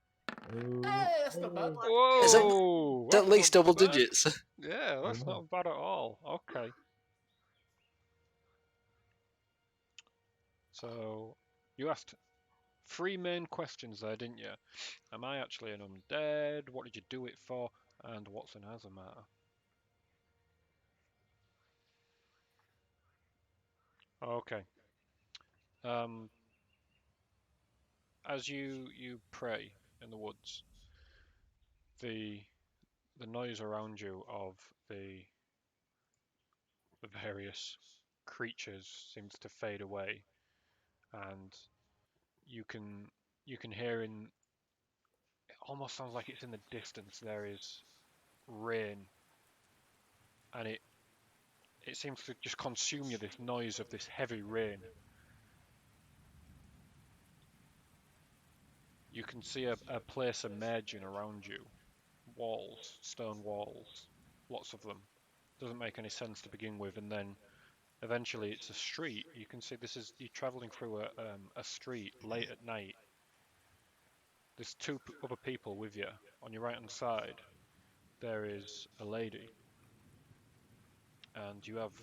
Hey, that's not bad. Is it- Whoa! It's at That's least not double bad. digits. Yeah, that's Oh. not bad at all. Okay. So, you asked 3 main questions there, didn't you? Am I actually an undead? What did you do it for? And what's an Azamata? Okay. Um, as you pray in the woods, the noise around you of the various creatures seems to fade away, and you can hear in it almost sounds like it's in the distance there is rain, and it seems to just consume you, this noise of this heavy rain. You can see a place emerging around you. Walls, stone walls, lots of them. Doesn't make any sense to begin with, and then eventually it's a street. You can see you're traveling through a street late at night. There's two other people with you. On your right hand side, there is a lady, and you have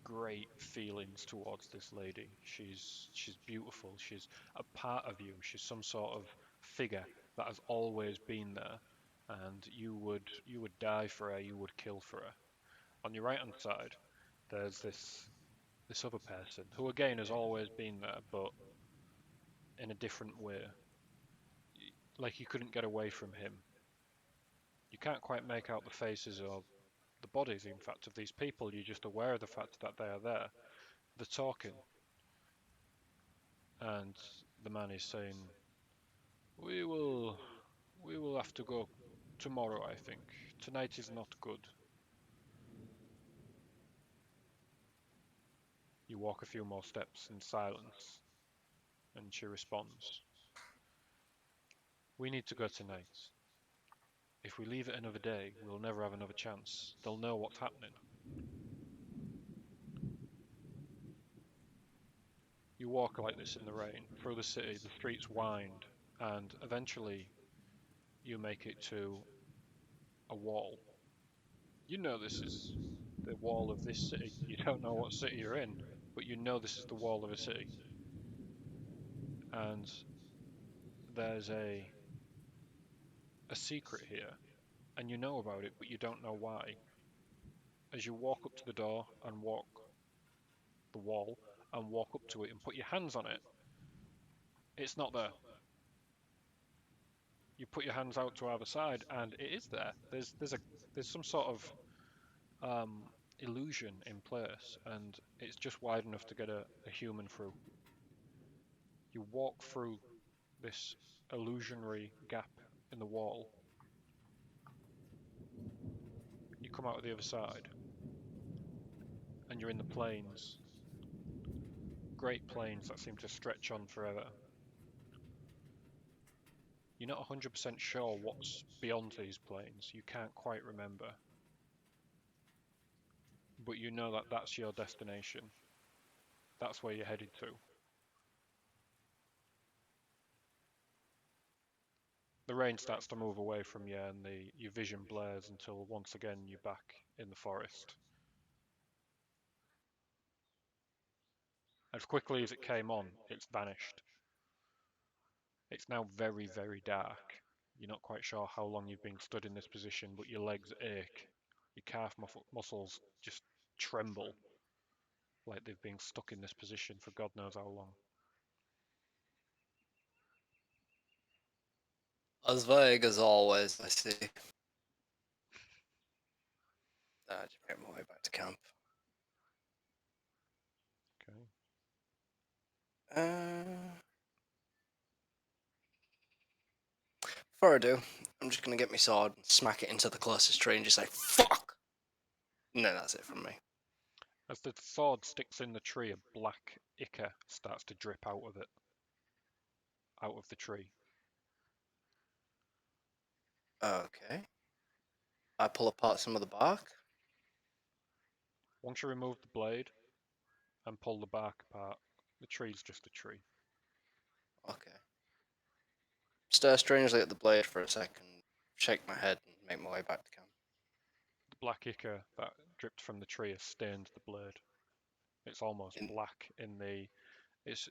great feelings towards this lady. She's beautiful. She's a part of you. She's some sort of figure that has always been there, and you would die for her. You would kill for her. On your right hand side, there's this other person who again has always been there, but in a different way. Like you couldn't get away from him. You can't quite make out the faces or the bodies, in fact, of these people. You're just aware of the fact that they are there. They're talking, and the man is saying, "We will, we will have to go tomorrow, I think. Tonight is not good." You walk a few more steps in silence, and she responds, "We need to go tonight. If we leave it another day, we'll never have another chance. They'll know what's happening." You walk like this in the rain, through the city, the streets wind, and eventually you make it to a wall. You know this is the wall of this city. You don't know what city you're in, but you know this is the wall of a city. And there's a secret here, and you know about it, but you don't know why. As you walk up to the door and walk the wall and walk up to it and put your hands on it, it's not there. You put your hands out to either side, and it is there. There's some sort of illusion in place, and it's just wide enough to get a human through. You walk through this illusionary gap in the wall. You come out of the other side, and you're in the plains. Great plains that seem to stretch on forever. You're not 100% sure what's beyond these plains. You can't quite remember. But you know that that's your destination. That's where you're headed to. The rain starts to move away from you, and your vision blurs until once again you're back in the forest. As quickly as it came on, it's vanished. It's now very, very dark. You're not quite sure how long you've been stood in this position, but your legs ache. Your calf muscles just tremble like they've been stuck in this position for God knows how long. As vague as always, I see. Just make my way back to camp. Okay. Before I do, I'm just gonna get my sword and smack it into the closest tree and just say, fuck! And then that's it from me. As the sword sticks in the tree, a black ichor starts to drip out of it. Out of the tree. Okay. I pull apart some of the bark. Once you remove the blade and pull the bark apart, the tree's just a tree. Okay. stare strangely at the blade for a second, shake my head, and make my way back to camp. The black ichor that dripped from the tree has stained the blade. It's almost black in the. It's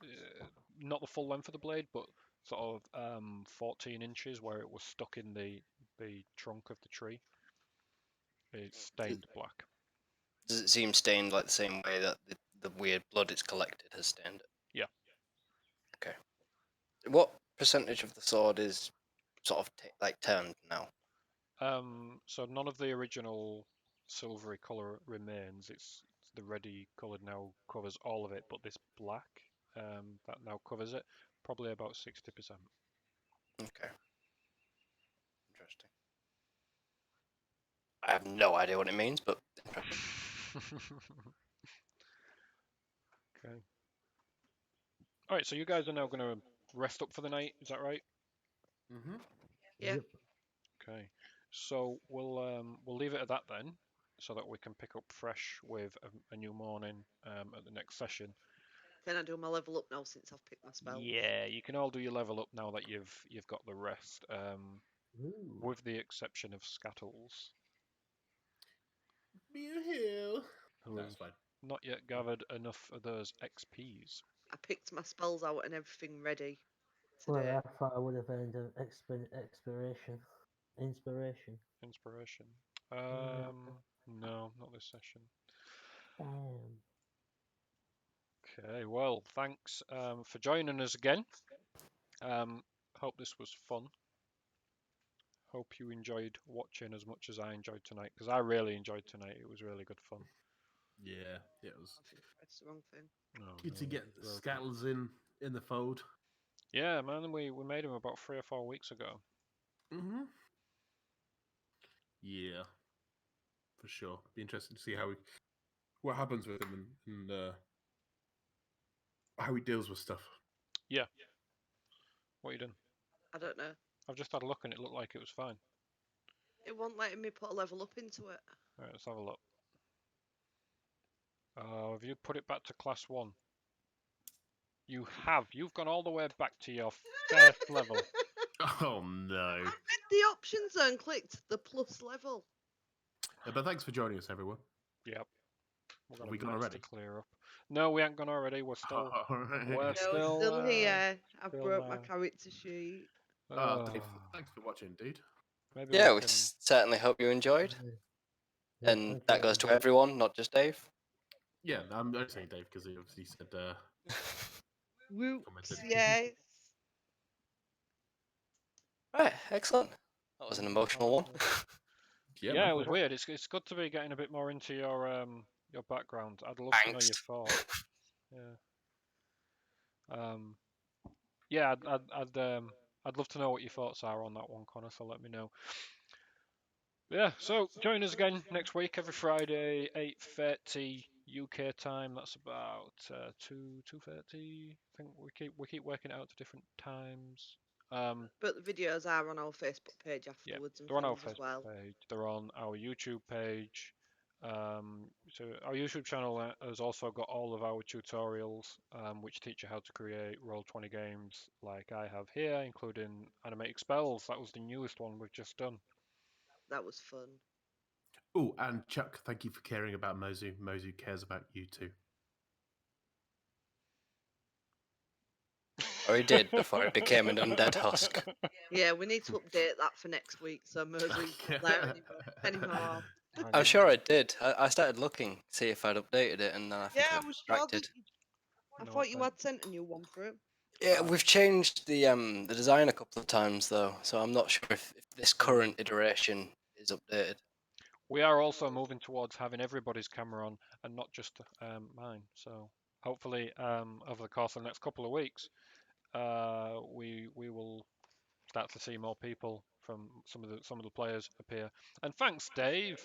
not the full length of the blade, but sort of 14 inches where it was stuck in the trunk of the tree. It's stained black. Does it seem stained like the same way that the weird blood it's collected has stained it? Yeah. Okay. What percentage of the sword is sort of like turned now? So none of the original silvery color remains. It's the reddy colored now covers all of it, but this black that now covers it, probably about 60%. Okay. Interesting. I have no idea what it means, but interesting. Okay. All right, so you guys are now going to rest up for the night. Is that right? Mm-hmm. Yeah. Yep. Okay. So we'll leave it at that then, so that we can pick up fresh with a new morning at the next session. Can I do my level up now since I've picked my spells? Yeah, you can all do your level up now that you've got the rest, Ooh. with the exception of Scattles, Mew. who That's have fine. not yet gathered enough of those XPs. I picked my spells out and everything ready Well, today. I thought I would have earned an inspiration. Inspiration. Yeah. No, not this session. Damn. Okay, well, thanks for joining us again. Hope this was fun. Hope you enjoyed watching as much as I enjoyed tonight, because I really enjoyed tonight. It was really good fun. Yeah, it was I think I pressed the wrong thing. Oh, good to no, get it was broken. Scattles in the fold. Yeah, man, we made him about 3 or 4 weeks ago. Mm-hmm. Yeah, for sure. Be interesting to see what happens with him and how he deals with stuff. Yeah. What are you doing? I don't know. I've just had a look and it looked like it was fine. It won't letting me put a level up into it. All right, let's have a look. Have you put it back to class 1? You have. You've gone all the way back to your first level. Oh no! I read the options and clicked the plus level. But thanks for joining us, everyone. Yep. We've got Have a we gone mess already? to clear up. No, we ain't gone already. We're still. We're No, still, still here. I still broke my now. character sheet. Dave, thanks for watching, dude. Maybe Yeah, we we can. certainly hope you enjoyed. Yeah, And thank that you, goes to everyone. everyone, not just Dave. Yeah, I'm only saying Dave because he obviously said Whoops, commented. yes. Right, excellent. That was an emotional one. Yeah, Yeah, man. it was weird. It's good to be getting a bit more into your background. I'd love to know your Angst. thoughts. Yeah. Yeah, I'd love to know what your thoughts are on that one, Connor. So let me know. Yeah. So join us again next week, every Friday, 8:30 UK time. That's about 2:30. I think we keep working it out to different times. But the videos are on our Facebook page Yeah, afterwards and they're on our things as Facebook well. page. They're on our YouTube page. So our YouTube channel has also got all of our tutorials, which teach you how to create Roll20 games like I have here, including animated spells. That was the newest one we've just done. That was fun. Oh, and Chuck, thank you for caring about Mozu. Mozu cares about you too. Or he did before it became an undead husk. Yeah, we need to update that for next week so Mozu's not there anymore. I'm sure I did. I started looking, see if I'd updated it, and then I think Yeah, I I got was sure that distracted. I No thought you update. had sent a new one for him. Yeah, we've changed the design a couple of times though, so I'm not sure if this current iteration is updated. We are also moving towards having everybody's camera on and not just mine. So hopefully, over the course of the next couple of weeks, we will start to see more people from some of the players appear. And thanks, Dave.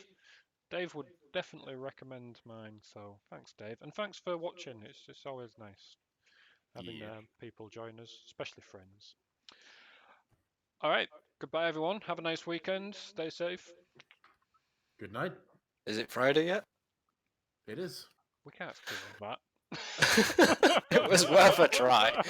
Dave would definitely recommend mine. So thanks, Dave, and thanks for watching. It's always nice having Yeah. people join us, especially friends. All right, goodbye, everyone. Have a nice weekend. Stay safe. Good night. Is it Friday yet? It is. We can't steal that. It was worth a try.